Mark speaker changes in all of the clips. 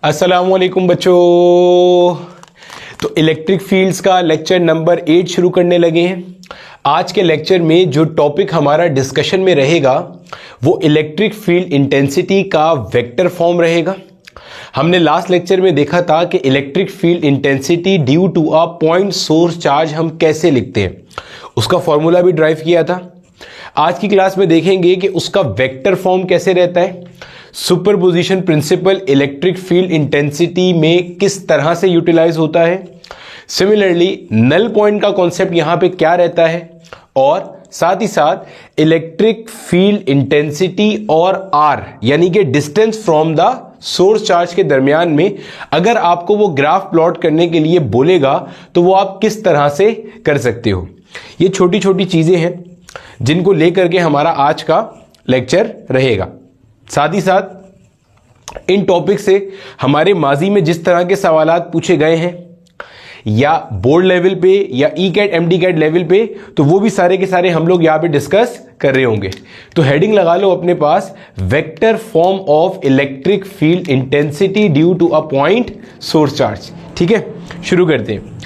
Speaker 1: अस्सलामुअलैकुम बच्चों। तो इलेक्ट्रिक फील्ड्स का लेक्चर नंबर 8 शुरू करने लगे हैं। आज के लेक्चर में जो टॉपिक हमारा डिस्कशन में रहेगा वो इलेक्ट्रिक फील्ड इंटेंसिटी का वेक्टर फॉर्म रहेगा। हमने लास्ट लेक्चर में देखा था कि electric field intensity due to a point source charge हम कैसे लिखते हैं, उसका फॉर्मूला भी ड्राइव किया था। आज की क्लास में देखेंगे कि उसका वेक्टर फॉर्म कैसे रहता है, superposition principle electric field intensity में किस तरह से यूटिलाइज होता है, सिमिलरली नल पॉइंट का कॉन्सेप्ट यहां पे क्या रहता है, और साथ ही साथ इलेक्ट्रिक फील्ड इंटेंसिटी और आर यानी कि distance from the source charge के दरमियान में अगर आपको वो ग्राफ प्लॉट करने के लिए बोलेगा तो वो आप किस तरह से कर सकते हो। ये छोटी छोटी चीजें हैं जिनको लेकर के हमारा आज का लेक्चर रहेगा। साथ ही साथ इन टॉपिक से हमारे माजी में जिस तरह के सवालात पूछे गए हैं या बोर्ड लेवल पे या E CAT M D CAT level पे, तो वो भी सारे के सारे हम लोग यहां पे डिस्कस कर रहे होंगे। तो हेडिंग लगा लो अपने पास, vector form of electric field intensity due to a point source charge. ठीक है, शुरू करते हैं।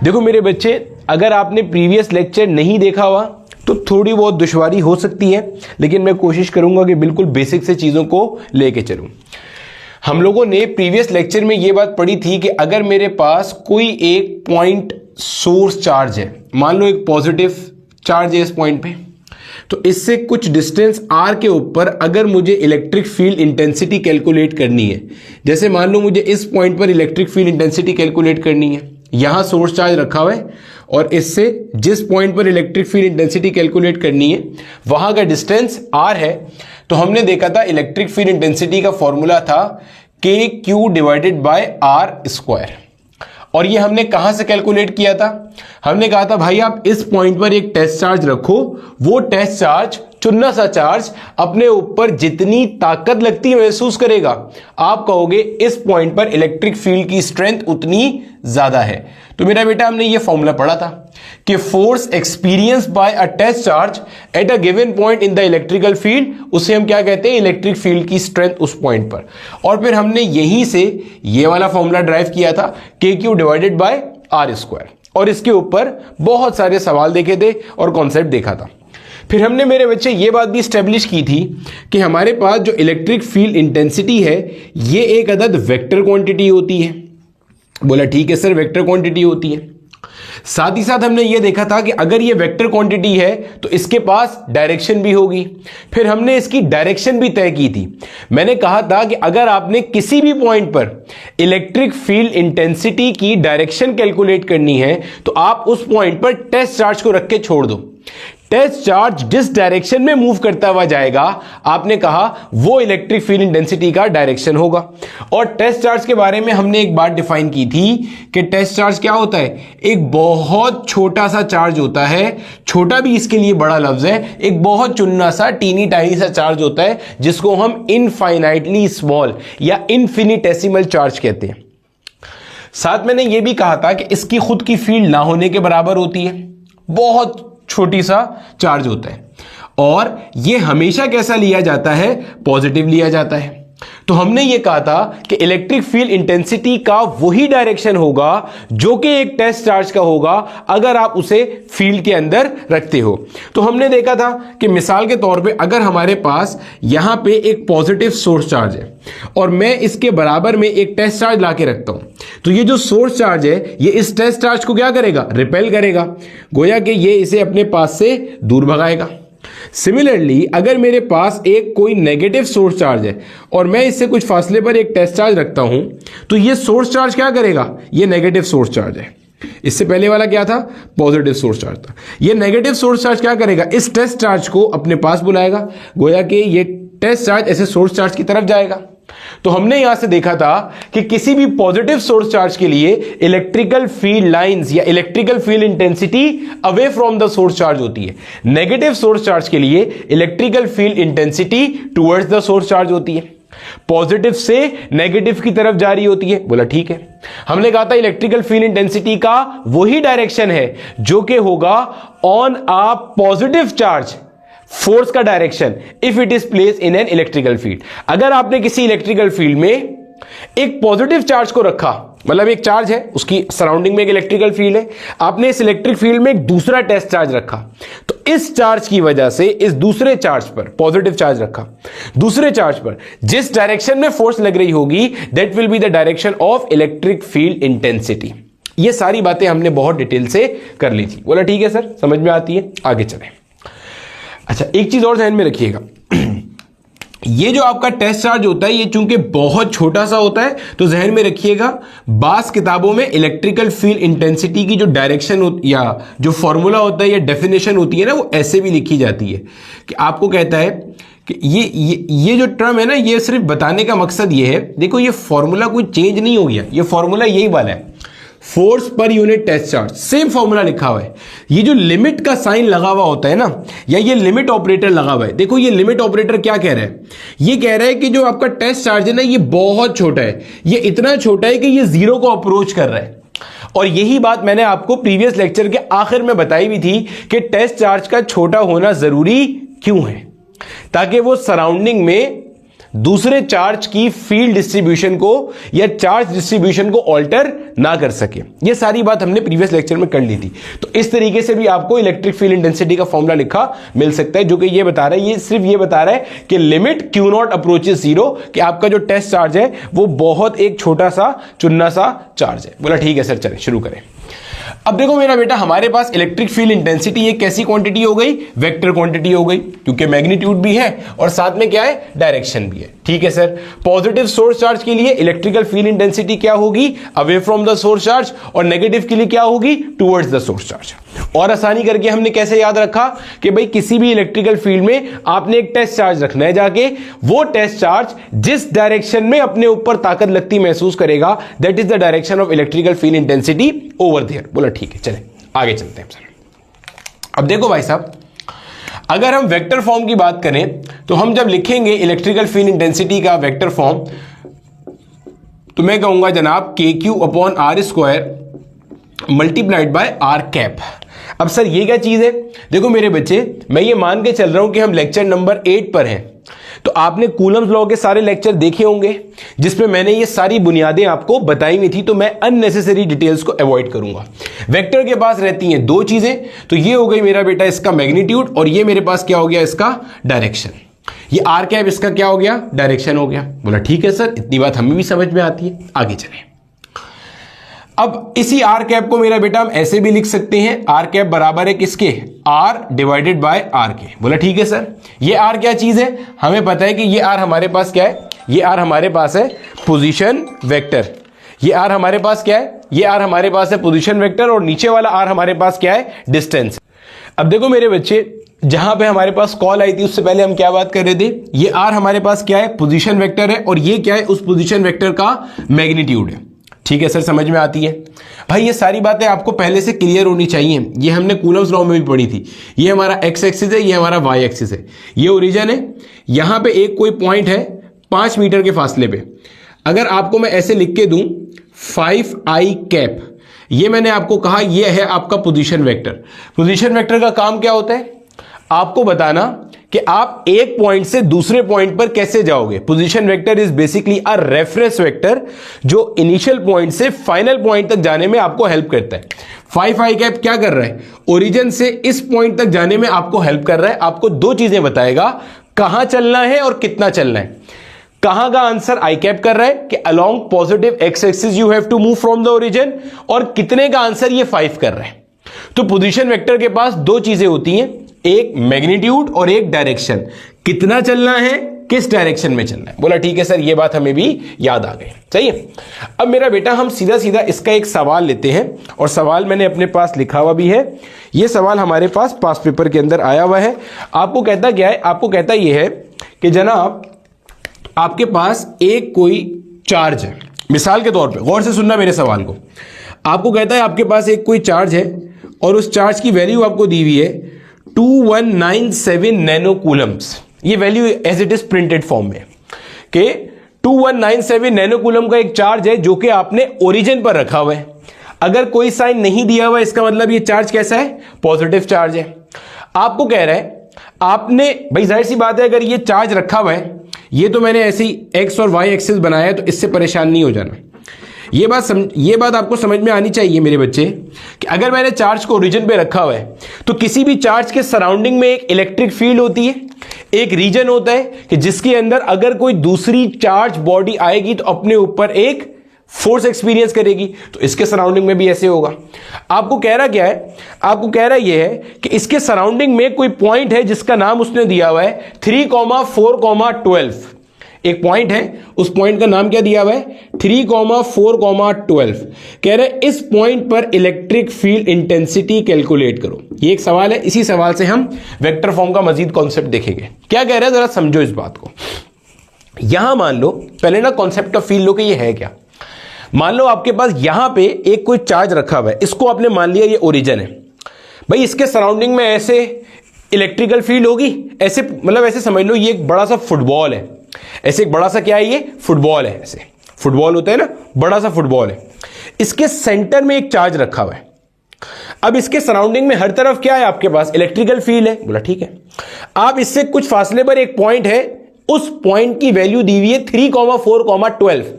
Speaker 1: देखो मेरे बच्चे, अगर आपने प्रीवियस लेक्चर नहीं देखा हुआ तो थोड़ी बहुत दुश्वारी हो सकती है, लेकिन मैं कोशिश करूंगा कि बिल्कुल बेसिक से चीजों को लेके चलूं। हम लोगों ने प्रीवियस लेक्चर में यह बात पढ़ी थी कि अगर मेरे पास कोई एक पॉइंट सोर्स चार्ज है, मान लो एक पॉजिटिव चार्ज है इस पॉइंट पे, तो इससे कुछ डिस्टेंस r के ऊपर अगर मुझे इलेक्ट्रिक फील्ड इंटेंसिटी कैलकुलेट करनी है, जैसे मान लो मुझे इस पॉइंट पर इलेक्ट्रिक फील्ड इंटेंसिटी कैलकुलेट करनी है, यहां सोर्स चार्ज रखा हुआ है और इससे जिस पॉइंट पर इलेक्ट्रिक फील्ड इंटेंसिटी कैलकुलेट करनी है वहां का डिस्टेंस r है, तो हमने देखा था इलेक्ट्रिक फील्ड इंटेंसिटी का फॉर्मूला था KQ divided by R square. और ये हमने कहां से कैलकुलेट किया था? हमने कहा था भाई आप इस पॉइंट पर एक टेस्ट चार्ज रखो, वो टेस्ट चार्ज चुन्ना सा चार्ज अपने ऊपर जितनी ताकत लगती है महसूस करेगा, आप कहोगे इस पॉइंट पर इलेक्ट्रिक फील्ड की स्ट्रेंथ उतनी ज्यादा है। तो मेरा बेटा हमने ये फॉर्मूला पढ़ा था कि force experience by a test charge at a given point in the electrical field, उसे हम क्या कहते हैं, इलेक्ट्रिक फील्ड की स्ट्रेंथ उस पॉइंट पर। और फिर हमने यहीं से ये वाला फॉर्मूला ड्राइव किया था KQ divided by R square, और इसके ऊपर बहुत सारे सवाल देखे थे और कॉन्सेप्ट देखा था। फिर हमने मेरे बच्चे ये बात भी स्टैब्लिश की थी कि हमारे पास जो इलेक्ट्रिक फील्ड इंटेंसिटी है ये एक अदद वेक्टर क्वांटिटी होती है। बोला ठीक है सर, वेक्टर क्वांटिटी होती है। साथ ही साथ हमने ये देखा था कि अगर ये वेक्टर क्वांटिटी है तो इसके पास डायरेक्शन भी होगी। फिर हमने इसकी डायरेक्शन भी तय की थी। मैंने कहा था कि अगर आपने किसी भी पॉइंट पर इलेक्ट्रिक फील्ड इंटेंसिटी की डायरेक्शन कैलकुलेट करनी है तो आप उस पॉइंट पर टेस्ट चार्ज को रख के छोड़ दो। टेस्ट चार्ज जिस डायरेक्शन में मूव करता हुआ जाएगा, आपने कहा वो इलेक्ट्रिक फील्ड इंटेंसिटी का डायरेक्शन होगा। और टेस्ट चार्ज के बारे में हमने एक बात डिफाइन की थी कि टेस्ट चार्ज क्या होता है, एक बहुत छोटा सा चार्ज होता है, छोटा भी इसके लिए बड़ा लफ्ज है, एक बहुत चुन्ना सा टीनी टाइनी सा चार्ज होता है जिसको हम इनफाइनाइटली स्मॉल या इन्फिनिटेसिमल चार्ज कहते हैं। साथ मैंने यह भी कहा था कि इसकी खुद की फील्ड ना होने के बराबर होती है, बहुत छोटी सा चार्ज होता है, और यह हमेशा कैसा लिया जाता है, पॉजिटिव लिया जाता है। तो हमने यह कहा था कि इलेक्ट्रिक फील्ड इंटेंसिटी का वही डायरेक्शन होगा जो कि एक टेस्ट चार्ज का होगा अगर आप उसे फील्ड के अंदर रखते हो। तो हमने देखा था कि मिसाल के तौर पे अगर हमारे पास यहां पे एक पॉजिटिव सोर्स चार्ज है और मैं इसके बराबर में एक टेस्ट चार्ज लाके रखता हूं, तो ये जो सोर्स चार्ज है ये इस टेस्ट चार्ज को क्या करेगा, रिपेल करेगा, गोया कि ये इसे अपने पास से दूर भगाएगा। सिमिलरली अगर मेरे पास एक कोई नेगेटिव सोर्स चार्ज है और मैं इससे कुछ फासले पर एक टेस्ट चार्ज रखता हूं, तो ये सोर्स चार्ज क्या करेगा, ये नेगेटिव सोर्स चार्ज है। इससे पहले वाला क्या था, पॉजिटिव सोर्स चार्ज था। ये नेगेटिव सोर्स चार्ज क्या करेगा, इस टेस्ट चार्ज को अपने पास बुलाएगा, गोया कि ये टेस्ट चार्ज ऐसे सोर्स चार्ज की तरफ जाएगा। तो हमने यहां से देखा था कि किसी भी पॉजिटिव सोर्स चार्ज के लिए इलेक्ट्रिकल फील्ड लाइंस या electrical field intensity away from the source charge होती है। नेगेटिव सोर्स चार्ज के लिए electrical field intensity towards the source charge होती है, पॉजिटिव से नेगेटिव की तरफ जा रही होती है। बोला ठीक है। हमने कहा था इलेक्ट्रिकल फील्ड इंटेंसिटी का वही डायरेक्शन है जो कि होगा on a positive charge force का direction if it is place in an electrical field. अगर आपने किसी इलेक्ट्रिकल फील्ड में एक पॉजिटिव चार्ज को रखा, मतलब एक चार्ज है, उसकी सराउंडिंग में एक इलेक्ट्रिकल फील्ड है, आपने इस इलेक्ट्रिक फील्ड में एक दूसरा टेस्ट चार्ज रखा, तो इस चार्ज की वजह से इस दूसरे चार्ज पर, पॉजिटिव चार्ज रखा, दूसरे चार्ज पर जिस डायरेक्शन में फोर्स लग रही होगी that will be the direction of electric field intensity. ये सारी बातें हमने बहुत डिटेल से कर ली थी। बोला ठीक है सर, समझ में आती है, आगे चलें। अच्छा, एक चीज और ध्यान में रखिएगा, ये जो आपका टेस्ट चार्ज होता है ये चूंकि बहुत छोटा सा होता है, तो जहन में रखिएगा बास किताबों में इलेक्ट्रिकल फील्ड इंटेंसिटी की जो डायरेक्शन या जो फॉर्मूला होता है या डेफिनेशन होती है ना, वो ऐसे भी लिखी जाती है कि आपको कहता है कि ये जो टर्म है ना, ये सिर्फ बताने का मकसद ये है, देखो ये फॉर्मूला कोई चेंज नहीं हो गया, ये फॉर्मूला यही वाला है, फोर्स पर unit test charge, same formula लिखा हुआ है। ये जो लिमिट का साइन लगा हुआ होता है ना, या ये लिमिट ऑपरेटर लगा हुआ है, देखो ये लिमिट ऑपरेटर क्या कह रहा है, ये कह रहा है कि जो आपका टेस्ट चार्ज है ना, ये बहुत छोटा है, ये इतना छोटा है कि ये जीरो को अप्रोच कर रहा है। और यही बात मैंने आपको प्रीवियस लेक्चर के आखिर में बताई भी थी कि टेस्ट चार्ज का छोटा होना जरूरी क्यों है, ताकि वो सराउंडिंग में दूसरे चार्ज की फील्ड डिस्ट्रीब्यूशन को या चार्ज डिस्ट्रीब्यूशन को ऑल्टर ना कर सके। ये सारी बात हमने प्रीवियस लेक्चर में कर ली थी। तो इस तरीके से भी आपको इलेक्ट्रिक फील्ड इंटेंसिटी का फॉर्मूला लिखा मिल सकता है, जो कि ये बता रहा है, ये सिर्फ ये बता रहा है कि limit Q not approaches zero, कि आपका जो टेस्ट चार्ज है वो बहुत एक छोटा सा चुन्ना सा चार्ज है। बोला ठीक है सर, चले शुरू करें। अब देखो मेरा बेटा, हमारे पास इलेक्ट्रिक फील्ड इंटेंसिटी एक कैसी क्वांटिटी हो गई, वेक्टर क्वांटिटी हो गई, क्योंकि मैग्नीट्यूड भी है और साथ में क्या है, डायरेक्शन भी है। ठीक है सर, पॉजिटिव सोर्स चार्ज के लिए इलेक्ट्रिकल फील्ड इंटेंसिटी क्या होगी, away from the source charge, और नेगेटिव के लिए क्या होगी, टुवर्ड्स द सोर्स चार्ज। और आसानी करके हमने कैसे याद रखा कि भाई किसी भी इलेक्ट्रिकल फील्ड में आपने एक टेस्ट चार्ज रखना है, जाके वो टेस्ट चार्ज जिस डायरेक्शन में अपने ऊपर ताकत लगती महसूस करेगा, that is the direction of electrical field intensity over there. बोला ठीक है, चले आगे चलते हैं सर। अब देखो भाई साहब, अगर हम वेक्टर फॉर्म की बात करें तो हम जब लिखेंगे इलेक्ट्रिकल फील्ड इंटेंसिटी का वेक्टर फॉर्म, तो मैं कहूंगा जनाब KQ upon R square multiplied bye R cap. अब सर ये क्या चीज है, देखो मेरे बच्चे, मैं ये मान के चल रहा हूं कि हम लेक्चर नंबर 8 पर हैं, तो आपने कूलम्स लॉ के सारे लेक्चर देखे होंगे जिसमें मैंने ये सारी बुनियादें आपको बताई हुई थी, तो मैं अननेसेसरी डिटेल्स को अवॉइड करूंगा। वेक्टर के पास रहती हैं दो चीजें, तो ये हो गई मेरा बेटा इसका मैग्नीट्यूड, और ये मेरे पास क्या हो गया, इसका डायरेक्शन। ये आर कैप इसका क्या हो गया, डायरेक्शन हो गया। बोला ठीक है सर, इतनी बात हमें भी समझ में आती है, आगे चलें। अब इसी आर कैप को मेरा बेटा हम ऐसे भी लिख सकते हैं, आर कैप बराबर है किसके, आर डिवाइडेड बाय आर के। बोला ठीक है सर, ये आर क्या चीज है, हमें पता है कि ये आर हमारे पास क्या है, ये आर हमारे पास है पोजीशन वेक्टर। ये आर हमारे पास क्या है, ये आर हमारे पास है पोजीशन वेक्टर, और नीचे वाला आर हमारे पास क्या है, डिस्टेंस। अब देखो मेरे बच्चे, जहां पे हमारे पास कॉल आई थी उससे पहले हम क्या बात कर रहे थे, ये आर हमारे पास क्या है, पोजीशन वेक्टर है, और ये क्या है, उस पोजीशन वेक्टर का मैग्नीट्यूड है। ठीक है सर, समझ में आती है भाई, ये सारी बातें आपको पहले से क्लियर होनी चाहिए, ये हमने कूलम्स लॉ में भी पढ़ी थी। ये हमारा एक्स एक्सिस है, ये हमारा वाई एक्सिस है, ये ओरिजिन है, यहां पे एक कोई पॉइंट है 5 मीटर के फासले पे। अगर आपको मैं ऐसे लिख के दूं 5i कैप, ये मैंने आपको कहा ये है आपका पोजीशन वेक्टर। पोजीशन वेक्टर का काम क्या होता है, आपको बताना कि आप एक पॉइंट से दूसरे पॉइंट पर कैसे जाओगे। Position vector is basically a reference vector जो इनिशियल पॉइंट से फाइनल पॉइंट तक जाने में आपको हेल्प करता है। 5i कैप क्या कर रहा है, ओरिजिन से इस पॉइंट तक जाने में आपको हेल्प कर रहा है। आपको दो चीजें बताएगा, कहां चलना है और कितना चलना है। कहां का आंसर आई कैप कर रहा है कि along positive X axis you have to move from the origin, और कितने का आंसर ये 5 कर रहा है। तो पोजीशन वेक्टर के पास दो चीजें होती हैं, एक मैग्नीट्यूड और एक डायरेक्शन, कितना चलना है, किस डायरेक्शन में चलना है। बोला ठीक है सर, ये बात हमें भी याद आ गई, सही है। अब मेरा बेटा हम सीधा सीधा इसका एक सवाल लेते हैं, और सवाल मैंने अपने पास लिखा हुआ भी है। ये सवाल हमारे पास पास पेपर के अंदर आया हुआ है। आपको कहता क्या है, आपको कहता यह है कि जनाब आपके पास एक कोई चार्ज है, मिसाल के तौर पे गौर से सुनना मेरे सवाल को। आपको कहता है आपके पास एक कोई चार्ज है और उस चार्ज की वैल्यू आपको दी हुई है 2197 नैनो कूलम्स। ये value as it is printed form में कि 2197 नैनो कूलम का एक चार्ज है जो कि आपने ओरिजिन पर रखा हुआ है। अगर कोई साइन नहीं दिया हुआ इसका मतलब ये चार्ज कैसा है, पॉजिटिव चार्ज है। आपको कह रहा है आपने, भाई जाहिर सी बात है अगर ये चार्ज रखा हुआ है, ये तो मैंने ऐसे ही एक्स और वाई एक्सिस बनाया है, तो इससे परेशान नहीं हो जाना। ये बात आपको समझ में आनी चाहिए मेरे बच्चे कि अगर मैंने चार्ज को ओरिजिन पे रखा हुआ है तो किसी भी चार्ज के सराउंडिंग में एक इलेक्ट्रिक फील्ड होती है, एक रीजन होता है कि जिसके अंदर अगर कोई दूसरी चार्ज बॉडी आएगी तो अपने ऊपर एक फोर्स एक्सपीरियंस करेगी। तो इसके सराउंडिंग में भी ऐसे होगा। आपको कह रहा क्या है, आपको कह रहा यह है कि इसके सराउंडिंग में कोई पॉइंट है जिसका नाम उसने दिया हुआ है 3, 4, 12। एक पॉइंट है, उस पॉइंट का नाम क्या दिया हुआ है 3, 4, 12। कह रहे इस पॉइंट पर इलेक्ट्रिक फील्ड इंटेंसिटी कैलकुलेट करो। ये एक सवाल है, इसी सवाल से हम वेक्टर फॉर्म का मजीद कॉन्सेप्ट देखेंगे। क्या कह रहे हैं जरा समझो इस बात को। यहां मान लो पहले ना कॉन्सेप्ट ऑफ फील्ड लो कि ये है क्या। मान लो आपके पास यहां पे एक कोई चार्ज रखा हुआ है, इसको आपने मान लिया ये ओरिजिन है। भाई इसके सराउंडिंग में ऐसे इलेक्ट्रिकल फील्ड होगी, ऐसे मतलब ऐसे समझ लो ये एक बड़ा सा फुटबॉल है। ऐसे एक बड़ा सा क्या है, ये फुटबॉल है। ऐसे फुटबॉल होता है ना, बड़ा सा फुटबॉल है। इसके सेंटर में एक चार्ज रखा हुआ है। अब इसके सराउंडिंग में हर तरफ क्या है आपके पास इलेक्ट्रिकल फील्ड है। बोला ठीक है। आप इससे कुछ फासले पर एक पॉइंट है, उस पॉइंट की वैल्यू दी हुई है 3, 4, 12।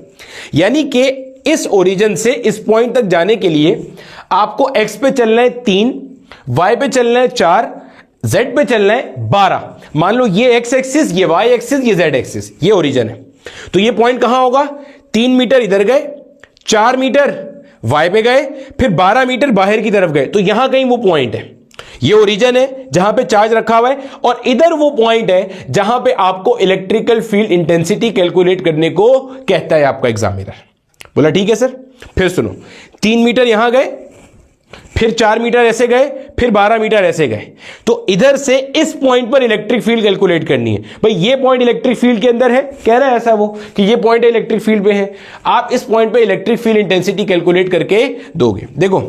Speaker 1: यानी कि इस ओरिजिन से इस पॉइंट तक जाने के लिए आपको एक्स पे चलना है 3, वाई पे चलना है 4, जेड पे चलना है 12। मान लो ये एक्स एक्सिस, ये वाई एक्सिस, ये जेड एक्सिस, ये ओरिजिन है। तो ये पॉइंट कहां होगा, 3 मीटर इधर गए, 4 मीटर वाई पे गए, फिर 12 मीटर बाहर की तरफ गए, तो यहां कहीं वो पॉइंट है। ये ओरिजिन है जहां पे चार्ज रखा हुआ है, और इधर वो पॉइंट है जहां पे आपको इलेक्ट्रिकल फील्ड इंटेंसिटी कैलकुलेट करने को कहता है आपका एग्जामिनर। बोला ठीक है सर। फिर सुनो, 3 मीटर यहां गए, फिर 4 मीटर ऐसे गए, फिर 12 मीटर ऐसे गए, तो इधर से इस पॉइंट पर इलेक्ट्रिक फील्ड कैलकुलेट करनी है। भाई ये पॉइंट इलेक्ट्रिक फील्ड के अंदर है, कह रहा है ऐसा वो कि ये पॉइंट इलेक्ट्रिक फील्ड पे है। आप इस पॉइंट पे इलेक्ट्रिक फील्ड इंटेंसिटी कैलकुलेट करके दोगे। देखो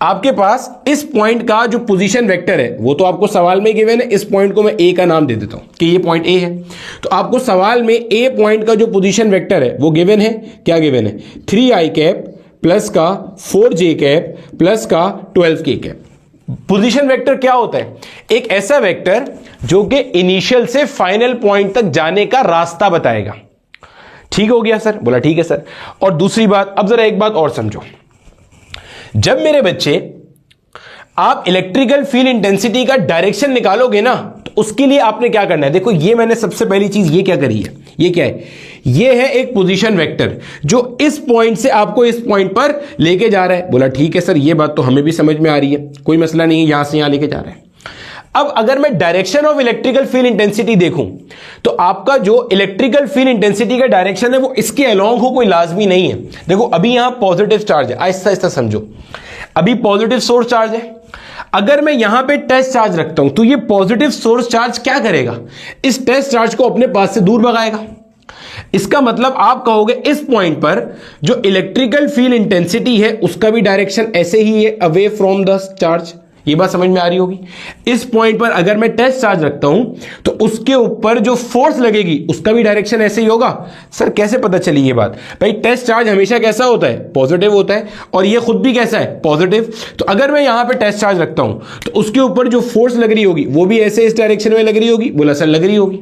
Speaker 1: आपके पास इस पॉइंट का जो पोजीशन वेक्टर है वो तो आपको सवाल में गिवन है। इस पॉइंट को मैं ए का नाम दे देता हूं कि ये पॉइंट ए है। तो आपको सवाल में ए पॉइंट का जो पोजीशन वेक्टर है वो गिवन है। क्या गिवन है, 3i कैप प्लस का 4j कैप प्लस का 12k कैप। पोजीशन वेक्टर क्या होता है, एक ऐसा वेक्टर जो कि इनिशियल से फाइनल पॉइंट तक जाने का रास्ता बताएगा। ठीक हो गया सर। बोला ठीक है सर। और दूसरी बात, अब जरा एक बात और समझो। जब मेरे बच्चे आप इलेक्ट्रिकल फील्ड इंटेंसिटी का डायरेक्शन निकालोगे ना, तो उसके लिए आपने क्या करना है। देखो ये मैंने सबसे पहली चीज ये क्या करी है, ये क्या है, ये है एक पोजीशन वेक्टर जो इस पॉइंट से आपको इस पॉइंट पर लेके जा रहा है। बोला ठीक है सर, ये बात तो हमें भी समझ में आ रही है, कोई मसला नहीं है, यहां से यहां लेके जा रहा है। अब अगर मैं direction of electrical field intensity देखूं तो आपका जो इलेक्ट्रिकल फील्ड इंटेंसिटी का डायरेक्शन है वो इसके अलोंग हो, कोई लाजमी नहीं है। देखो अभी यहां पॉजिटिव चार्ज है, आहिस्ता आहिस्ता समझो। अभी पॉजिटिव सोर्स चार्ज है, अगर मैं यहां पे टेस्ट चार्ज रखता हूं तो ये पॉजिटिव सोर्स चार्ज क्या करेगा, इस टेस्ट चार्ज को अपने पास से दूर भगाएगा। इसका मतलब आप कहोगे इस पॉइंट पर जो इलेक्ट्रिकल फील्ड इंटेंसिटी है उसका भी डायरेक्शन ऐसे ही है, अवे फ्रॉम द चार्ज। ये बात समझ में आ रही होगी। इस पॉइंट पर अगर मैं टेस्ट चार्ज रखता हूं तो उसके ऊपर जो फोर्स लगेगी उसका भी डायरेक्शन ऐसे ही होगा। सर कैसे पता चली ये बात, भाई टेस्ट चार्ज हमेशा कैसा होता है, पॉजिटिव होता है, और ये खुद भी कैसा है, पॉजिटिव। तो अगर मैं यहां पे टेस्ट चार्ज रखता हूं तो उसके ऊपर जो फोर्स लग रही होगी वो भी ऐसे इस डायरेक्शन में लग रही होगी। बोला सर लग रही होगी।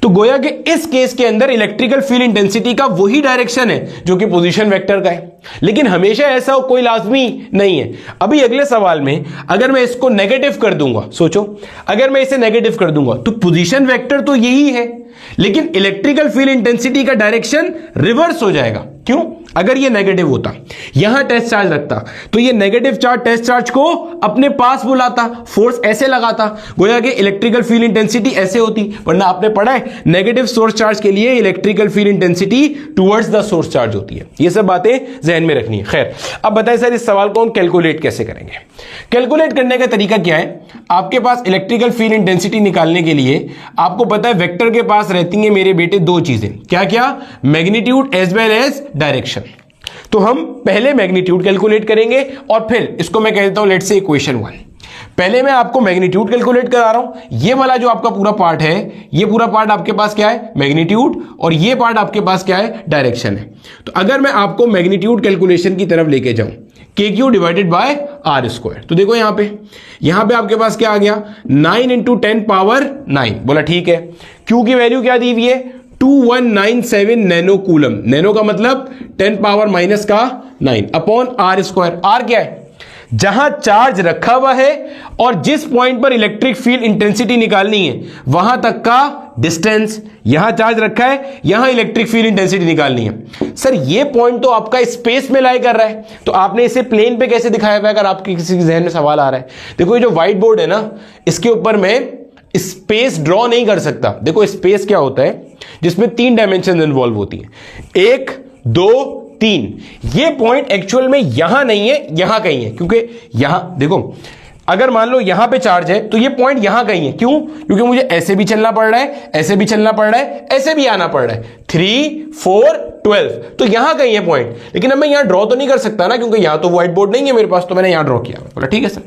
Speaker 1: तो गोया कि इस केस के अंदर इलेक्ट्रिकल फील्ड इंटेंसिटी का वही डायरेक्शन है जो कि पोजीशन वेक्टर का है, लेकिन हमेशा ऐसा कोई लाजमी नहीं है। अभी अगले सवाल में अगर मैं इसको नेगेटिव कर दूंगा, सोचो अगर मैं इसे नेगेटिव कर दूंगा तो पोजीशन वेक्टर तो यही है, लेकिन इलेक्ट्रिकल फील्ड इंटेंसिटी का डायरेक्शन रिवर्स हो जाएगा। क्यों, अगर ये नेगेटिव होता, यहां टेस्ट चार्ज रखता तो ये नेगेटिव चार्ज टेस्ट चार्ज को अपने पास बुलाता, फोर्स ऐसे लगाता, गोया कि इलेक्ट्रिकल फील्ड इंटेंसिटी ऐसे होती। वरना आपने पढ़ा है नेगेटिव सोर्स चार्ज के लिए electrical field intensity towards the source charge होती है। ये सब बातें जहन में रखनी है। खैर अब बताएं सर इस सवाल को हम कैलकुलेट कैसे करेंगे। कैलकुलेट करने का तरीका क्या है, आपके पास इलेक्ट्रिकल फील्ड इंटेंसिटी निकालने के लिए आपको पता है वेक्टर के पास रहती है मेरे बेटे दो चीजें, क्या क्या, magnitude as well as direction. तो हम पहले मैग्नीट्यूड कैलकुलेट करेंगे और फिर इसको मैं कह देता हूं लेट्स से इक्वेशन 1। पहले मैं आपको मैग्नीट्यूड कैलकुलेट करा रहा हूं। ये वाला जो आपका पूरा पार्ट है, ये पूरा पार्ट आपके पास क्या है, मैग्नीट्यूड, और ये पार्ट आपके पास क्या है, डायरेक्शन है। तो अगर मैं आपको मैग्नीट्यूड कैलकुलेशन की तरफ लेके जाऊं, KQ divided by R square, तो देखो यहां पे आपके पास क्या आ गया, 9 × 10⁻⁹। बोला ठीक है। Q की वैल्यू क्या दी हुई है, 2197 नैनो कूलम, नैनो का मतलब 10 पावर माइनस का 9 अपॉन आर स्क्वायर। आर क्या है? जहां चार्ज रखा हुआ है और जिस पॉइंट पर इलेक्ट्रिक फील्ड इंटेंसिटी निकालनी है वहां तक का डिस्टेंस। यहां चार्ज रखा है, यहां इलेक्ट्रिक फील्ड इंटेंसिटी निकालनी है। सर ये पॉइंट तो आपका स्पेस में लाई कर रहा है, तो आपने इसे प्लेन पे कैसे दिखाया हुआ है? अगर आपके किसी के जहन में सवाल आ रहा है, देखो ये जो व्हाइट बोर्ड है ना, इसके ऊपर मैं स्पेस ड्रॉ नहीं कर सकता। देखो स्पेस क्या होता है, जिसमें 3 डायमेंशन इन्वॉल्व होती है, 1 2 3। ये पॉइंट एक्चुअल में यहां नहीं है, यहां कहीं है, क्योंकि यहां देखो अगर मान लो यहां पे चार्ज है तो ये पॉइंट यहां कहीं है। क्यों? क्योंकि मुझे ऐसे भी चलना पड़ रहा है, ऐसे भी चलना पड़ रहा है, ऐसे भी आना पड़ रहा है। 3 4 12, तो यहां कहीं है पॉइंट। लेकिन अब मैं यहां ड्रॉ तो नहीं कर सकता ना, क्योंकि यहां तो व्हाइट बोर्ड नहीं है मेरे पास, तो मैंने यहां ड्रॉ किया। बोला ठीक है सर।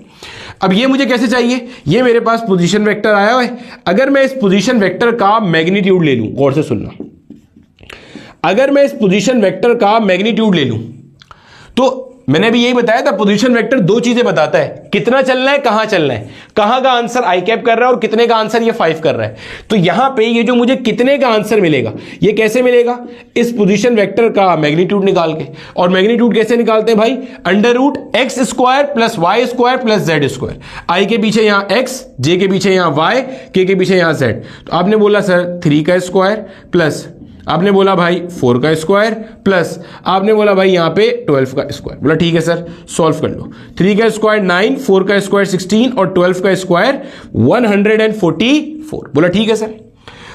Speaker 1: अब ये मुझे कैसे चाहिए? ये मेरे पास पोजीशन वेक्टर आया हुआ है। अगर मैं इस पोजीशन वेक्टर का मैग्नीट्यूड ले लूं, गौर से सुनना, अगर मैं इस पोजीशन वेक्टर का मैग्नीट्यूड ले लूं, तो मैंने अभी यही बताया था, पोजीशन वेक्टर 2 चीजें बताता है, कितना चलना है, कहां चलना है, कहां का आंसर आई कैप कर रहा है और कितने का आंसर ये 5 कर रहा है। तो यहां पे ये जो मुझे कितने का आंसर मिलेगा, ये कैसे मिलेगा? इस पोजीशन वेक्टर का मैग्नीट्यूड निकाल के। और मैग्नीट्यूड कैसे निकालते हैं भाई? √x² plus y square plus z square. I के पीछे यहां x, जे के पीछे यहां y, के पीछे यहां z। तो आपने बोला सर 3 का स्क्वायर प्लस आपने बोला भाई 4 का स्क्वायर प्लस आपने बोला भाई यहां पे 12 का स्क्वायर। बोला ठीक है सर, सॉल्व कर लो। 3 का स्क्वायर 9, 4 का स्क्वायर 16 और 12 का स्क्वायर 144। बोला ठीक है सर।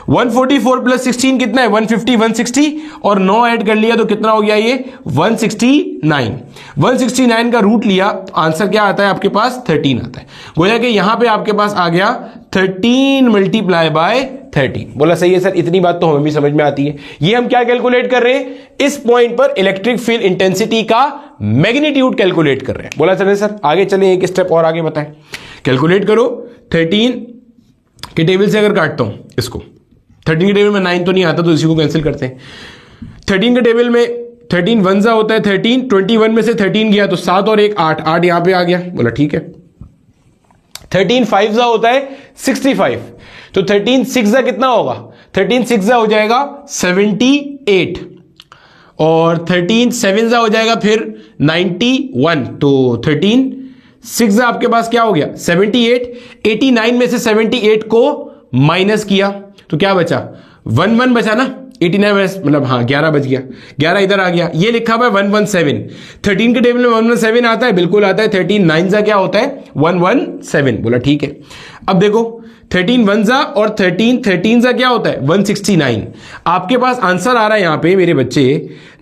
Speaker 1: 144 प्लस 16 कितना है? 150, 160 और 9 ऐड कर लिया तो कितना हो गया ये? 169। 169 का रूट लिया तो आंसर क्या आता है आपके पास? 13 आता है। गोया कि यहां पे आपके पास आ गया 13 मल्टीप्लाई बाय 13। बोला सही है सर, इतनी बात तो हमें भी समझ में आती है। ये हम क्या कैलकुलेट कर रहे हैं? इस पॉइंट पर इलेक्ट्रिक फील्ड इंटेंसिटी का मैग्नीट्यूड कैलकुलेट कर रहे हैं। बोला चले सर आगे चले, एक स्टेप और आगे बताएं। कैलकुलेट करो। 13 के टेबल से अगर काटता हूं इसको, 13 के टेबल में 9 तो नहीं आता, तो इसी को कैंसिल करते हैं। 13 के टेबल में 13 1 होता है 13, 21 में से 13 गया तो 7 और 1 8, 8 यहां पे आ गया। बोला ठीक है। 13 5 होता है 65, तो 13 6 कितना होगा? 13 6 हो जाएगा 78 और 13 7 हो जाएगा फिर 91। तो 13 6 आपके पास क्या हो गया? 78। 89 में से 78 को माइनस किया तो क्या बचा? 1 बचा ना। 89 मतलब हाँ 11 बच गया, 11 इधर आ गया। ये लिखा हुआ है 117। 13 के टेबल में 117 आता है, बिल्कुल आता है। 13 9 क्या होता है? 117। बोला ठीक है। अब देखो 13 1 और 13 क्या होता है? 169। आपके पास आंसर आ रहा है यहां पे मेरे बच्चे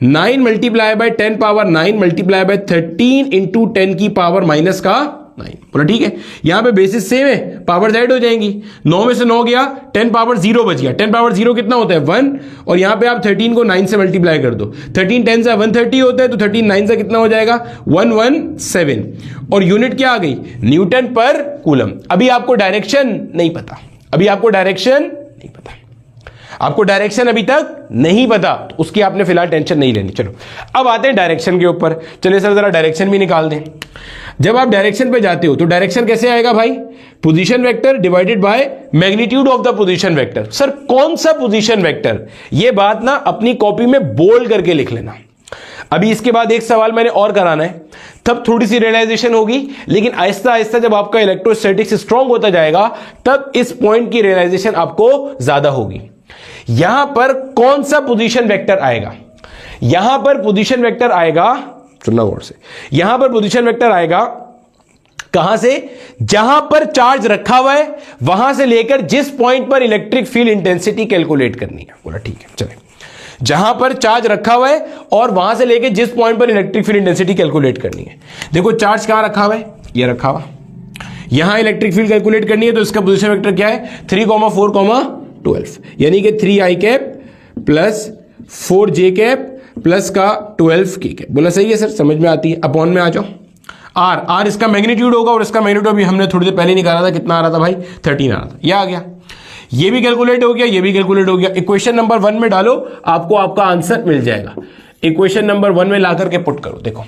Speaker 1: 9 multiply by 10 power 9 multiply by 13 into 10 की पावर माइनस का 9। बोला ठीक है। यहां पे बेसिस सेम है, पावर जेड हो जाएंगी। 9 में से 9 गया, 10 पावर 0 बच गया। 10 पावर 0 कितना होता है? 1। और यहां पे आप 13 को 9 से मल्टीप्लाई कर दो। 13 10 से 130 होता है, तो 13 9 से कितना हो जाएगा? 117। और यूनिट क्या आ गई? Newton per coulomb. अभी आपको डायरेक्शन नहीं पता, अभी आपको डायरेक्शन नहीं पता, आपको डायरेक्शन अभी तक नहीं पता, तो उसकी आपने फिलहाल टेंशन नहीं लेनी। चलो अब आते हैं डायरेक्शन के ऊपर। चलिए सर जरा डायरेक्शन भी निकाल दें। जब आप डायरेक्शन पे जाते हो तो डायरेक्शन कैसे आएगा भाई? Position vector divided by magnitude of the position vector. Sir कौन सा पोजीशन वेक्टर? ये बात ना अपनी कॉपी में बोल्ड करके लिख लेना। अभी इसके बाद एक सवाल मैंने और कराना है, तब थोड़ी सी रियलाइजेशन होगी, लेकिन आहिस्ता आहिस्ता जब आपका इलेक्ट्रोस्टैटिक्स स्ट्रांग होता जाएगा तब इस पॉइंट की रियलाइजेशन आपको ज्यादा होगी। यहां पर कौन सा पोजीशन वेक्टर आएगा? यहां पर पोजीशन वेक्टर आएगा, सुनना गौर से, यहां पर पोजीशन वेक्टर आएगा कहां से? जहां पर चार्ज रखा हुआ है वहां से लेकर जिस पॉइंट पर इलेक्ट्रिक फील्ड इंटेंसिटी कैलकुलेट करनी है। बोला ठीक है। चले, जहां पर चार्ज रखा हुआ है और वहां से लेकर जिस पॉइंट पर इलेक्ट्रिक फील्ड इंटेंसिटी कैलकुलेट करनी है। देखो चार्ज कहां रखा हुआ है? ये रखा हुआ। यहां इलेक्ट्रिक फील्ड कैलकुलेट करनी है, तो इसका पोजीशन वेक्टर क्या है? 3, 4, 12, यानी कि 3i cap plus 4j cap plus का 12k कैप। बोला सही है सर, समझ में आती है। अपॉन में आ जाओ। r इसका मैग्नीट्यूड होगा और इसका मैग्नीट्यूड भी हमने थोड़ी देर पहले निकाला था, कितना आ रहा था भाई? 13 आ रहा था। यह आ गया, ये भी कैलकुलेट हो गया, ये भी कैलकुलेट हो गया। इक्वेशन नंबर 1 में डालो, आपको आपका आंसर मिल जाएगा। इक्वेशन नंबर 1 में ला करके पुट करो। देखो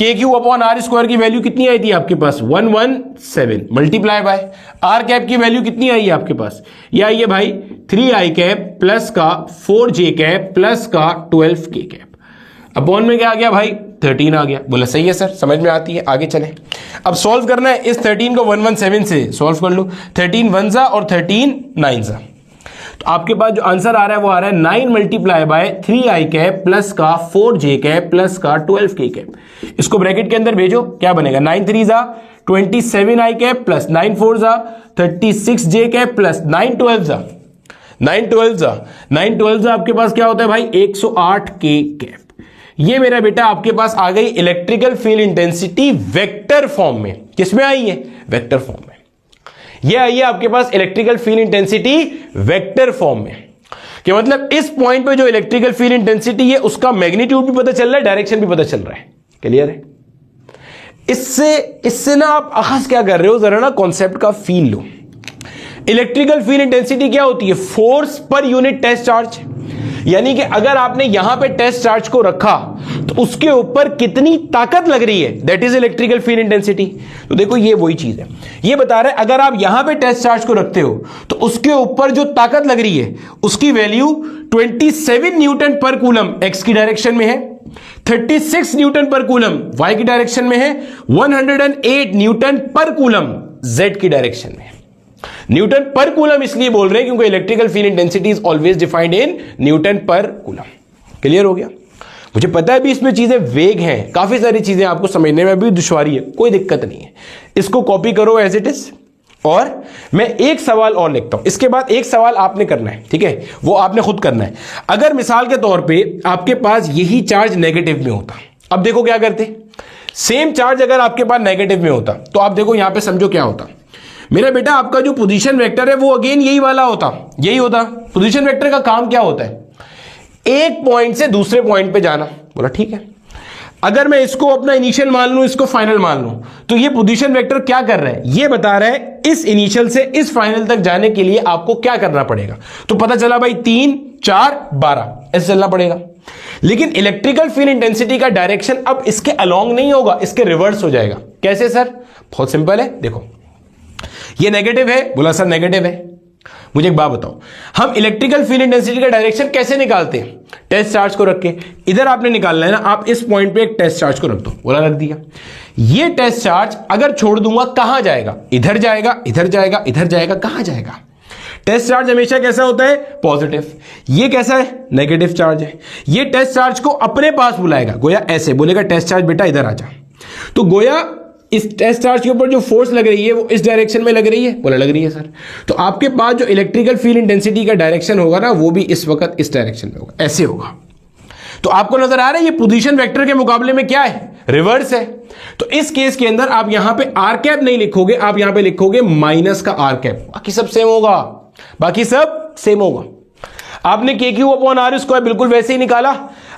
Speaker 1: के क्यू अपॉन आर स्क्वायर की वैल्यू कितनी आई थी आपके पास 117 मल्टीप्लाई बाय आर कैप की वैल्यू कितनी आई है आपके पास, ये आई है भाई 3i कैप प्लस का 4j कैप प्लस का 12k कैप। अपॉन में क्या आ गया भाई 13 आ गया। बोला सही है सर, समझ में आती है, आगे चलें। अब सॉल्व करना है, इस 13 को 117 से सॉल्व कर लो। 13 1 और 13 9 तो आपके पास जो आंसर आ रहा है वो आ रहा है 9 multiply by 3i cap plus का 4j कैप प्लस का 12k कैप। इसको ब्रैकेट के अंदर भेजो, क्या बनेगा 9 3 27i cap plus 9 4 36j cap plus 9 12 आपके पास क्या होता है भाई 108k कैप। ये मेरा बेटा आपके पास आ गई electrical field intensity vector form में। किसमें आई है, वेक्टर फॉर्म में। ये आई है आपके पास electrical field intensity vector form में। कि मतलब इस पॉइंट पे जो इलेक्ट्रिकल फील्ड इंटेंसिटी है उसका मैग्नीट्यूड भी पता चल रहा है, डायरेक्शन भी पता चल रहा है। क्लियर है? इससे ना आप आखिर क्या कर रहे हो, जरा ना कॉन्सेप्ट का feel low. Electrical field intensity क्या होती है, फोर्स पर यूनिट टेस्ट चार्ज। यानी कि अगर आपने यहां पे टेस्ट चार्ज को रखा तो उसके ऊपर कितनी ताकत लग रही है, that is electrical field intensity. तो देखो ये वही चीज है, ये बता रहा है अगर आप यहां पे टेस्ट चार्ज को रखते हो तो उसके ऊपर जो ताकत लग रही है उसकी value 27 Newton per coulomb x की डायरेक्शन में है, 36 न्यूटन पर कूलम वाई की डायरेक्शन में है, 108 न्यूटन पर कूलम जेड की डायरेक्शन में है। न्यूटन पर कूलम इसलिए बोल रहे हैं क्योंकि electrical field intensity is always defined in newton per coulomb. Clear हो गया? मुझे पता है भी इसमें चीजें वेग हैं, काफी सारी चीजें आपको समझने में भी दुश्वारी है, कोई दिक्कत नहीं है। इसको कॉपी करो एज इट इज। और मैं एक सवाल और लिखता हूं, इसके बाद एक सवाल आपने करना है, ठीक है, वो आपने खुद करना है। अगर मिसाल के तौर पे आपके पास यही चार्ज नेगेटिव में होता, अब देखो क्या करते, सेम चार्ज अगर आपके पास नेगेटिव में होता तो आप देखो यहां पे समझो क्या होता मेरा बेटा, आपका जो पोजीशन वेक्टर है वो अगेन यही वाला होता, यही होता। पोजीशन वेक्टर का काम क्या होता है, एक पॉइंट से दूसरे पॉइंट पे जाना। बोला ठीक है, अगर मैं इसको अपना इनिशियल मान लूं, इसको फाइनल मान लूं, तो ये पोजीशन वेक्टर क्या कर रहा है, ये बता रहा है इस इनिशियल से इस फाइनल तक जाने के लिए आपको क्या करना पड़ेगा। तो पता चला भाई 3 4 12 ऐसे चलना पड़ेगा। लेकिन इलेक्ट्रिकल फील्ड इंटेंसिटी का डायरेक्शन अब इसके अलोंग नहीं होगा, इसके रिवर्स हो जाएगा। कैसे सर? बहुत सिंपल है, देखो ये नेगेटिव है। बोला सर नेगेटिव है, मुझे एक बात बताओ, हम इलेक्ट्रिकल फील्ड इंटेंसिटी का डायरेक्शन कैसे निकालते हैं, टेस्ट चार्ज को रख के। इधर आपने निकालना है ना, आप इस पॉइंट पे एक टेस्ट चार्ज को रख दो। बोला रख दिया, ये टेस्ट चार्ज अगर छोड़ दूंगा कहां जाएगा, इधर जाएगा, इधर जाएगा, इधर जाएगा, कहां जाएगा। टेस्ट चार्ज हमेशा कैसा होता है, पॉजिटिव। ये कैसा है, नेगेटिव चार्ज है। ये टेस्ट चार्ज को अपने पास बुलाएगा, गोया ऐसे बोलेगा टेस्ट चार्ज बेटा इधर आ जा। तो गोया इस टेस्ट चार्ज के ऊपर जो फोर्स लग रही है वो इस डायरेक्शन में लग रही है। बोला लग रही है सर। तो आपके पास जो इलेक्ट्रिकल फील्ड इंटेंसिटी का डायरेक्शन होगा ना, वो भी इस वक्त इस डायरेक्शन में होगा, ऐसे होगा। तो आपको नजर आ रहा है ये पोजीशन वेक्टर के मुकाबले में क्या है, रिवर्स है। तो इस केस के अंदर आप यहां पे आर कैप नहीं लिखोगे, आप यहां पे लिखोगे माइनस का आर कैप। बाकी सब सेम होगा, बाकी सब सेम होगा। आपने के क्यू अपॉन आर स्क्वायर बिल्कुल वैसे ही निकाला।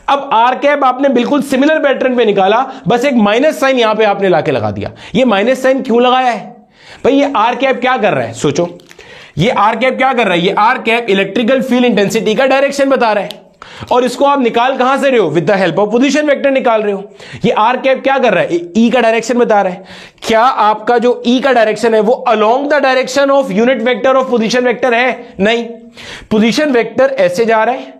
Speaker 1: अब आर कैप आपने बिल्कुल सिमिलर पैटर्न पे निकाला, बस एक माइनस साइन यहां पे आपने लाके लगा दिया। ये माइनस साइन क्यों लगाया है भाई, ये आर कैप क्या कर रहा है, सोचो। ये आर कैप क्या कर रहा है, ये R cap electrical field intensity का डायरेक्शन बता रहा है। और इसको आप निकाल कहां से रहे हो, with the help of position vector निकाल रहे हो। ये आर कैप क्या कर रहा है, ई का डायरेक्शन बता रहा है। क्या आपका जो ई का डायरेक्शन है वो along the direction of unit vector of position vector है? नहीं, पोजीशन वेक्टर ऐसे जा रहा है,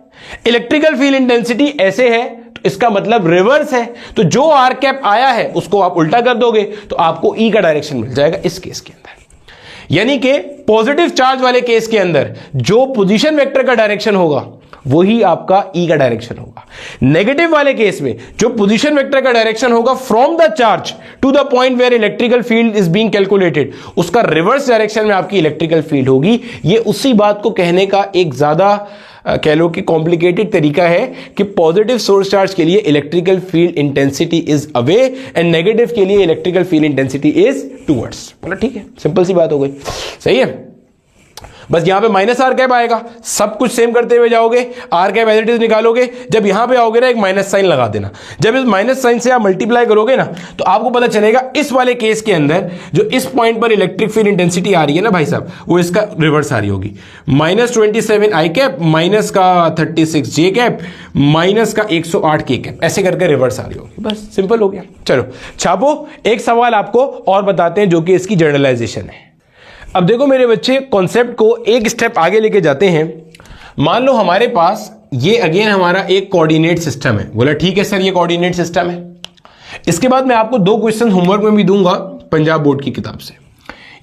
Speaker 1: इलेक्ट्रिकल फील्ड इंटेंसिटी ऐसे है, तो इसका मतलब रिवर्स है। तो जो आर कैप आया है उसको आप उल्टा कर दोगे तो आपको ई का डायरेक्शन मिल जाएगा इस केस के अंदर। यानी कि पॉजिटिव चार्ज वाले केस के अंदर जो पोजीशन वेक्टर का डायरेक्शन होगा वही आपका ई का डायरेक्शन होगा। नेगेटिव वाले केस में जो पोजीशन वेक्टर का डायरेक्शन होगा from the charge to the point where electrical field is being calculated, उसका रिवर्स डायरेक्शन में आपकी इलेक्ट्रिकल फील्ड होगी। ये उसी बात को कहने का एक ज्यादा कह लो कि कॉम्प्लिकेटेड तरीका है कि पॉजिटिव सोर्स चार्ज के लिए electrical field intensity is away and negative के लिए electrical field intensity is towards. बोला ठीक है, सिंपल सी बात हो गई, सही है। बस यहां पे माइनस आर कैप आएगा, सब कुछ सेम करते हुए जाओगे, R cap as it is निकालोगे, जब यहां पे आओगे ना एक माइनस साइन लगा देना, जब इस माइनस साइन से आप मल्टीप्लाई करोगे ना तो आपको पता चलेगा इस वाले केस के अंदर जो इस पॉइंट पर इलेक्ट्रिक फील्ड इंटेंसिटी आ रही है ना भाई साहब, वो इसका रिवर्स आ रही होगी, -27 आई कैप माइनस का 36 जे कैप माइनस का 108 के कैप, ऐसे करके रिवर्स आ रही होगी। बस सिंपल हो गया। चलो छापो, एक सवाल आपको और बताते हैं जो कि इसकी जनरलाइजेशन है। अब देखो मेरे बच्चे, कॉन्सेप्ट को एक स्टेप आगे लेके जाते हैं। मान लो हमारे पास ये अगेन हमारा एक कोऑर्डिनेट सिस्टम है। बोला ठीक है सर, ये कोऑर्डिनेट सिस्टम है। इसके बाद मैं आपको 2 क्वेश्चन होमवर्क में भी दूंगा पंजाब बोर्ड की किताब से।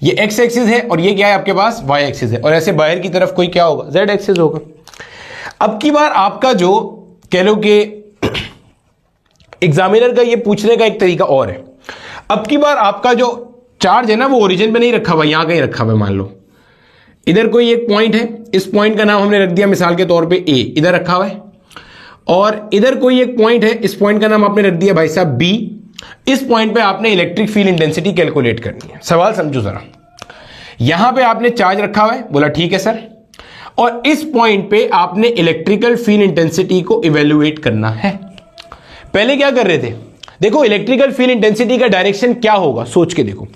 Speaker 1: ये एक्स एक्सिस है और ये क्या है आपके पास, वाई एक्सिस है, और ऐसे बाहर की तरफ कोई क्या होगा, जेड एक्सिस होगा। अब की बार आपका जो कह लो कि एग्जामिनर का ये पूछने का एक तरीका और है। अब की बार आपका जो चार्ज है ना वो ओरिजिन पे नहीं रखा हुआ, यहां कहीं रखा हुआ है। मान लो इधर कोई एक पॉइंट है, इस पॉइंट का नाम हमने रख दिया मिसाल के तौर पे ए, इधर रखा हुआ है, और इधर कोई एक पॉइंट है, इस पॉइंट का नाम आपने रख दिया भाई साहब बी। इस पॉइंट पे आपने इलेक्ट्रिक फील्ड इंटेंसिटी कैलकुलेट करनी है। सवाल समझो जरा, यहां पे आपने चार्ज रखा हुआ है, बोला ठीक है सर, और इस पॉइंट पे आपने इलेक्ट्रिकल फील्ड इंटेंसिटी को इवेल्युएट करना है। पहले क्या कर रहे थे, देखो इलेक्ट्रिकल फील्ड इंटेंसिटी का डायरेक्शन क्या होगा, सोच के देखो।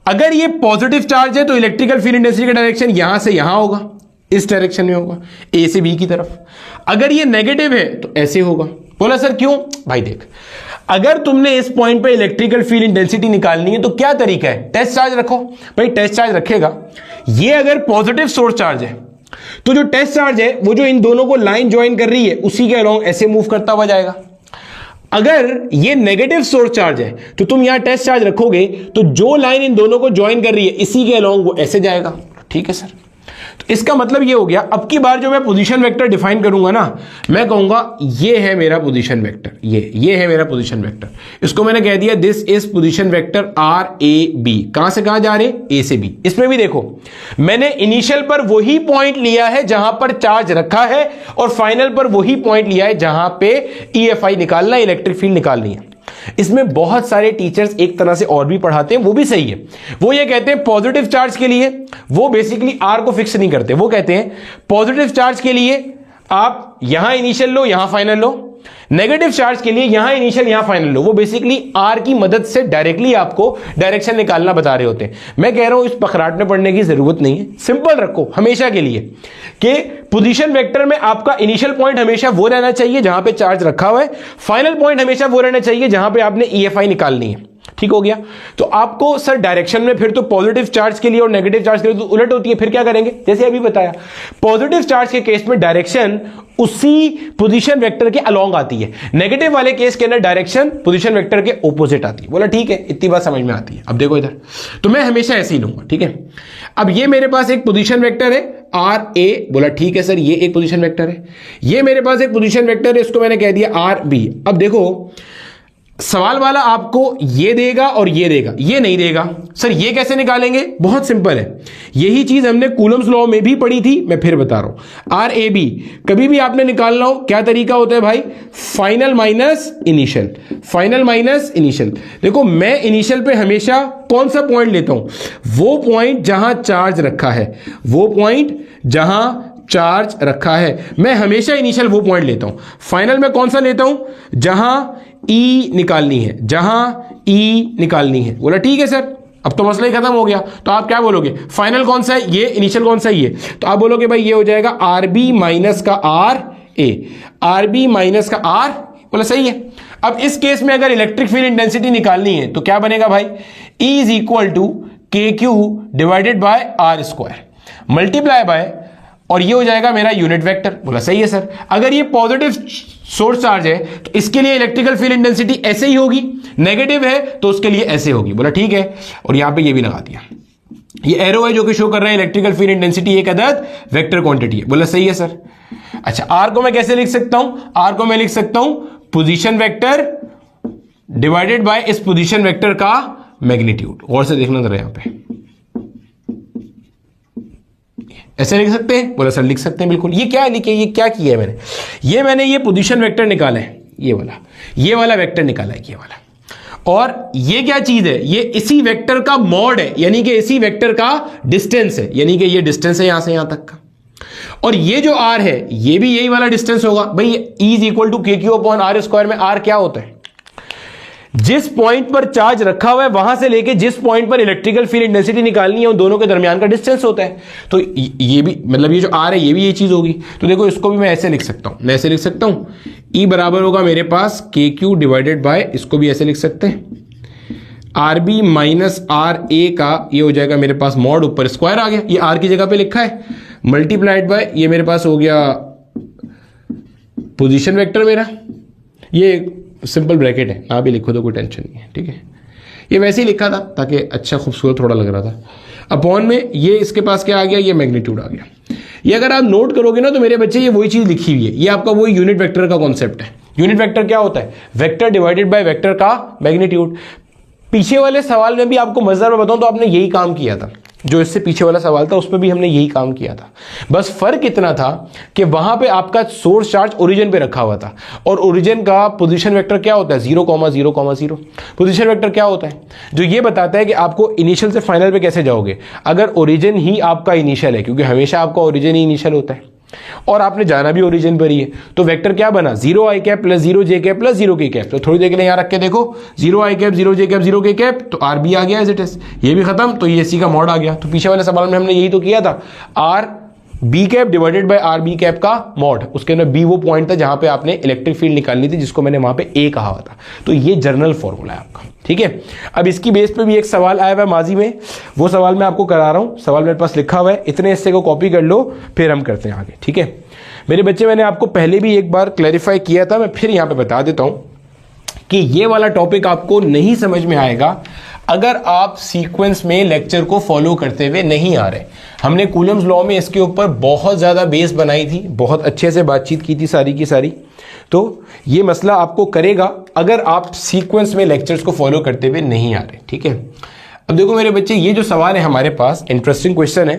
Speaker 1: अगर ये पॉजिटिव चार्ज है तो इलेक्ट्रिकल फील्ड इंटेंसिटी का डायरेक्शन यहां से यहां होगा, इस डायरेक्शन में होगा, ए से बी की तरफ। अगर ये नेगेटिव है तो ऐसे होगा। बोला सर क्यों, भाई देख, अगर तुमने इस पॉइंट पे इलेक्ट्रिकल फील्ड इंटेंसिटी निकालनी है तो क्या तरीका है, टेस्ट चार्ज रखो। भाई टेस्ट चार्ज रखेगा, ये अगर पॉजिटिव सोर्स चार्ज है तो जो टेस्ट चार्ज है वो जो इन दोनों को लाइन ज्वाइन कर रही है उसी के अलोंग ऐसे मूव करता हुआ जाएगा। अगर ये नेगेटिव सोर्स चार्ज है तो तुम यहां टेस्ट चार्ज रखोगे तो जो लाइन इन दोनों को ज्वाइन कर रही है इसी के अलोंग वो ऐसे जाएगा। ठीक है सर, तो इसका मतलब ये हो गया, अब की बार जो मैं पोजीशन वेक्टर डिफाइन करूंगा ना, मैं कहूंगा ये है मेरा पोजीशन वेक्टर, ये है मेरा पोजीशन वेक्टर। इसको मैंने कह दिया this is position vector R A B. कहां से कहां जा रहे हैं, ए से बी। इसमें भी देखो मैंने इनिशियल पर वही पॉइंट लिया है जहां पर चार्ज रखा है, और फाइनल पर वही पॉइंट लिया है जहां पे EFI निकालना है, इलेक्ट्रिक फील्ड निकालनी है। इसमें बहुत सारे टीचर्स एक तरह से और भी पढ़ाते हैं, वो भी सही है। वो ये कहते हैं पॉजिटिव चार्ज के लिए वो बेसिकली आर को फिक्स नहीं करते, वो कहते हैं पॉजिटिव चार्ज के लिए आप यहां इनिशियल लो यहां फाइनल लो, नेगेटिव चार्ज के लिए यहां इनिशियल यहां फाइनल लो। वो बेसिकली आर की मदद से डायरेक्टली आपको डायरेक्शन निकालना बता रहे होते हैं। मैं कह रहा हूं इस पखराट में पढ़ने की जरूरत नहीं है, सिंपल रखो हमेशा के लिए कि पोजीशन वेक्टर में आपका इनिशियल पॉइंट हमेशा वो रहना चाहिए जहां पे चार्ज रखा हुआ है, फाइनल पॉइंट हमेशा वो रहना चाहिए जहां पे आपने EFI निकालनी है। ठीक हो गया। तो आपको सर डायरेक्शन में फिर तो पॉजिटिव चार्ज के लिए और नेगेटिव चार्ज के लिए तो उलट होती है, फिर क्या करेंगे, जैसे अभी बताया पॉजिटिव चार्ज के केस में डायरेक्शन उसी पोजीशन वेक्टर के अलोंग आती है, नेगेटिव वाले केस के अंदर डायरेक्शन पोजीशन वेक्टर के ऑपोजिट आती है। बोला ठीक है, इतनी बात समझ में आती है। अब देखो इधर तो मैं हमेशा ऐसे ही लूंगा, ठीक है। अब ये मेरे पास एक पोजीशन वेक्टर है आर ए, बोला ठीक है सर, ये एक पोजीशन वेक्टर है। ये मेरे पास एक पोजीशन वेक्टर है, इसको मैंने कह दिया आर बी। अब देखो सवाल वाला आपको ये देगा और ये देगा, ये नहीं देगा। सर ये कैसे निकालेंगे, बहुत सिंपल है, यही चीज हमने कूलम्स लॉ में भी पढ़ी थी, मैं फिर बता रहा हूं। आर ए बी कभी भी आपने निकालना हो क्या तरीका होता है भाई, final minus initial, final minus initial. देखो मैं इनिशियल पे हमेशा कौन सा पॉइंट लेता हूं, वो पॉइंट जहां चार्ज रखा है, वो पॉइंट जहां चार्ज रखा है, मैं हमेशा इनिशियल वो पॉइंट लेता हूं। फाइनल में कौन सा लेता हूं, जहां E निकालनी है, जहां E निकालनी है। बोला ठीक है सर, अब तो मसला ही खत्म हो गया। तो आप क्या बोलोगे, फाइनल कौन सा है, ये, इनिशियल कौन सा है, ये। तो आप बोलोगे भाई ये हो जाएगा आर बी माइनस का R A, R B minus का आर। बोला सही है। अब इस केस में अगर इलेक्ट्रिक फील्ड इंटेंसिटी निकालनी है तो क्या बनेगा भाई, E is equal to K Q divided by R square multiply by, और ये हो जाएगा मेरा यूनिट वेक्टर। बोला सही है सर। अगर ये पॉजिटिव सोर्स चार्ज है तो इसके लिए इलेक्ट्रिकल फील्ड इंटेंसिटी ऐसे ही होगी, नेगेटिव है तो उसके लिए ऐसे होगी। बोला ठीक है, और यहां पे ये भी लगा दिया, ये एरो है जो कि शो कर रहा है इलेक्ट्रिकल फील्ड इंटेंसिटी एक अदद वेक्टर क्वांटिटी है। बोला सही है सर। अच्छा आर को मैं कैसे लिख सकता हूं, आर को मैं लिख सकता हूं पोजीशन वेक्टर डिवाइडेड बाय इस पोजीशन वेक्टर का मैग्नीट्यूड। और से देखना जरा यहां पे, ऐसे लिख सकते हैं। बोला सर लिख सकते हैं, बिल्कुल। ये क्या लिखे, ये क्या किया है मैंने ये पोजीशन वेक्टर निकाला है, ये वाला वेक्टर निकाला है, ये वाला। और ये क्या चीज है, ये इसी वेक्टर का मॉड है, यानी कि इसी वेक्टर का डिस्टेंस है, यानी कि ये डिस्टेंस है यहां से यहां तक का। और ये जो r है ये भी यही वाला डिस्टेंस होगा भाई। E is equal to KQ upon R square में r क्या होता है, जिस पॉइंट पर चार्ज रखा हुआ है वहां से लेके जिस पॉइंट पर इलेक्ट्रिकल फील्ड इंटेंसिटी निकालनी है उन दोनों के दरमियान का डिस्टेंस होता है। तो ये भी मतलब ये जो r है ये भी ये चीज होगी। तो देखो इसको भी मैं ऐसे लिख सकता हूं, मैं ऐसे लिख सकता हूं E बराबर होगा मेरे पास KQ डिवाइडेड बाय, इसको भी ऐसे लिख सकते हैं RB माइनस RA का ये हो जाएगा मेरे पास मॉड, ऊपर स्क्वायर आ गया, ये R की जगह पे लिखा है, मल्टीप्लाइड बाय ये मेरे पास हो गया पोजीशन वेक्टर मेरा, ये सिंपल ब्रैकेट है, आप भी लिखो तो कोई टेंशन नहीं है, ठीक है। ये वैसे ही लिखा था ताकि अच्छा खूबसूरत थोड़ा लग रहा था। अपॉन में ये इसके पास क्या आ गया, ये मैग्नीट्यूड आ गया। ये अगर आप नोट करोगे ना तो मेरे बच्चे ये वही चीज लिखी हुई है, ये आपका वही यूनिट वेक्टर का कॉन्सेप्ट है। यूनिट वेक्टर क्या होता है, वेक्टर डिवाइडेड बाय वेक्टर का मैग्नीट्यूड। पीछे वाले सवाल में भी आपको मजेदार बताऊं तो आपने यही काम किया था, जो इससे पीछे वाला सवाल था उसमें भी हमने यही काम किया था। बस फर्क इतना था कि वहां पे आपका सोर्स चार्ज ओरिजिन पे रखा हुआ था और ओरिजिन का पोजीशन वेक्टर क्या होता है 0,0,0। पोजीशन वेक्टर क्या होता है, जो ये बताता है कि आपको इनिशियल से फाइनल पे कैसे जाओगे। अगर ओरिजिन ही आपका इनिशियल है, क्योंकि हमेशा आपका ओरिजिन ही इनिशियल होता है और आपने जाना भी ओरिजिन पर ही है, तो वेक्टर क्या बना 0i cap plus 0j cap plus 0k cap. तो थोड़ी देर के लिए यहां रख के देखो 0i cap 0j cap 0k cap, तो RB आ गया एज इट इज, ये भी खत्म, तो ये C का मॉड आ गया। तो पीछे वाले सवाल में हमने यही तो किया था, RB cap divided by RB cap का मॉड, उसके अंदर B वो पॉइंट था जहां पे आपने इलेक्ट्रिक फील्ड निकालनी थी, जिसको मैंने वहां पे A कहा हुआ था। तो ये जनरल फॉर्मूला है आपका, ठीक है। अब इसकी बेस पे भी एक सवाल आया हुआ है माजी में, वो सवाल मैं आपको करा रहा हूं, सवाल मेरे पास लिखा हुआ है, इतने हिस्से को कॉपी कर लो फिर हम करते हैं आगे, ठीक है। मेरे बच्चे मैंने आपको पहले भी एक बार क्लैरिफाई किया था, मैं फिर यहां पे बता देता हूं कि ये वाला टॉपिक आपको नहीं समझ में आएगा अगर आप सीक्वेंस में लेक्चर को फॉलो करते हुए नहीं आ रहे। हमने कूलम्स लॉ में इसके ऊपर बहुत ज्यादा बेस बनाई थी, बहुत अच्छे से बातचीत की थी सारी की सारी, तो ये मसला आपको करेगा अगर आप सीक्वेंस में लेक्चर्स को फॉलो करते हुए नहीं आ रहे, ठीक है। अब देखो मेरे बच्चे, ये जो सवाल है हमारे पास इंटरेस्टिंग क्वेश्चन है।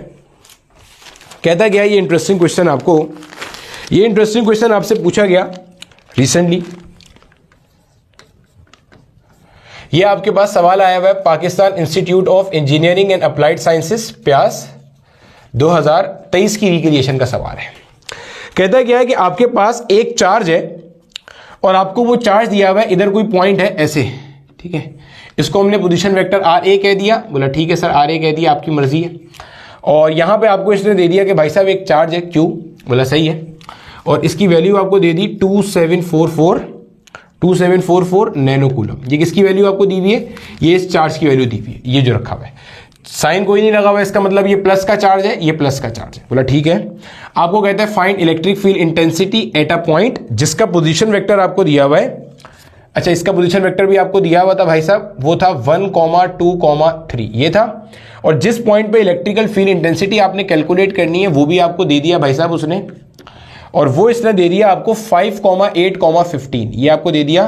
Speaker 1: कहता गया ये इंटरेस्टिंग क्वेश्चन आपको, ये इंटरेस्टिंग क्वेश्चन आपसे पूछा गया रिसेंटली। ये आपके पास सवाल आया हुआ है Pakistan institute of engineering and applied sciences प्यास 2023 की रिक्रिएशन का सवाल है। कहता गया है कि आपके पास एक चार्ज है और आपको वो चार्ज दिया हुआ है, इधर कोई पॉइंट है ऐसे, ठीक है। इसको हमने पोजीशन वेक्टर RA कह दिया, बोला ठीक है सर RA कह दिया, आपकी मर्जी है। और यहां पे आपको इसने दे दिया कि भाई साहब एक चार्ज है Q, बोला सही है, और इसकी वैल्यू आपको दे दी 2744 नैनो कूलम। ये किसकी वैल्यू आपको दी हुई है, ये इस चार्ज की वैल्यू दी हुई है, ये जो रखा हुआ है, साइन कोई नहीं लगा हुआ, इसका मतलब ये प्लस का चार्ज है, ये प्लस का चार्ज है, बोला ठीक है। आपको कहता है find electric field intensity eight a point जिसका पोजीशन वेक्टर आपको दिया हुआ है। अच्छा, इसका पोजीशन वेक्टर भी आपको दिया हुआ था भाई साहब, वो था 1, 2, 3 ये था, और जिस पॉइंट पे इलेक्ट्रिकल फील्ड इंटेंसिटी आपने कैलकुलेट करनी है वो भी आपको दे दिया भाई साहब उसने, और वो इसने दे दिया आपको 5, 8, 15, ये आपको दे दिया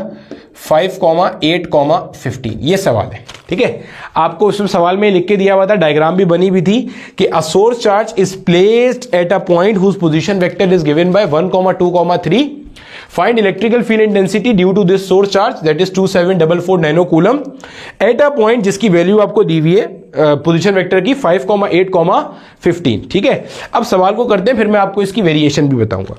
Speaker 1: 5, 8, 15, ये सवाल है, ठीक है। आपको उस सवाल में लिख के दिया हुआ था, डायग्राम भी बनी हुई थी कि a source charge is placed at a point whose position vector is given by 1, 2, 3, find electrical field intensity due to this source charge that is 2744 nano coulomb eight a point जिसकी value आपको दी हुई है position vector की 5, 8, 15, ठीक है। अब सवाल को करते हैं, फिर मैं आपको इसकी वेरिएशन भी बताऊंगा।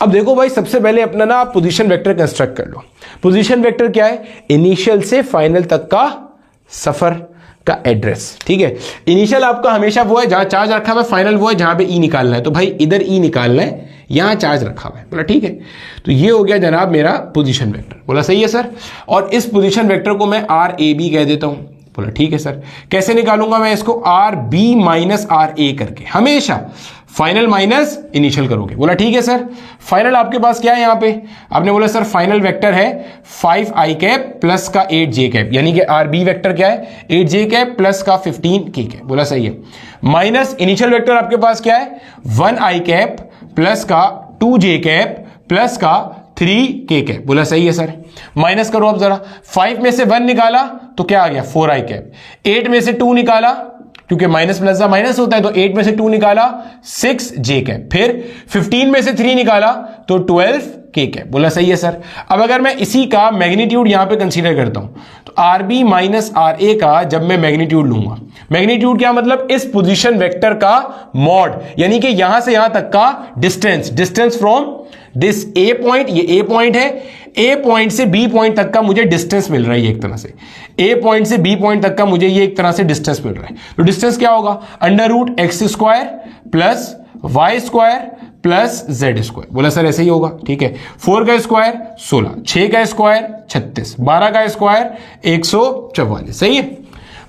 Speaker 1: अब देखो भाई, सबसे पहले अपना ना आप पोजीशन वेक्टर कंस्ट्रक्ट कर लो। पोजीशन वेक्टर क्या है, इनिशियल से फाइनल तक का सफर का एड्रेस, ठीक है। इनिशियल आपका हमेशा वो है जहां चार्ज रखा हुआ है, फाइनल वो है जहां पे ई निकालना है, तो भाई इधर ई निकालना है, यहां चार्ज रखा हुआ है, बोला ठीक है। तो ये हो गया जनाब मेरा पोजीशन वेक्टर, बोला सही है सर। और इस पोजीशन वेक्टर को मैं RAB कह देता हूं, बोला ठीक है सर। कैसे निकालूंगा मैं इसको, RB माइनस RA करके, हमेशा फाइनल माइनस इनिशियल करोगे, बोला ठीक है सर। फाइनल आपके पास क्या है यहाँ पे, आपने बोला सर फाइनल वेक्टर है 5i कैप प्लस का 8j कैप, यानी कि RB वेक्टर क्या है 8j कैप प्लस का 15k कैप, बोला सही है। माइनस इनिशियल वेक्टर आपके पास क्या है 1i कैप प्लस का 2j कैप प्लस का 3k कैप, बोला सही है सर। माइनस करो अब जरा, 5 में से 1 निकाला तो क्या आ गया 4i कैप, 8 में से 2 निकाला क्योंकि माइनस प्लस का माइनस होता है, तो 8 में से 2 निकाला 6 जे कैप, फिर 15 में से 3 निकाला तो 12 के कैप। बोला सही है सर। अब अगर मैं इसी का मैग्नीट्यूड यहां पे कंसीडर करता हूं तो are B minus R A का जब मैं मैग्नीट्यूड लूंगा, मैग्नीट्यूड क्या मतलब इस पोजीशन वेक्टर का मॉड, यानी कि यहां से यहां तक का distance from this A point, ये ए पॉइंट है, ए पॉइंट से बी पॉइंट तक का मुझे डिस्टेंस मिल रहा है, एक तरह से ए पॉइंट से बी पॉइंट तक का मुझे ये एक तरह से डिस्टेंस मिल रहा है। तो डिस्टेंस क्या होगा, under root X square plus Y square plus Z square. बोला सर ऐसे ही होगा, ठीक है। 4 का स्क्वायर 16, 6 का स्क्वायर 36, 12 का स्क्वायर 144, सही है।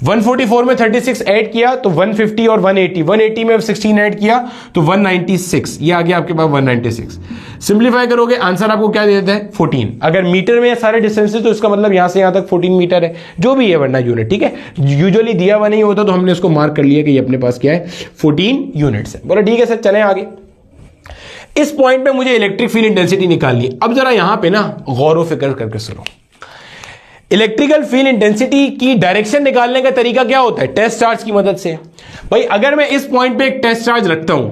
Speaker 1: 144 में 36 ऐड किया तो 150 और 180 में 16 ऐड किया तो 196, ये आ गया आपके पास 196। सिंप्लीफाई करोगे आंसर आपको क्या दे देता है 14। अगर मीटर में सारे डिस्टेंसेस तो इसका मतलब यहां से यहां तक 14 मीटर है, जो भी है वरना यूनिट, ठीक है। यूजुअली दिया हुआ नहीं होता तो हमने उसको मार्क कर लिया कि ये अपने पास क्या है 14 यूनिट्स है। बोला ठीक है सर, चलें आगे। इस पॉइंट पे मुझे इलेक्ट्रिक फील्ड इंटेंसिटी निकालनी है। अब जरा यहां पे ना गौर व फिक्र करके सुनो, इलेक्ट्रिकल फील्ड इंटेंसिटी की डायरेक्शन निकालने का तरीका क्या होता है, टेस्ट चार्ज की मदद से। भाई अगर मैं इस पॉइंट पे एक टेस्ट चार्ज रखता हूं,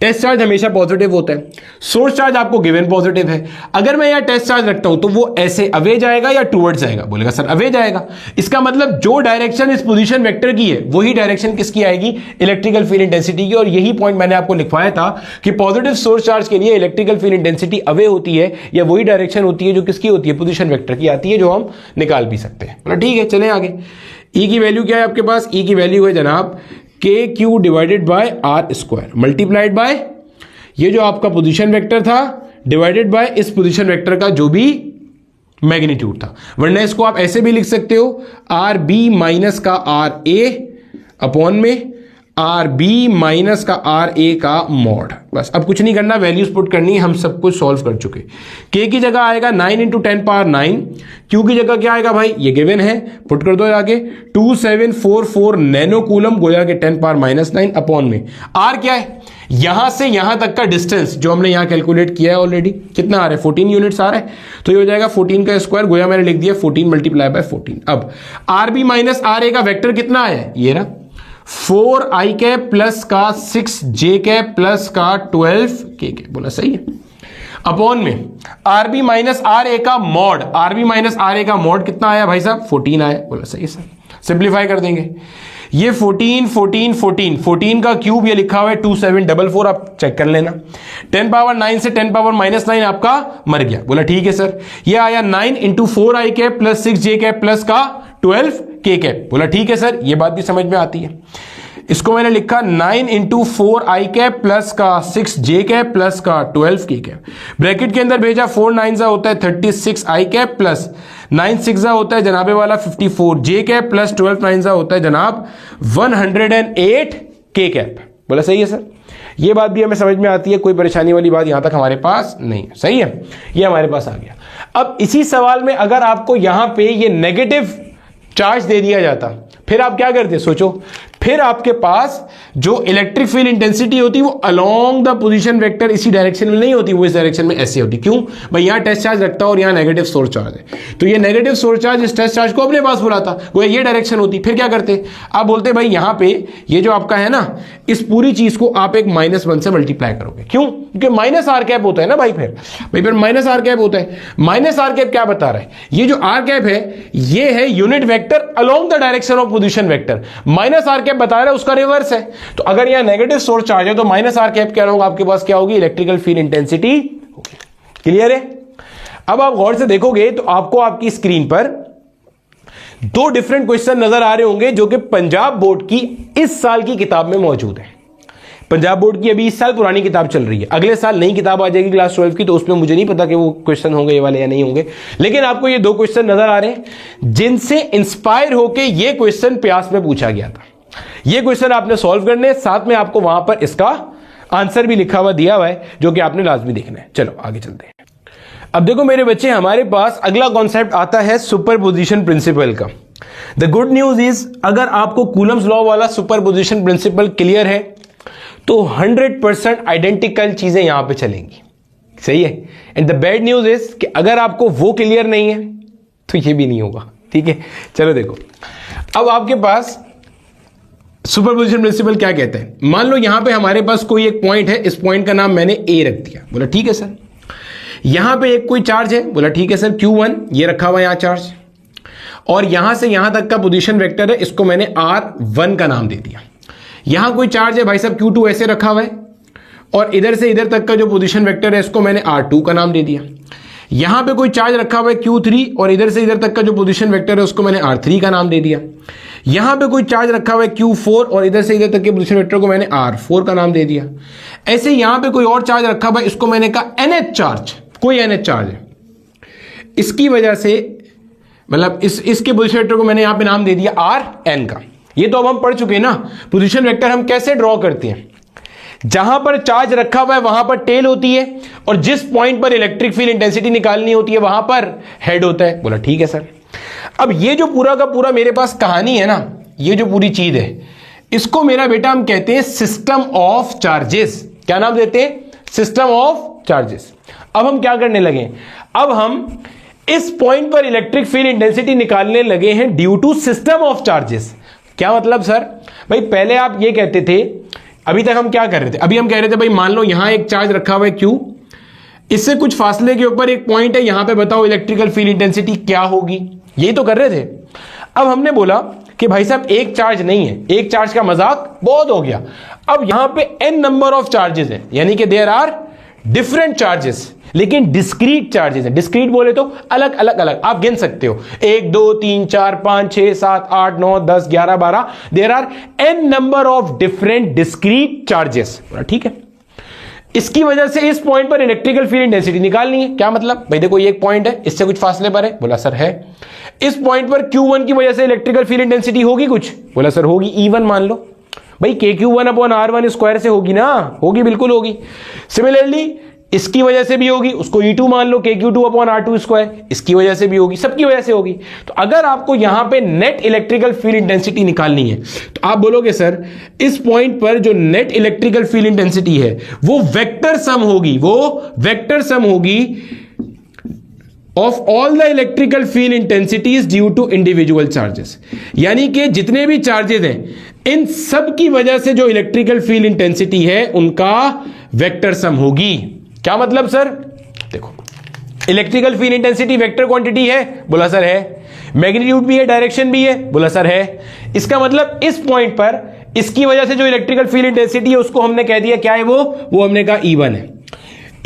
Speaker 1: टेस्ट चार्ज हमेशा पॉजिटिव होता है, सोर्स चार्ज आपको गिवन पॉजिटिव है, अगर मैं यहां टेस्ट चार्ज रखता हूं तो वो ऐसे अवे जाएगा या टुवर्ड्स जाएगा, बोलेगा सर अवे जाएगा। इसका मतलब जो डायरेक्शन इस पोजीशन वेक्टर की है वही डायरेक्शन किसकी आएगी, इलेक्ट्रिकल फील्ड इंटेंसिटी की। और यही पॉइंट मैंने आपको लिखवाया था कि पॉजिटिव सोर्स चार्ज के लिए इलेक्ट्रिकल फील्ड इंटेंसिटी अवे होती है, या वही डायरेक्शन होती है जो किसकी होती है, पोजीशन वेक्टर की आती है, जो हम निकाल भी सकते हैं। बोला ठीक है, चलें आगे। ई की वैल्यू क्या है आपके पास, ई की वैल्यू है जनाब K Q divided by R square multiplied by ये जो आपका पोजीशन वेक्टर था डिवाइडेड बाय इस पोजीशन वेक्टर का जो भी मैग्नीट्यूड था। वरना इसको आप ऐसे भी लिख सकते हो, आर बी माइनस का आर ए अपॉन में आर बी माइनस का आर ए का मॉड। बस अब कुछ नहीं करना, वैल्यूज पुट करनी है, हम सब कुछ सॉल्व कर चुके। के की जगह आएगा 9 × 10 पावर 9, क्यू की जगह क्या आएगा भाई, ये गिवन है, पुट कर दो जाके 2744 नैनो कूलम गोया के 10 पावर -9 अपॉन में आर क्या है, यहां से यहां तक का डिस्टेंस जो हमने यहां कैलकुलेट किया है ऑलरेडी, कितना आ रहा है 14 यूनिट्स आ रहा है, तो ये हो जाएगा 14 का स्क्वायर गोया मैंने लिख दिया 14 मल्टीप्लाई बाय 14। अब are B minus R A का वेक्टर कितना है, ये ना 4i कैप प्लस का 6j कैप प्लस का 12k कैप। बोला सही है। अपॉन में आरबी माइनस आर ए का mod, RB minus R A का मॉड कितना आया भाई साहब 14 आया। बोला सही है सर। सिंप्लीफाई कर देंगे, ये 14 का क्यूब ये लिखा हुआ है 2744, आप चेक कर लेना। 10 पावर 9 से 10 पावर -9 आपका मर गया। बोला ठीक है सर। ये आया 9 × 4i cap plus 6j cap plus का 12k कैप। बोला ठीक है सर, ये बात भी समझ में आती है। इसको मैंने लिखा 9 × 4i कैप प्लस का 6j कैप प्लस का 12k कैप, ब्रैकेट के अंदर भेजा 4 9 होता है 36i कैप प्लस 9 6 होता है जनाबे वाला 54j कैप प्लस 12 9 होता है जनाब 108k कैप। बोला सही है सर। ये बात भी हमें समझ में आती है, कोई परेशानी वाली बात यहां तक हमारे पास नहीं है। सही है, ये हमारे पास आ गया। अब इसी सवाल में अगर आपको यहां पे ये नेगेटिव चार्ज दे दिया जाता, फिर आप क्या करते सोचो, फिर आपके पास जो इलेक्ट्रिक फील्ड इंटेंसिटी होती वो अलोंग द पोजीशन वेक्टर इसी डायरेक्शन में नहीं होती, वो इस डायरेक्शन में ऐसे होती। क्यों भाई, यहां टेस्ट चार्ज रखता और यहां नेगेटिव सोर्स चार्ज है, तो ये नेगेटिव सोर्स चार्ज इस टेस्ट चार्ज को अपने पास बुलाता, वो ये डायरेक्शन होती। फिर क्या करते, आप बोलते भाई यहां पे ये जो आपका है ना, इस पूरी चीज को आप एक -1 से मल्टीप्लाई करोगे। क्यों, क्योंकि माइनस आर कैप होता है ना भाई, फिर माइनस आर कैप होता है। माइनस आर कैप क्या बता रहा है, ये जो आर कैप है ये है unit vector along the direction of position vector, minus R cap बता रहा है उसका रिवर्स है। तो अगर यहां नेगेटिव सोर्स चार्ज है तो माइनस आर कैप क्या होगा, आपके पास क्या होगी, इलेक्ट्रिकल फील्ड इंटेंसिटी होगी। क्लियर है। अब आप गौर से देखोगे तो आपको आपकी स्क्रीन पर दो डिफरेंट क्वेश्चन नजर आ रहे होंगे जो कि पंजाब बोर्ड की इस साल की किताब में मौजूद है। पंजाब बोर्ड की अभी इस साल पुरानी किताब चल रही है, अगले साल नई किताब आ जाएगी क्लास 12 की, तो उसमें मुझे नहीं पता कि वो क्वेश्चन होंगे ये वाले या नहीं होंगे, लेकिन आपको ये दो क्वेश्चन नजर आ रहे हैं जिनसे इंस्पायर होकर ये क्वेश्चन प्यास में पूछा गया था। ये क्वेश्चन आपने सॉल्व करने, साथ में आपको वहां पर इसका आंसर भी लिखा हुआ दिया हुआ है जो कि आपने लाजमी देखना है। चलो आगे चलते हैं। अब देखो मेरे बच्चे, हमारे पास अगला कॉन्सेप्ट आता है सुपरपोजिशन प्रिंसिपल का। द गुड न्यूज इज, अगर आपको कूलम्स लॉ वाला सुपरपोजिशन प्रिंसिपल क्लियर है तो 100% आइडेंटिकल चीजें यहां पे चलेंगी। सही है। And the bad news is कि अगर आपको वो क्लियर नहीं है तो ये भी नहीं होगा। ठीक है, चलो देखो, अब आपके पास सुपरपोजिशन प्रिंसिपल क्या कहता है, मान लो यहां पे हमारे पास कोई एक पॉइंट है, इस पॉइंट का नाम मैंने ए रख दिया, बोला ठीक है सर। यहां पे एक कोई चार्ज है, बोला ठीक है सर Q1, ये रखा हुआ यहां चार्ज, और यहां से यहां तक का पोजीशन वेक्टर है, इसको मैंने R1 का नाम दे दिया। यहां कोई चार्ज है भाई साहब Q2 ऐसे रखा हुआ है, और इधर से इधर तक का जो पोजीशन वेक्टर है इसको मैंने R2 का नाम दे दिया। यहां पे कोई चार्ज रखा हुआ है Q3, और इधर से इधर तक का जो पोजीशन वेक्टर है उसको मैंने R3 का नाम दे दिया। यहां पे कोई चार्ज रखा हुआ है Q4, और इधर से इधर तक के पोजीशन वेक्टर को मैंने R4 का नाम दे दिया। ऐसे यहां पे कोई और चार्ज रखा हुआ है, इसको मैंने कहा NH चार्ज, कोई NH चार्ज है, इसकी वजह से मतलब इसके पोजीशन वेक्टर को मैंने यहां पे नाम दे दिया Rn का। ये तो अब हम पढ़ चुके हैं ना, पोजीशन वेक्टर हम कैसे ड्रॉ करते हैं, जहां पर चार्ज रखा हुआ है वहां पर टेल होती है, और जिस पॉइंट पर इलेक्ट्रिक फील्ड इंटेंसिटी निकालनी होती है वहां पर हेड होता है। बोला ठीक है सर। अब ये जो पूरा का पूरा मेरे पास कहानी है ना, ये जो पूरी चीज है, इसको मेरा बेटा हम कहते हैं सिस्टम ऑफ चार्जेस। क्या नाम देते हैं? System of charges. अब हम क्या करने लगे, अब हम इस पॉइंट पर इलेक्ट्रिक फील्ड इंटेंसिटी निकालने लगे हैं due to system of charges. क्या मतलब सर? भाई पहले आप ये कहते थे, अभी तक हम क्या कर रहे थे, अभी हम कह रहे थे भाई मान लो यहां एक चार्ज रखा हुआ है Q, इससे कुछ फासले के ऊपर एक पॉइंट है, यहां पे बताओ इलेक्ट्रिकल फील्ड इंटेंसिटी क्या होगी, यही तो कर रहे थे। अब हमने बोला कि भाई साहब एक चार्ज नहीं है, एक चार्ज का मजाक बहुत हो गया, अब यहां पे n नंबर ऑफ चार्जेस है, यानी कि देयर आर डिफरेंट चार्जेस, लेकिन डिस्क्रीट चार्जेस है। डिस्क्रीट बोले तो अलग अलग अलग, आप गिन सकते हो 1 2 3 4 5 6 7 8 9 10 11 12, there are n number of different discrete charges. ठीक है, इसकी वजह से इस पॉइंट पर इलेक्ट्रिकल फील्ड इंटेंसिटी निकालनी है। क्या मतलब? भाई देखो ये एक पॉइंट है, इससे कुछ फासले पर है, बोला सर है। इस पॉइंट पर Q1 की वजह से इलेक्ट्रिकल फील्ड इंटेंसिटी होगी कुछ, बोला सर होगी E1 मान लो। भाई KQ1/R1 स्क्वायर से होगी ना, होगी, बिल्कुल होगी। सिमिलरली इसकी वजह से भी होगी, उसको E2 मान लो, KQ2/R2 स्क्वायर, इसकी वजह से भी होगी, सबकी वजह से होगी। तो अगर आपको यहां पे नेट इलेक्ट्रिकल फील्ड इंटेंसिटी निकालनी है तो आप बोलोगे सर इस पॉइंट पर जो नेट इलेक्ट्रिकल फील्ड इंटेंसिटी है वो वेक्टर सम होगी, वो वेक्टर सम होगी of all the electrical field intensities due to individual charges, यानी कि जितने भी चार्जेस हैं इन सब की वजह से जो इलेक्ट्रिकल फील्ड इंटेंसिटी है उनका वेक्टर सम होगी। क्या मतलब सर? देखो electrical field intensity vector quantity है, बोला सर है। मैग्नीट्यूड भी है, डायरेक्शन भी है, बोला सर है। इसका मतलब इस पॉइंट पर इसकी वजह से जो इलेक्ट्रिकल फील्ड इंटेंसिटी है उसको हमने कह दिया क्या है, वो हमने कहा E1 है।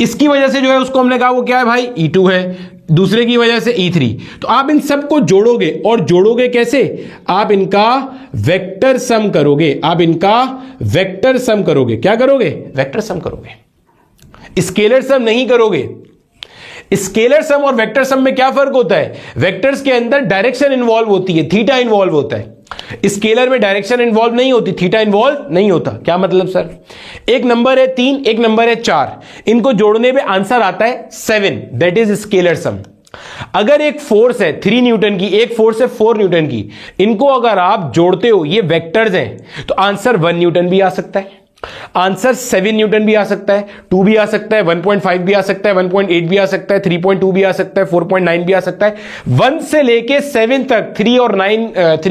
Speaker 1: इसकी वजह से जो है उसको हमने कहा वो क्या है भाई, E2 है। दूसरे की वजह से E3। तो आप इन सबको जोड़ोगे, और जोड़ोगे कैसे? आप इनका वेक्टर सम करोगे, आप इनका वेक्टर सम करोगे। क्या करोगे? वेक्टर सम करोगे, स्केलर सम नहीं करोगे। स्केलर सम और वेक्टर सम में क्या फर्क होता है? वेक्टर्स के अंदर डायरेक्शन इन्वॉल्व होती है, थीटा इन्वॉल्व होता है। स्केलर में डायरेक्शन इन्वॉल्व नहीं होती, थीटा इन्वॉल्व नहीं होता। क्या मतलब सर? एक नंबर है 3, एक नंबर है 4, इनको जोड़ने पे आंसर आता है 7, दैट इज स्केलर सम। अगर एक फोर्स है 3 न्यूटन की, एक फोर्स है 4 न्यूटन की, इनको अगर आप जोड़ते हो, ये वेक्टर्स हैं, तो आंसर 1 न्यूटन भी आ सकता है, आंसर 7 न्यूटन भी आ सकता है, 2 भी आ सकता है, 1.5 भी आ सकता है, 1.8 भी आ सकता है, 3.2 भी आ सकता है, 4.9 भी आ सकता है। 1 से लेके 7 तक 3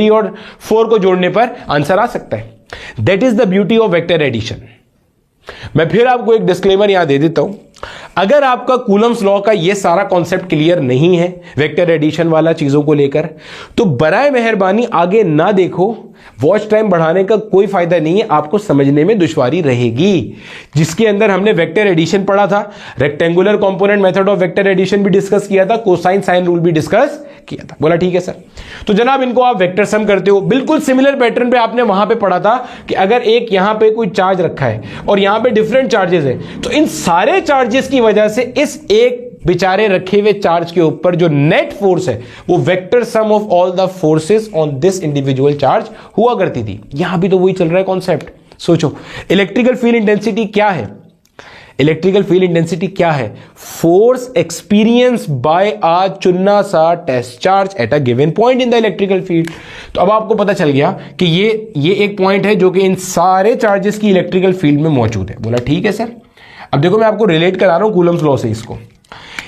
Speaker 1: और 4 को जोड़ने पर आंसर आ सकता है। That is the beauty of vector addition. मैं फिर आपको एक डिस्क्लेमर यहां दे देता हूं, अगर आपका कूलम्स लॉ का ये सारा कॉन्सेप्ट क्लियर नहीं है वेक्टर एडिशन वाला चीजों को लेकर, तो बराए मेहरबानी आगे ना देखो। वॉच टाइम बढ़ाने का कोई फायदा नहीं है, आपको समझने में दुश्वारी रहेगी। जिसके अंदर हमने वेक्टर एडिशन पढ़ा था, rectangular component method of vector addition भी डिस्कस किया था, कोसाइन साइन रूल भी डिस्कस किया था। बोला ठीक है सर। तो जनाब इनको आप वेक्टर सम करते हो, बिल्कुल सिमिलर पैटर्न पे आपने वहां पे पढ़ा था कि अगर एक यहां पे कोई चार्ज रखा है और यहां पे डिफरेंट चार्जेस है, तो इन सारे चार्जेस की वजह से इस एक बेचारे रखे हुए चार्ज के ऊपर जो नेट फोर्स है वो vector sum of all the forces on this individual charge हुआ करती थी। यहां भी तो वही चल रहा है कॉन्सेप्ट। सोचो इलेक्ट्रिकल फील्ड इंटेंसिटी क्या है? इलेक्ट्रिकल फील्ड इंटेंसिटी क्या है? फोर्स एक्सपीरियंस बाय अ चुन्ना सा test charge at a given point in the electrical field. तो अब आपको पता चल गया कि ये एक पॉइंट है जो कि इन सारे चार्जेस की इलेक्ट्रिकल फील्ड में मौजूद है। बोला ठीक है सर। अब देखो मैं आपको रिलेट करा रहा हूं कूलम्स लॉ से इसको।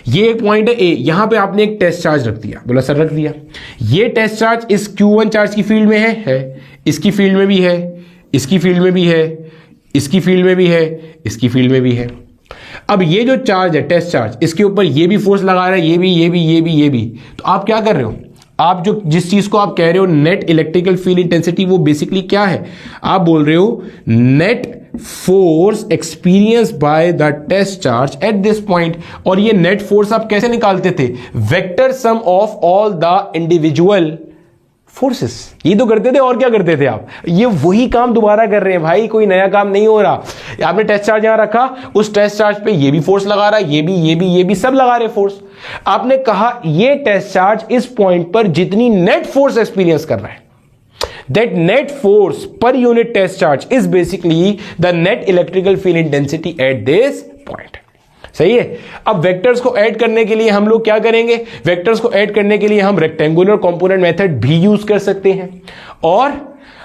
Speaker 1: ये एक पॉइंट है ए, यहां पे आपने एक टेस्ट चार्ज रख दिया। बोला सर रख दिया। ये टेस्ट चार्ज इस Q1 चार्ज की फील्ड में है, इसकी फील्ड में भी है, इसकी फील्ड में भी है, इसकी फील्ड में भी है, इसकी फील्ड में भी है। अब ये जो चार्ज है टेस्ट चार्ज, इसके ऊपर ये भी फोर्स लगा रहा है, ये भी, ये भी, ये भी, ये भी। तो आप क्या कर रहे हो, आप जो जिस चीज को आप कह रहे हो नेट इलेक्ट्रिकल फील्ड इंटेंसिटी, वो बेसिकली क्या है, आप बोल रहे हो net force experience by the test charge at this point. और ये नेट फोर्स आप कैसे निकालते थे, vector sum of all the individual forces. ये तो करते थे, और क्या करते थे आप, ये वही काम दोबारा कर रहे हैं भाई, कोई नया काम नहीं हो रहा। आपने टेस्ट चार्ज यहां रखा, उस टेस्ट चार्ज पे ये भी फोर्स लगा रहा है, ये भी, ये भी, ये भी, सब लगा रहे फोर्स। आपने कहा ये टेस्ट चार्ज इस पॉइंट पर जितनी नेट फोर्स एक्सपीरियंस कर रहा है, that net force per unit test charge is basically the net electrical field intensity at this point। सही है। अब वेक्टर्स को ऐड करने के लिए हम लोग क्या करेंगे, वेक्टर्स को ऐड करने के लिए हम रेक्टेंगुलर कंपोनेंट मेथड भी यूज कर सकते हैं और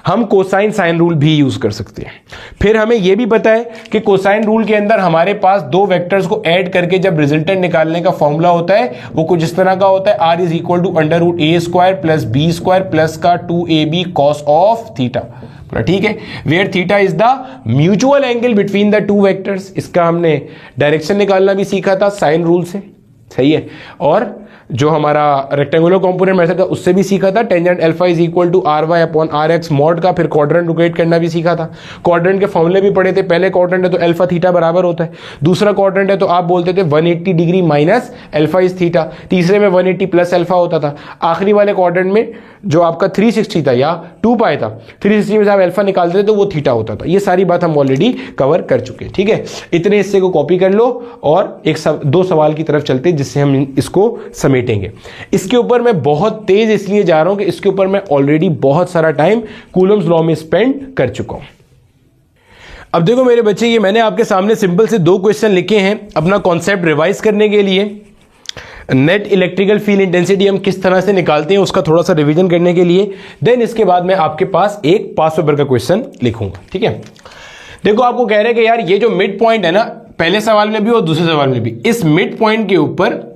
Speaker 1: हम कोसाइन साइन रूल भी यूज कर सकते हैं। फिर हमें यह भी पता है कि कोसाइन रूल के अंदर हमारे पास दो वेक्टर्स को ऐड करके जब रिजल्टेंट निकालने का फॉर्मूला होता है वो कुछ इस तरह का होता है, R is equal to under root A square plus B square plus का 2ab कॉस ऑफ थीटा। ठीक है, where theta is the mutual angle between the two vectors. इसका हमने डायरेक्शन निकालना भी सीखा था साइन रूल से। सही है। और जो हमारा रेक्टेंगुलर कंपोनेंट मेथड था उससे भी सीखा था, tangent alpha is equal to R Y upon R X mod का। फिर क्वाड्रेंट लोकेट करना भी सीखा था। क्वाड्रेंट के फॉर्मूले भी पढ़े थे। पहले क्वाड्रेंट है तो अल्फा थीटा बराबर होता है, दूसरा क्वाड्रेंट है तो आप बोलते थे 180 degree minus alpha is theta, तीसरे में 180 प्लस अल्फा होता था, आखिरी वाले क्वाड्रेंट में जो आपका 360 था या 2 पाई था, 360 में से आप अल्फा निकालते थे तो वो थीटा होता था। ये सारी बात हम ऑलरेडी कवर कर चुके हैं। ठीक है, इतने हिस्से को कॉपी कर लो और दो सवाल की तरफ चलते हैं जिससे हम इसको समेटेंगे। इसके ऊपर मैं बहुत तेज इसलिए जा रहा हूं कि इसके ऊपर मैं ऑलरेडी बहुत सारा टाइम कूलम्स लॉ में स्पेंड कर चुका हूं। अब देखो मेरे बच्चे, ये मैंने आपके सामने सिंपल से 2 क्वेश्चन लिखे हैं अपना कॉन्सेप्ट रिवाइज करने के लिए। नेट इलेक्ट्रिकल फील्ड इंटेंसिटी हम किस तरह से निकालते हैं उसका थोड़ा सा रिवीजन करने के लिए। देन इसके बाद मैं आपके पास एक पास पेपर का क्वेश्चन लिखूंगा। ठीक है, देखो आपको कह रहे हैं कि यार ये जो मिड पॉइंट है ना, पहले सवाल में भी और दूसरे सवाल में भी, इस मिड पॉइंट के ऊपर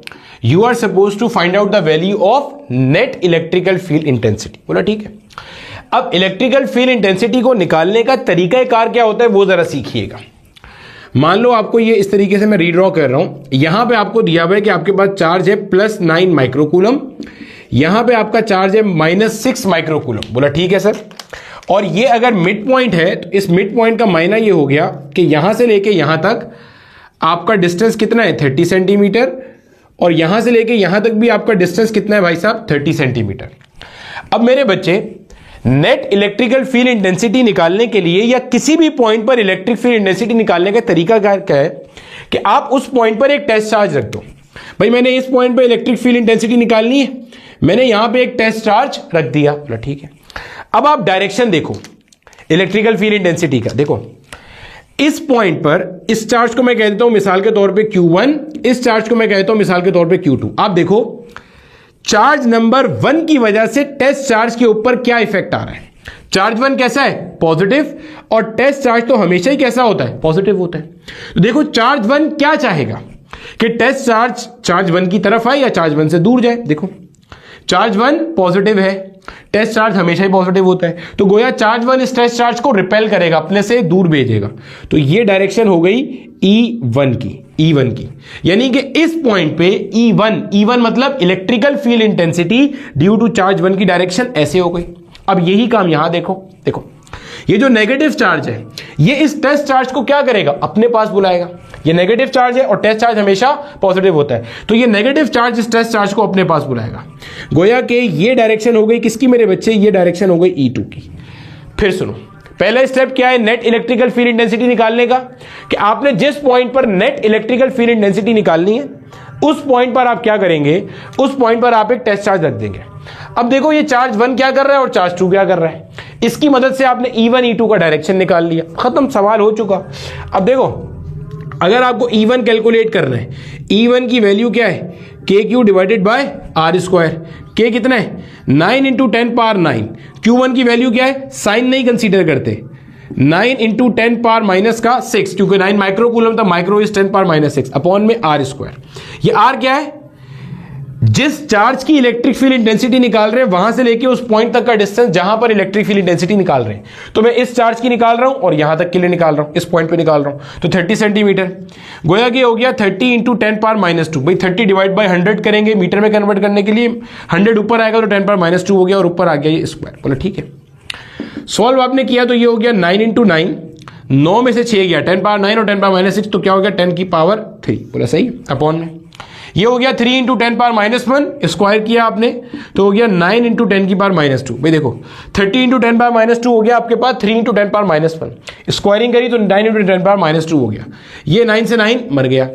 Speaker 1: you are supposed to find out the value of net electrical field intensity. बोला ठीक है। अब इलेक्ट्रिकल फील्ड इंटेंसिटी को निकालने का तरीकाकार क्या होता है वो जरा सीखिएगा। मान लो आपको ये इस तरीके से मैं रीड्रॉ कर रहा हूं, यहां पे आपको दिया हुआ है कि आपके पास चार्ज है +9 माइक्रोकूलम, यहां पे आपका चार्ज है -6 माइक्रोकूलम। बोला ठीक है सर। और ये अगर मिड पॉइंट है तो इस मिड पॉइंट का मायना ये हो गया कि यहां से लेके यहां तक आपका डिस्टेंस कितना है 30 सेंटीमीटर, और यहां से लेके यहां तक भी आपका डिस्टेंस कितना है भाई साहब 30 सेंटीमीटर। अब मेरे बच्चे, नेट इलेक्ट्रिकल फील्ड इंटेंसिटी निकालने के लिए या किसी भी पॉइंट पर इलेक्ट्रिक फील्ड इंटेंसिटी निकालने का तरीका क्या है कि आप उस पॉइंट पर एक टेस्ट चार्ज रख दो। भाई मैंने इस पॉइंट पर इलेक्ट्रिक फील्ड इंटेंसिटी निकालनी है, मैंने यहां पे एक टेस्ट चार्ज रख दिया। ठीक है, अब आप डायरेक्शन देखो इलेक्ट्रिकल फील्ड इंटेंसिटी का। देखो इस पॉइंट पर इस चार्ज को मैं कह देता हूं मिसाल के तौर पे Q1, इस चार्ज को मैं कहता हूं मिसाल के तौर पे Q2। आप देखो चार्ज नंबर 1 की वजह से टेस्ट चार्ज के ऊपर क्या इफेक्ट आ रहा है। चार्ज 1 कैसा है, पॉजिटिव, और टेस्ट चार्ज तो हमेशा ही कैसा होता है, पॉजिटिव होता है। तो देखो चार्ज 1 क्या चाहेगा कि टेस्ट चार्ज 1 की तरफ आए या चार्ज 1 से दूर जाए। देखो चार्ज 1 पॉजिटिव है, टेस्ट चार्ज हमेशा ही पॉजिटिव होता है, तो गोया चार्ज 1 इस टेस्ट चार्ज को रिपेल करेगा, अपने से दूर भेजेगा। तो ये डायरेक्शन हो गई E1 की, यानी कि इस पॉइंट पे E1 मतलब electrical field intensity due to charge 1 की डायरेक्शन ऐसे हो गई। अब यही काम यहां देखो ये जो नेगेटिव चार्ज है ये इस टेस्ट चार्ज को क्या करेगा, अपने पास बुलाएगा। ये नेगेटिव चार्ज है और टेस्ट चार्ज हमेशा पॉजिटिव होता है, तो ये नेगेटिव चार्ज इस टेस्ट चार्ज को अपने पास बुलाएगा। गोया कि ये डायरेक्शन हो गई किसकी मेरे बच्चे, ये डायरेक्शन हो गई E2 की। फिर सुनो, पहला स्टेप क्या है नेट इलेक्ट्रिकल फील्ड इंटेंसिटी निकालने का, कि आपने जिस पॉइंट पर नेट इलेक्ट्रिकल फील्ड इंटेंसिटी निकालनी है उस पॉइंट पर आप क्या करेंगे, उस पॉइंट पर आप एक टेस्ट चार्ज रख देंगे। अब देखो ये चार्ज 1 क्या कर रहा है और चार्ज 2 क्या कर रहा है, इसकी मदद से आपने E1 E2 का डायरेक्शन निकाल लिया, खत्म, सवाल हो चुका। अब देखो अगर आपको E1 कैलकुलेट करना है, E1 की वैल्यू क्या है, KQ divided by R square. K कितना है 9 × 10 पावर 9। Q1 की वैल्यू क्या है, साइन नहीं कंसीडर करते, 9 × 10 पावर -6, क्योंकि 9 माइक्रोकूलम था, माइक्रो इज 10 पावर -6 अपॉन में R स्क्वायर। ये R क्या है, जिस चार्ज की इलेक्ट्रिक फील्ड इंटेंसिटी निकाल रहे हैं वहां से लेके उस पॉइंट तक का डिस्टेंस जहां पर इलेक्ट्रिक फील्ड इंटेंसिटी निकाल रहे हैं, तो मैं इस चार्ज की निकाल रहा हूं और यहां तक के लिए निकाल रहा हूं, इस पॉइंट पे निकाल रहा हूं, तो 30 सेंटीमीटर। गोया कि हो गया 30 इंटू 10 पावर -2। भाई 30 डिवाइड बाई 100 करेंगे मीटर में कन्वर्ट करने के लिए, 100 ऊपर आएगा तो 10 पावर -2 हो गया और ऊपर आ गया ये स्क्वायर। बोला ठीक है। सॉल्व आपने किया तो ये हो गया 9 इंटू 9, 9 में से 6 गया, 10 पावर 9 और 10 पावर -6, तो क्या हो गया 10 की पावर 3। बोला सही, अपॉन में ये हो गया 3 इंटू 10 पावर -1, स्क्वायर किया आपने तो हो गया 9 इंटू 10 की पावर -2। भाई देखो 30 इंटू 10 पावर -2 हो गया आपके पास, 3 इंटू 10 पावर -1 स्क्वायरिंग करी तो 9 इंटू 10 पावर -2 हो गया। ये 9 से 9 मर गया,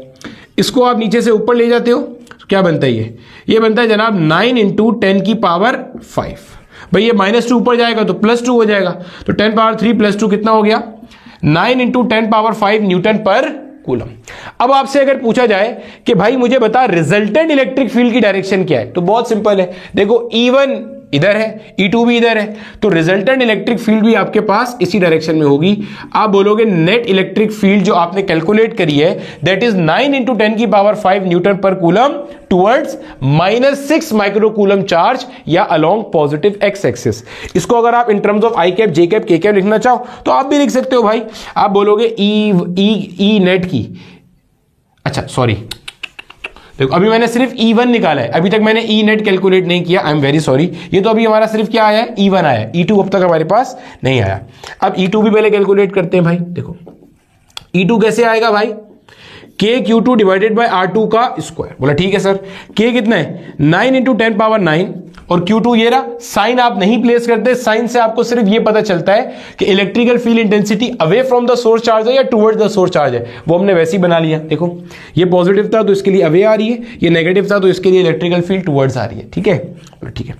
Speaker 1: इसको आप नीचे से ऊपर ले जाते हो तो क्या बनता है ये बनता है जनाब 9 इंटू 10 की पावर 5। भाई ये -2 ऊपर जाएगा तो +2 हो जाएगा, तो 10 पावर 3 + 2 कितना हो गया 9 into 10 power 5 Newton per coulomb. अब आपसे अगर पूछा जाए कि भाई मुझे बता रिजल्टेंट इलेक्ट्रिक फील्ड की डायरेक्शन क्या है, तो बहुत सिंपल है, देखो E1 इधर है, E2 भी इधर है, तो रिजल्टेंट इलेक्ट्रिक फील्ड भी आपके पास इसी डायरेक्शन में होगी। आप बोलोगे नेट इलेक्ट्रिक फील्ड जो आपने कैलकुलेट करी है दैट इज 9 इंटू 10 की power 5 Newton per coulomb towards -6 micro coulomb charge या अलोंग पॉजिटिव एक्स एक्सिस। इसको अगर आप in terms of I cap, J cap, के कैप लिखना चाहो तो आप भी लिख सकते हो भाई। आप बोलोगे ई नेट की, अच्छा सॉरी देखो अभी मैंने सिर्फ E1 निकाला है, अभी तक मैंने E नेट कैलकुलेट नहीं किया, आई एम वेरी सॉरी। ये तो अभी हमारा सिर्फ क्या आया है E1 आया है, E2 अब तक हमारे पास नहीं आया। अब E2 भी पहले कैलकुलेट करते हैं भाई। देखो E2 कैसे आएगा भाई, KQ2 डिवाइडेड बाय R2 का स्क्वायर। बोला ठीक है सर, K कितना है 9 इंटू 10 पावर 9 और Q2 ये रहा। साइन आप नहीं प्लेस करते, साइन से आपको सिर्फ ये पता चलता है कि electrical field intensity away from the source charge है या टुवर्ड्स द सोर्स चार्ज है, वो हमने वैसे ही बना लिया। देखो ये पॉजिटिव था तो इसके लिए अवे आ रही है, ये नेगेटिव था तो इसके लिए इलेक्ट्रिकल फील्ड टुवर्ड्स आ रही है। ठीक है, ठीक है,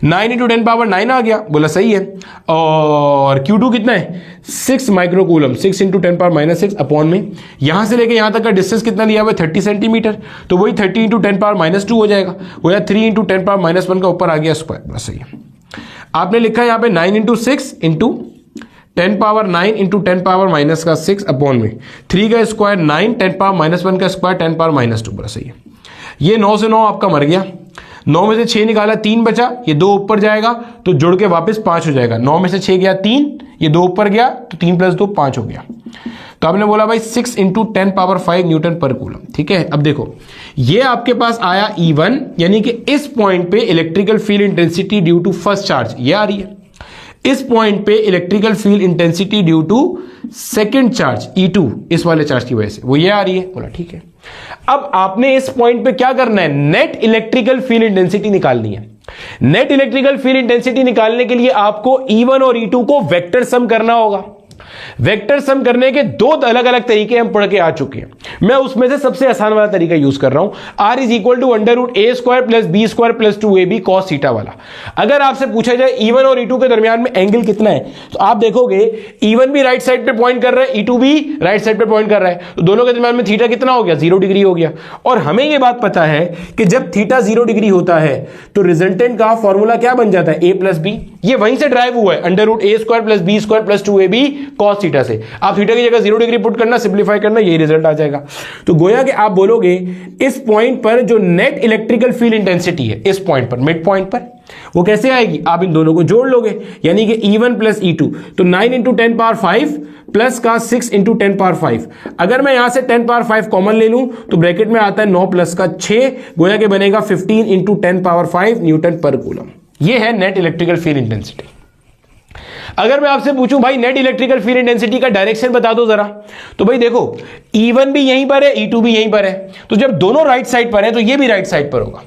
Speaker 1: 9 इंटू 10 पावर 9 आ गया, बोला सही है। और Q2 कितना है 6 micro coulomb, 6 into 10 power -6 upon में यहां से लेके यहां तक का डिस्टेंस कितना लिया हुआ है 30 सेंटीमीटर, तो वही 30 इंटू 10 पावर -2 हो जाएगा, वो या 3 इंटू 10 पावर -1 का ऊपर आ गया स्क्वायर। बस सही है। आपने लिखा यहां पे 9 into 6 into 10 power 9 into 10 power -6 upon में 3 का स्क्वायर 9, 10 पावर -1 का स्क्वायर 10 पावर -2। बड़ा सही है। ये 9 से 9 आपका मर गया, 9 में से 6 निकाला 3 बचा, ये 2 ऊपर जाएगा तो जुड़ के वापस 5 हो जाएगा। 9 में से 6 गया 3, ये 2 ऊपर गया तो 3 + 2 5 हो गया। तो आपने बोला भाई 6 into 10 power 5 Newton per coulomb. ठीक है, अब देखो ये आपके पास आया E1, यानी कि इस पॉइंट पे electrical field intensity due to first charge ये आ रही है, इस पॉइंट पे electrical field intensity due to second charge E2 इस वाले चार्ज की वजह से वो ये आ रही है। बोला ठीक है। अब आपने इस पॉइंट पे क्या करना है, नेट इलेक्ट्रिकल फील्ड इंटेंसिटी निकालनी है। नेट इलेक्ट्रिकल फील्ड इंटेंसिटी निकालने के लिए आपको E1 और E2 को वेक्टर सम करना होगा। वेक्टर सम करने के 2 अलग अलग तरीके हम पढ़ के आ चुके हैं, मैं उसमें से सबसे आसान वाला तरीका यूज कर रहा हूं, R = √a² + b² + 2ab cos theta वाला। अगर आपसे पूछा जाए E1 और E2 के दरमियान में एंगल कितना है, तो आप देखोगे E1 भी राइट साइड पे पॉइंट कर रहा है, E2 भी राइट साइड पे पॉइंट कर रहा है, तो दोनों के दरमियान में थीटा कितना हो गया 0 डिग्री हो गया। और हमें यह बात पता है कि जब थीटा 0 डिग्री होता है तो रिजल्टेंट का फॉर्मूला क्या बन जाता है a + b, ये वहीं से ड्राइव हुआ है, √a² + b² + 2ab cos theta से। आप थीटा की जगह 0 डिग्री पुट करना, सिंप्लीफाई करना, यही रिजल्ट आ जाएगा। तो गोया कि आप बोलोगे इस पॉइंट पर जो नेट इलेक्ट्रिकल फील्ड इंटेंसिटी है इस पॉइंट पर, मिड पॉइंट पर, वो कैसे आएगी, आप इन दोनों को जोड़ लोगे, यानी कि E1 + E2, तो 9 इंटू 10 पावर 5 प्लस का 6 इंटू 10 पावर 5। अगर मैं यहां से 10 पावर 5 कॉमन ले लूं तो ब्रैकेट में आता है 9 प्लस का 6, गोया के बनेगा 15 into 10 power 5 Newton per coulomb. ये है नेट इलेक्ट्रिकल फील्ड इंटेंसिटी। अगर मैं आपसे पूछूं भाई नेट इलेक्ट्रिकल फील्ड इंटेंसिटी का डायरेक्शन बता दो जरा, तो भाई देखो E1 भी यहीं पर है, E2 भी यहीं पर है, तो जब दोनों राइट साइड पर है तो ये भी राइट साइड पर होगा।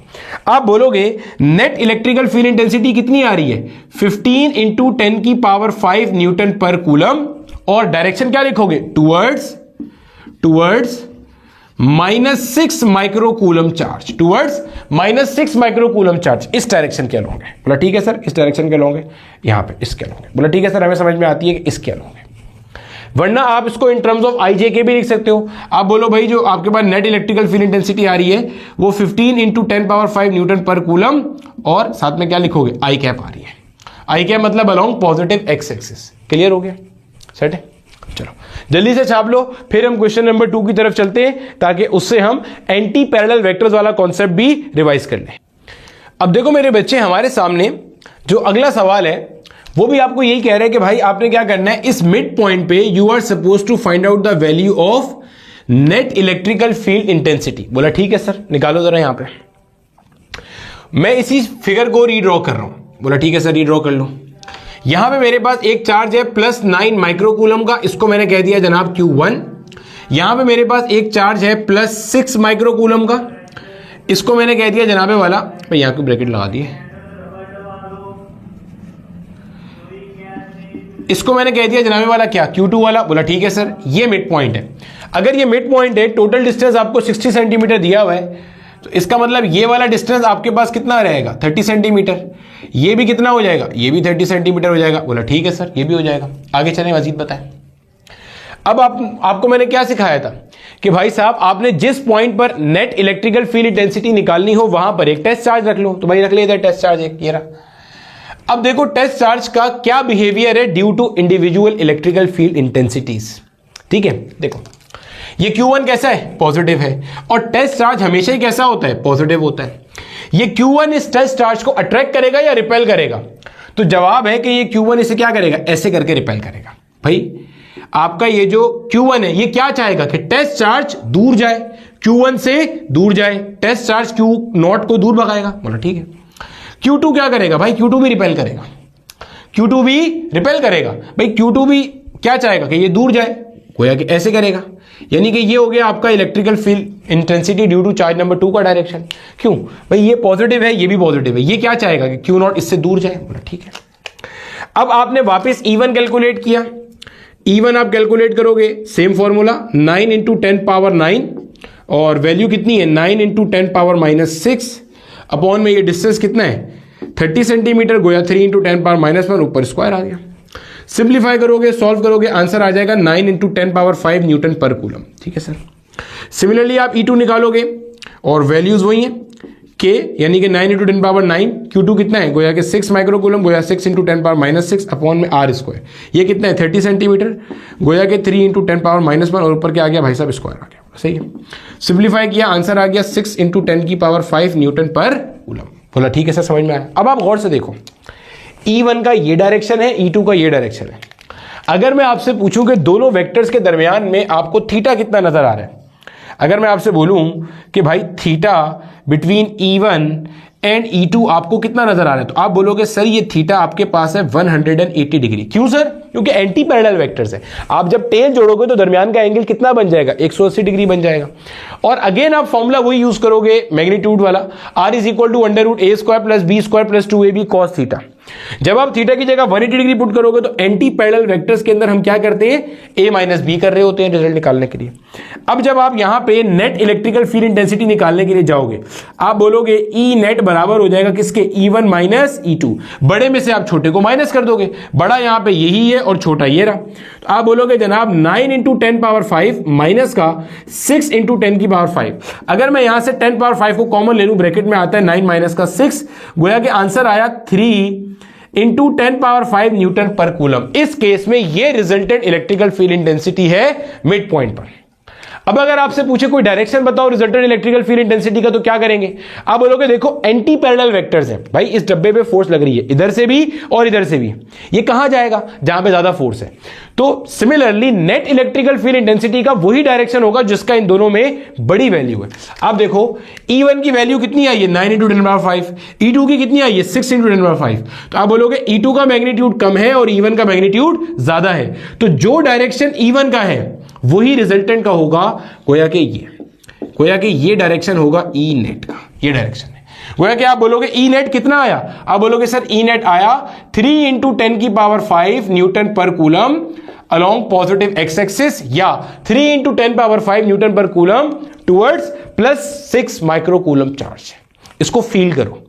Speaker 1: आप बोलोगे नेट इलेक्ट्रिकल फील्ड इंटेंसिटी कितनी आ रही है 15 इंटू 10 की पावर 5 न्यूटन पर कूलम, और डायरेक्शन क्या लिखोगे towards -6 micro coulomb charge, towards -6 micro coulomb charge, इस डायरेक्शन के अलोंग है। बोला ठीक है सर, इस डायरेक्शन के अलोंग है, यहां पे इसके अलोंग है। बोला ठीक है सर, हमें समझ में आती है कि इसके अलोंग है। वरना आप इसको इन टर्म्स ऑफ आई जे के भी लिख सकते हो। आप बोलो भाई जो आपके पास नेट इलेक्ट्रिकल फील्ड इंटेंसिटी आ रही है वो 15 into 10 power 5 Newton per coulomb, और साथ में क्या लिखोगे आई कैप आ रही है। आई कैप मतलब along positive X axis. Clear हो गया, सेट है। चलो जल्दी से छाप लो, फिर हम क्वेश्चन नंबर 2 की तरफ चलते हैं ताकि उससे हम एंटी पैरेलल वेक्टर्स वाला कॉन्सेप्ट भी रिवाइज कर लें। अब देखो मेरे बच्चे, हमारे सामने जो अगला सवाल है वो भी आपको यही कह रहा है कि भाई आपने क्या करना है, इस मिड पॉइंट पे you are supposed to find out the value of net electrical field intensity. बोला ठीक है सर, निकालो जरा। यहां पे मैं इसी फिगर को रीड्रॉ कर रहा हूं। बोला ठीक है सर, रीड्रॉ कर लो। यहां पे मेरे पास एक चार्ज है +9 माइक्रोकूलम का, इसको मैंने कह दिया जनाब Q1। यहां पे मेरे पास एक चार्ज है +6 माइक्रोकूलम का, इसको मैंने कह दिया जनाबे वाला, भाई यहां को ब्रैकेट लगा दिए, इसको मैंने कह दिया जनाबे वाला क्या, Q2 वाला। बोला ठीक है सर, ये मिड पॉइंट है। अगर ये मिड पॉइंट है, टोटल डिस्टेंस आपको 60 सेंटीमीटर दिया हुआ है, तो इसका मतलब ये वाला डिस्टेंस आपके पास कितना रहेगा, 30 सेंटीमीटर। ये भी कितना हो जाएगा, ये भी 30 सेंटीमीटर हो जाएगा। बोला ठीक है सर, ये भी हो जाएगा। आगे चलें, मजीद बताएं। अब आपको मैंने क्या सिखाया था कि भाई साहब आपने जिस पॉइंट पर नेट इलेक्ट्रिकल फील्ड इंटेंसिटी निकालनी हो वहां पर एक टेस्ट चार्ज रख लो। तो भाई रख लेते टेस्ट चार्ज एक, ये रहा। अब देखो टेस्ट चार्ज का क्या बिहेवियर है due to individual electrical field intensities. ठीक है, देखो ये Q1 कैसा है, पॉजिटिव है, और टेस्ट चार्ज हमेशा ही कैसा होता है, पॉजिटिव होता है। ये Q1 इस टेस्ट चार्ज को अट्रैक्ट करेगा या रिपेल करेगा? तो जवाब है कि ये Q1 इसे क्या करेगा, ऐसे करके रिपेल करेगा। भाई आपका ये जो Q1 है ये क्या चाहेगा कि टेस्ट चार्ज दूर जाए, Q1 से दूर जाए, टेस्ट चार्ज Q0 को दूर भगाएगा। बोला ठीक है। Q2 क्या करेगा भाई, Q2 भी रिपेल करेगा, Q2 भी रिपेल करेगा। भाई Q2 भी क्या चाहेगा कि ये दूर जाए, गोया कि ऐसे करेगा। यानी कि ये हो गया आपका electrical field intensity due to charge number 2 का डायरेक्शन। क्यों भाई, ये पॉजिटिव है, ये भी पॉजिटिव है, ये क्या चाहेगा कि Q0 इससे दूर जाए। बोला ठीक है। अब आपने वापस E1 कैलकुलेट किया। E1 आप कैलकुलेट करोगे, सेम फॉर्मूला 9 × 10⁻9 और वैल्यू कितनी है 9 × 10⁻−6 अपॉन में ये डिस्टेंस कितना है 30 सेंटीमीटर, गोया 3 × 10⁻−1 ऊपर स्क्वायर आ गया। सिंप्लीफाई करोगे, सॉल्व करोगे, आंसर आ जाएगा 9 × 10⁵ न्यूटन पर कूलम। ठीक है सर। सिमिलरली आप E2 निकालोगे और वैल्यूज वही हैं, K यानी कि 9 × 10⁹, Q2 कितना है, गोया कि 6 माइक्रोकूलम, गोया 6 × 10⁻6 अपॉन में R स्क्वायर, ये कितना है 30 सेंटीमीटर, गोया कि 3 × 10⁻−1 और ऊपर क्या आ गया भाई साहब, स्क्वायर आ गया। सही है। सिंप्लीफाई किया, आंसर आ गया 6 × 10⁵ न्यूटन पर कूलम। बोला ठीक है सर, समझ में आया। अब आप गौर से देखो, E1 का ये डायरेक्शन है, E2 का ये डायरेक्शन है। अगर मैं आपसे पूछूं कि दोनों वेक्टर्स के दरमियान में आपको थीटा कितना नजर आ रहा है, अगर मैं आपसे बोलूं कि भाई theta between E1 and E2 आपको कितना नजर आ रहा है, तो आप बोलोगे सर ये थीटा आपके पास है 180 डिग्री। क्यों सर? क्योंकि एंटी पैरेलल वेक्टर्स है। आप जब टेल जोड़ोगे तो दरमियान का एंगल कितना बन जाएगा, 180 डिग्री बन जाएगा। और अगेन आप फॉर्मूला वही यूज करोगे मैग्नीट्यूड वाला, R = √a² + b² + 2ab cos theta. जब आप थीटा की जगह 180 डिग्री पुट करोगे तो एंटी पैरेलल वेक्टर्स के अंदर हम क्या करते हैं, a - b कर रहे होते हैं रिजल्ट निकालने के लिए। अब जब आप यहां पे नेट इलेक्ट्रिकल फील्ड इंटेंसिटी निकालने के लिए जाओगे, आप बोलोगे E नेट बराबर हो जाएगा किसके, E1 - E2। बड़े में से आप छोटे को माइनस कर दोगे, बड़ा यहां पे यही है और छोटा ये रहा। तो आप बोलोगे जनाब 9 × 10⁵ माइनस का 6 × 10⁵। अगर मैं यहां से 10⁵ को कॉमन ले लूं, ब्रैकेट में आता है 9 - का 6, गोया कि आंसर आया 3 × 10⁵ न्यूटन पर कूलम। इस केस में ये रिजल्टेंट इलेक्ट्रिकल फील्ड इंटेंसिटी है मिड पॉइंट पर। अब अगर आपसे पूछे कोई डायरेक्शन बताओ रिजल्टेंट इलेक्ट्रिकल फील्ड इंटेंसिटी का, तो क्या करेंगे, आप बोलोगे देखो एंटी पैरेलल वेक्टर्स हैं भाई, इस डब्बे पे फोर्स लग रही है इधर से भी और इधर से भी, ये कहां जाएगा, जहां पे ज्यादा फोर्स है। तो similarly net electrical field intensity का वही डायरेक्शन होगा जिसका इन दोनों में बड़ी वैल्यू है। आप देखो E1 की वैल्यू कितनी आई है 9 × 10⁵, E2 की कितनी आई है 6 × 10⁵। तो आप बोलोगे E2 का मैग्नीट्यूड कम है और E1 का मैग्नीट्यूड ज्यादा है, तो जो डायरेक्शन E1 का है वही रिजल्टेंट का होगा, गोया कि ये डायरेक्शन होगा E नेट का, ये डायरेक्शन है। गोया कि आप बोलोगे E नेट कितना आया, आप बोलोगे सर E नेट आया 3 × 10⁵ newton per coulomb along positive X axis, या 3 × 10⁵ newton per coulomb towards +6 microcoulomb charge. इसको फील करो।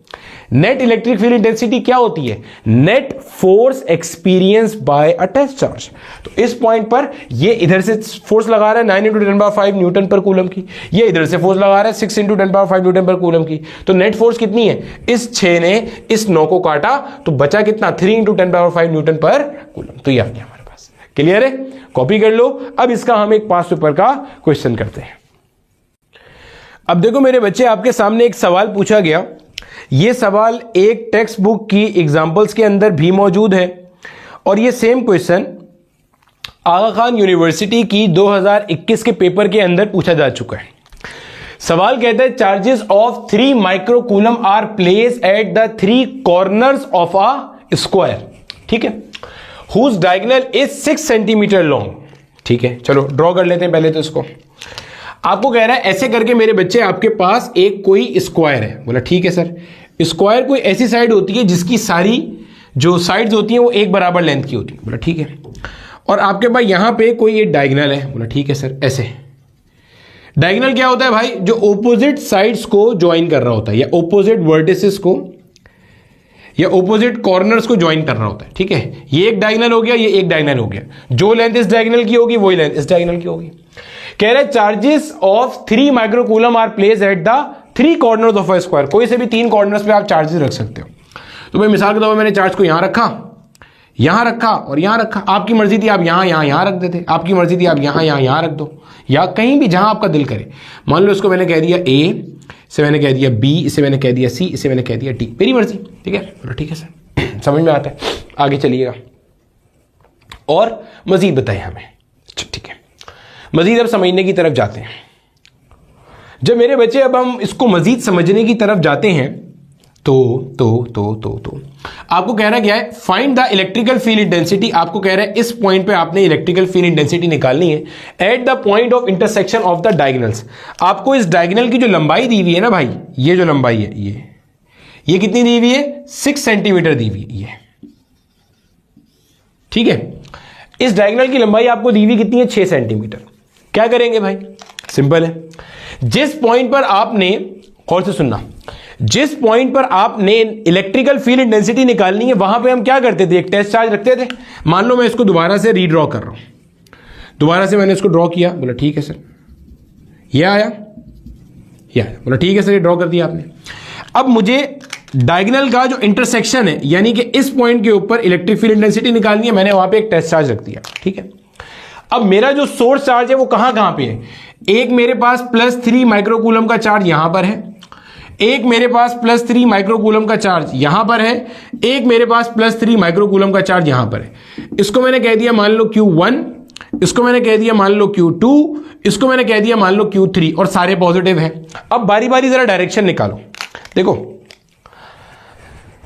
Speaker 1: नेट इलेक्ट्रिक फील्ड इंटेंसिटी क्या होती है, net force experience by a test charge. तो इस पॉइंट पर ये इधर से फोर्स लगा रहा है 9 × 10⁵ न्यूटन पर कूलम की, ये इधर से फोर्स लगा रहा है 6 × 10⁵ न्यूटन पर कूलम की। तो नेट फोर्स कितनी है, इस 6 ने इस 9 को काटा तो बचा कितना 3 × 10⁵ न्यूटन पर कूलम। तो ये आ गया हमारे पास। क्लियर है? कॉपी कर लो। अब इसका हम एक पास पेपर का क्वेश्चन करते हैं। अब देखो मेरे बच्चे, आपके सामने एक सवाल पूछा गया। यह सवाल एक टेक्स्ट बुक की एग्जाम्पल्स के अंदर भी मौजूद है और ये सेम क्वेश्चन आगा खान यूनिवर्सिटी की 2021 के पेपर के अंदर पूछा जा चुका है। सवाल कहता है charges of 3 microcoulomb are place at the 3 corners of a square, ठीक है, whose diagonal is 6 centimetre long. ठीक है, चलो ड्रॉ कर लेते हैं पहले तो इसको। आपको कह रहा है ऐसे करके मेरे बच्चे आपके पास एक कोई स्क्वायर है। बोला ठीक है सर, स्क्वायर कोई ऐसी साइड होती है जिसकी सारी जो साइड्स होती हैं वो एक बराबर लेंथ की होती है। बोला ठीक है, और आपके पास यहां पे कोई एक डायगोनल है। बोला ठीक है सर, ऐसे डायगोनल क्या होता है भाई? जो ओपोजिट साइड्स को ज्वाइन कर रहा होता है या ओपोजिट वर्टिसेस को या ओपोजिट कॉर्नर्स को ज्वाइन कर रहा होता है। ठीक है, ये एक डायगोनल हो गया, ये एक डायगोनल हो गया। जो लेंथ इस डायगोनल की होगी वही लेंथ इस डायगोनल की होगी। कह रहे charges of 3 microcoulomb are place at the 3 corners of a square. कोई से भी 3 कॉर्नर्स पे आप चार्जेस रख सकते हो। तो भाई मिसाल के तौर पर मैंने चार्ज को यहां रखा, यहां रखा और यहां रखा। आपकी मर्जी थी आप यहां रख देते, आपकी मर्जी थी आप यहां रख दो, या कहीं भी जहां आपका दिल करे। मान लो इसको मैंने कह दिया ए, इसे मैंने कह दिया बी, इसे मैंने कह दिया सी, इसे मैंने कह दिया डी, मेरी मर्जी। ठीक है, बोलो ठीक है सर, समझ में आता है, आगे चलिएगा और मजीद बताइए हमें। ठीक है, मजीद अब समझने की तरफ जाते हैं। जब मेरे बच्चे अब हम इसको मजीद समझने की तरफ जाते हैं तो आपको कह रहा क्या है? Find the electrical field intensity. आपको कह रहा है इस पॉइंट पे आपने इलेक्ट्रिकल फील्ड इंटेंसिटी निकालनी है eight the point of intersection of the diagonals. आपको इस डायगोनल की जो लंबाई दी हुई है ना भाई, ये जो लंबाई है ये कितनी दी हुई है? 6 सेंटीमीटर दी हुई है ये। ठीक है, इस डायगोनल की लंबाई आपको दी हुई कितनी है? 6 सेंटीमीटर। क्या करेंगे भाई? सिंपल है, जिस पॉइंट पर आपने, गौर से सुनना, जिस पॉइंट पर आपने इलेक्ट्रिकल फील्ड इंटेंसिटी निकालनी है वहां पे हम क्या करते थे? एक टेस्ट चार्ज रखते थे। मान लो मैं इसको दोबारा से रीड्रॉ कर रहा हूं, दोबारा से मैंने इसको ड्रॉ किया। बोला ठीक है सर, ये आया, बोला ठीक है सर, ये ड्रॉ कर दिया आपने। अब मुझे डायगोनल का जो इंटरसेक्शन है, यानी कि इस पॉइंट के ऊपर इलेक्ट्रिक फील्ड इंटेंसिटी निकालनी है, मैंने वहां पे एक टेस्ट चार्ज रख दिया। ठीक है, अब मेरा जो सोर्स चार्ज है वो कहां पे है? एक मेरे पास +3 माइक्रोकूलम का चार्ज यहां पर है, एक मेरे पास +3 माइक्रोकूलम का चार्ज यहां पर है, एक मेरे पास +3 माइक्रोकूलम का चार्ज यहां पर है। इसको मैंने कह दिया मान लो Q1, इसको मैंने कह दिया मान लो Q2, इसको मैंने कह दिया मान लो Q3 और सारे पॉजिटिव हैं। अब बारी बारी जरा डायरेक्शन निकालो। देखो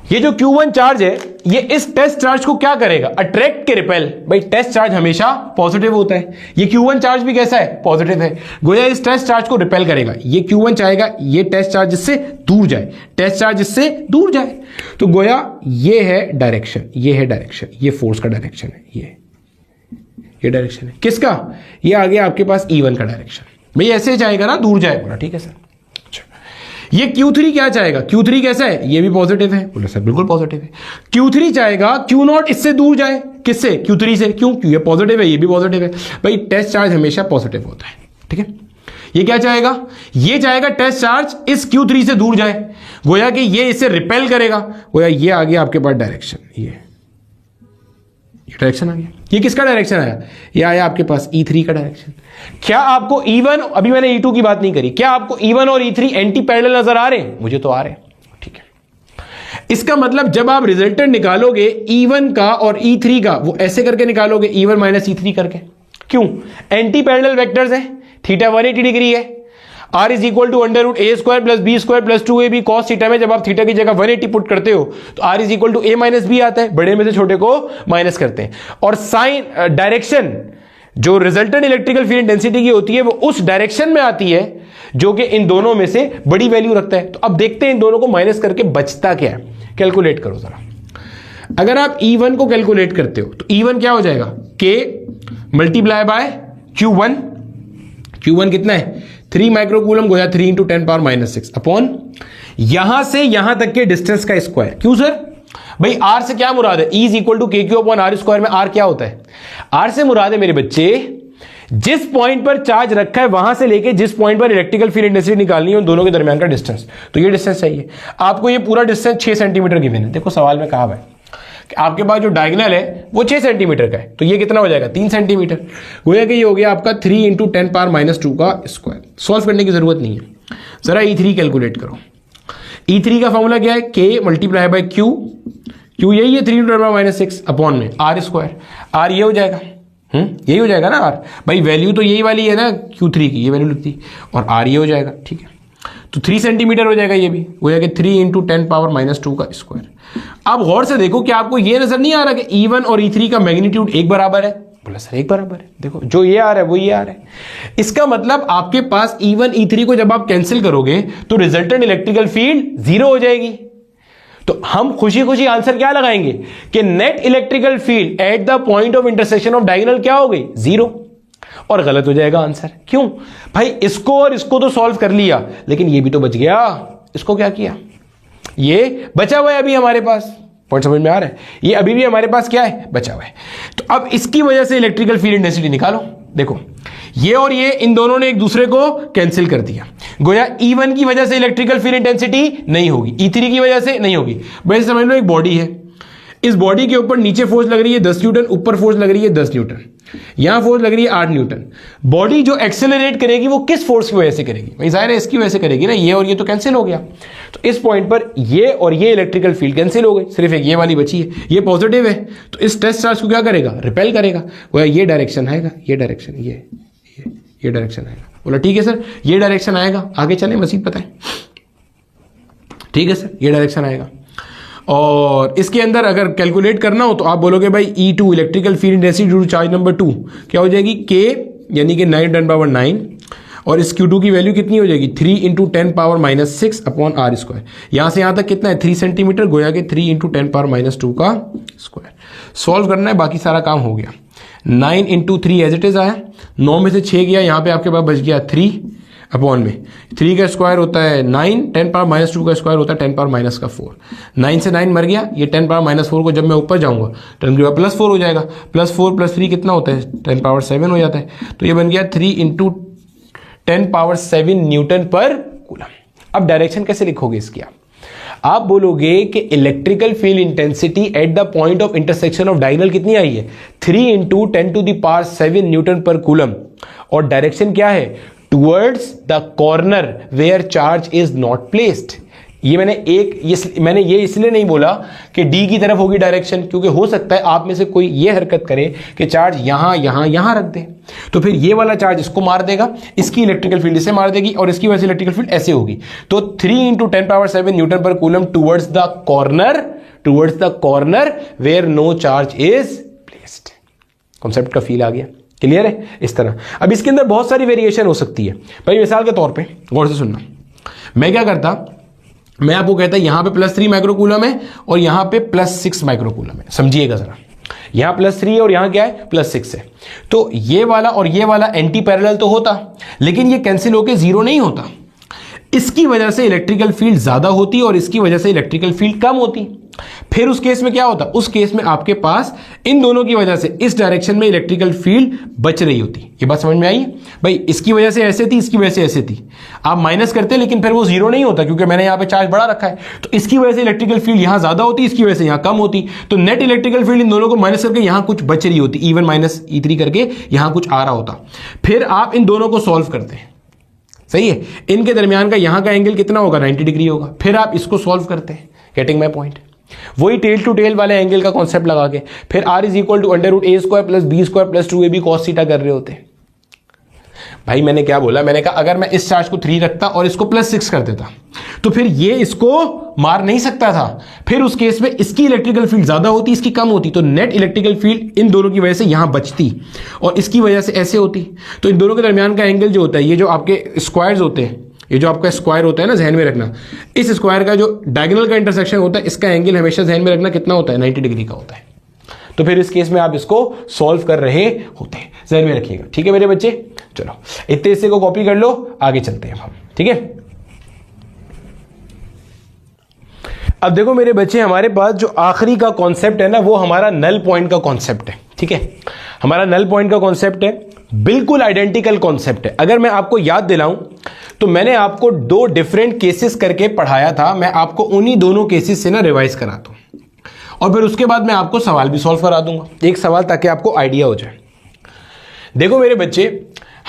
Speaker 1: ये जो Q1 चार्ज है ये इस टेस्ट चार्ज को क्या करेगा? अट्रैक्ट के रिपेल। भाई टेस्ट चार्ज हमेशा पॉजिटिव होता है, ये Q1 चार्ज भी कैसा है? पॉजिटिव है। गोया इस टेस्ट चार्ज को रिपेल करेगा। ये Q1 चाहेगा ये टेस्ट चार्ज इससे दूर जाए, टेस्ट चार्ज इससे दूर जाए। तो गोया ये है डायरेक्शन, ये है डायरेक्शन, ये फोर्स का डायरेक्शन है, ये डायरेक्शन है किसका? ये आ गया आपके पास E1 का डायरेक्शन। भाई ऐसे जाएगा ना, दूर जाएगा। बोला ठीक है सर। ये Q3 क्या चाहेगा? Q3 कैसा है? ये भी पॉजिटिव है। बोले सर बिल्कुल पॉजिटिव है। Q3 चाहेगा Q0 इससे दूर जाए, किससे? Q3 से। क्यों? क्यों ये पॉजिटिव है, ये भी पॉजिटिव है। भाई टेस्ट चार्ज हमेशा पॉजिटिव होता है। ठीक है, ये क्या चाहेगा? ये चाहेगा टेस्ट चार्ज इस Q3 से दूर जाए, गोया कि ये इसे रिपेल करेगा। गोया ये आ गया आपके पास डायरेक्शन, ये डायरेक्शन आ गया। ये किसका डायरेक्शन आया? ये आया आपके पास E3 का डायरेक्शन। क्या आपको E1, अभी मैंने E2 की बात नहीं करी, क्या आपको E1 और E3 एंटी पैरेलल नजर आ रहे हैं? मुझे तो आ रहे हैं। ठीक है, इसका मतलब जब आप रिजल्टेंट निकालोगे E1 का और E3 का, वो ऐसे करके निकालोगे, E1 - E3 करके। क्यों? एंटी पैरेलल वेक्टर्स है, थीटा 180 डिग्री है। R = √a² + b² + 2ab cos theta में जब आप थीटा की जगह 180 पुट करते हो तो R = a - b आता है, बड़े में से छोटे को माइनस करते हैं। और साइन डायरेक्शन जो रिजल्टेंट इलेक्ट्रिकल फील्ड इंटेंसिटी की होती है वो उस डायरेक्शन में आती है जो कि इन दोनों में से बड़ी वैल्यू रखता है। तो अब देखते हैं इन दोनों को माइनस करके बचता क्या है। कैलकुलेट करो जरा। अगर आप E1 को कैलकुलेट करते हो तो E1 क्या हो जाएगा? K × Q1। Q1 कितना है? 3 माइक्रोकूलम, गोया 3 × 10⁻⁻6 अपॉन यहां से यहां तक के डिस्टेंस का स्क्वायर। क्यों सर? भाई R से क्या मुराद है? E = KQ/R² में R क्या होता है? R से मुराद है मेरे बच्चे जिस पॉइंट पर चार्ज रखा है वहां से लेके जिस पॉइंट पर इलेक्ट्रिकल फील्ड इंटेंसिटी निकालनी है उन दोनों के दरमियान का डिस्टेंस। तो ये डिस्टेंस चाहिए आपको। ये पूरा डिस्टेंस 6 सेंटीमीटर गिवन है। देखो सवाल में कहा है आपके पास जो डायगोनल है वो 6 सेंटीमीटर का है, तो ये कितना हो जाएगा 3 सेंटीमीटर। गोया कि ये हो गया आपका 3 × 10⁻² का स्क्वायर। सॉल्व करने की जरूरत नहीं है, जरा E3 कैलकुलेट करो। E3 का फॉर्मूला क्या है, K × Q, Q यही है 3 × 10⁻6 अपॉन में R²। R ये हो जाएगा, यही हो जाएगा ना R, भाई वैल्यू तो यही वाली है ना Q3 की, ये वैल्यू लिखती, और R ये हो जाएगा, ठीक है। तो 3 सेंटीमीटर हो जाएगा ये भी, हो जाएगा 3 × 10⁻² का स्क्वायर। अब गौर से देखो कि आपको ये नजर नहीं आ रहा कि E1 और E3 का मैग्नीट्यूड एक बराबर है। बोला सर एक बराबर है, देखो जो ये आ रहा है वो ये आ रहा है। इसका मतलब आपके पास E1 E3 को जब आप कैंसिल करोगे तो रिजल्टेंट इलेक्ट्रिकल फील्ड 0 हो जाएगी। तो हम खुशी खुशी आंसर क्या लगाएंगे कि net electrical field at the point of intersection of diagonal क्या हो गई 0, और गलत हो जाएगा आंसर। क्यों भाई, इसको और इसको तो सॉल्व कर लिया, लेकिन ये भी तो बच गया। इसको क्या किया, ये बचा हुआ है अभी हमारे पास, पॉइंट समझ में आ रहा है, ये अभी भी हमारे पास क्या है, बचा हुआ है। तो अब इसकी वजह से इलेक्ट्रिकल फील्ड इंटेंसिटी निकालो। देखो ये और ये इन दोनों ने एक दूसरे को कैंसिल कर दिया, गोया E1 की वजह से इलेक्ट्रिकल फील्ड इंटेंसिटी नहीं होगी, E3 की वजह से नहीं होगी। वैसे समझ लो एक बॉडी है, इस बॉडी के ऊपर नीचे फोर्स लग रही है 10 न्यूटन, ऊपर फोर्स लग रही है 10 न्यूटन, यहां फोर्स लग रही है 8 न्यूटन। बॉडी जो एक्सेलरेट करेगी वो किस फोर्स की वजह से करेगी, भाई जाहिर है इसकी वजह से करेगी ना, ये और ये तो कैंसिल हो गया। तो इस पॉइंट पर ये और ये इलेक्ट्रिकल फील्ड कैंसिल हो गई, सिर्फ एक ये वाली बची है, ये पॉजिटिव है, तो इस टेस्ट चार्ज को क्या करेगा, रिपेल करेगा। वो ये डायरेक्शन आएगा, ये डायरेक्शन, ये डायरेक्शन आएगा। बोला ठीक है सर ये डायरेक्शन आएगा, आगे चले मजीद बताएं। ठीक है सर ये डायरेक्शन आएगा, और इसके अंदर अगर कैलकुलेट करना हो तो आप बोलोगे भाई E2 electrical field intensity due to charge number 2 क्या हो जाएगी, K यानी कि 9×10⁻9, और इस Q2 की वैल्यू कितनी हो जाएगी 3 × 10⁻6 अपॉन R²। यहां से यहां तक कितना है 3 सेंटीमीटर, गोया के 3 × 10⁻² का स्क्वायर। सॉल्व करना है, बाकी सारा काम हो गया। 9 × 3 एज इट इज आया, 9 में से 6 गया, यहां पे आपके पास बच गया 3 अपॉन में 3 का स्क्वायर होता है 9, 10⁻² का स्क्वायर होता है 10⁻4। 9 से 9 मर गया, ये 10⁻4 को जब मैं ऊपर जाऊंगा 10 के बाद +4 हो जाएगा, +4 + 3 कितना होता है 10⁻7 हो जाता है। तो ये बन गया 3 × 10⁻7 न्यूटन पर कूलम। अब डायरेक्शन कैसे लिखोगे इसकी, आप बोलोगे कि electrical field intensity at the point of intersection of diagonal कितनी आई है 3 × 10�व न्यूटन पर कूलम, और डायरेक्शन क्या है towards the corner where charge is not placed. ये मैंने ये इसलिए नहीं बोला कि डी की तरफ होगी डायरेक्शन, क्योंकि हो सकता है आप में से कोई ये हरकत करे कि चार्ज यहां रख दे, तो फिर ये वाला चार्ज इसको मार देगा, इसकी इलेक्ट्रिकल फील्ड इसे मार देगी, और इसकी वजह से इलेक्ट्रिकल फील्ड ऐसे होगी। तो 3 × 10⁻7 newton per coulomb towards the corner where no charge is placed. Concept का फील आ गया, क्लियर है। इस तरह अब इसके अंदर बहुत सारी वेरिएशन हो सकती है। भाई मिसाल के तौर पे गौर से सुनना, मैं क्या करता, मैं आपको कहता यहां पे +3 माइक्रो कूलम है और यहां पे +6 माइक्रो कूलम है। समझिएगा जरा, यहां +3 है और यहां क्या है +6 है, तो ये वाला और ये वाला एंटी पैरेलल तो होता, लेकिन ये कैंसिल होकर 0 नहीं होता। इसकी वजह से इलेक्ट्रिकल फील्ड ज्यादा होती और इसकी वजह से इलेक्ट्रिकल फील्ड कम होती। फिर उस केस में क्या होता, उस केस में आपके पास इन दोनों की वजह से इस डायरेक्शन में इलेक्ट्रिकल फील्ड बच रही होती। ये बात समझ में आई भाई, इसकी वजह से ऐसे थी, इसकी वजह से ऐसे थी, आप माइनस करते लेकिन फिर वो 0 नहीं होता, क्योंकि मैंने यहां पे चार्ज बढ़ा रखा है। तो इसकी वजह से इलेक्ट्रिकल फील्ड यहां ज्यादा होती, इसकी वजह से यहां कम होती, तो नेट इलेक्ट्रिकल फील्ड इन दोनों को माइनस करके यहां कुछ बच रही होती, E1 - E3 करके यहां कुछ आ रहा होता। फिर आप इन दोनों को सॉल्व करते हैं, सही है, इनके दरमियान का यहां का एंगल कितना होगा 90 डिग्री होगा। फिर आप इसको सॉल्व करते हैं, गेटिंग माय पॉइंट, वही टेल टू टेल वाले एंगल का कॉन्सेप्ट लगा के फिर R = √a² + b² + 2ab cos θ कर रहे होते हैं। भाई मैंने क्या बोला, मैंने कहा अगर मैं इस चार्ज को 3 रखता और इसको +6 कर देता तो फिर ये इसको मार नहीं सकता था, फिर उस केस में इसकी इलेक्ट्रिकल फील्ड ज्यादा होती, इसकी कम होती, तो नेट इलेक्ट्रिकल फील्ड इन दोनों की वजह से यहां बचती और इसकी वजह से ऐसे होती। तो इन दोनों के दरमियान का एंगल जो होता है, ये जो आपके स्क्वायर्स होते हैं, ये जो आपका स्क्वायर होता है ना, ध्यान में रखना, इस स्क्वायर का जो डायगोनल का इंटरसेक्शन होता है, इसका एंगल हमेशा ध्यान में रखना कितना होता है 90 डिग्री का होता है। तो फिर इस केस में आप इसको सॉल्व कर रहे होते हैं, ध्यान में रखिएगा, ठीक है मेरे बच्चे। चलो इतने हिस्से को कॉपी कर लो, आगे चलते हैं हम, ठीक है। अब देखो मेरे बच्चे, हमारे पास जो आखिरी का कॉन्सेप्ट है ना, वो हमारा नल पॉइंट का कॉन्सेप्ट है, ठीक है। हमारा नल पॉइंट का कॉन्सेप्ट है, बिल्कुल आइडेंटिकल कॉन्सेप्ट है। अगर मैं आपको याद दिलाऊं तो मैंने आपको 2 डिफरेंट केसेस करके पढ़ाया था, मैं आपको उन्हीं दोनों केसेस से ना रिवाइज कराता हूं। और फिर उसके बाद मैं आपको सवाल भी सॉल्व करा दूंगा, एक सवाल, ताकि आपको आइडिया हो जाए। देखो मेरे बच्चे,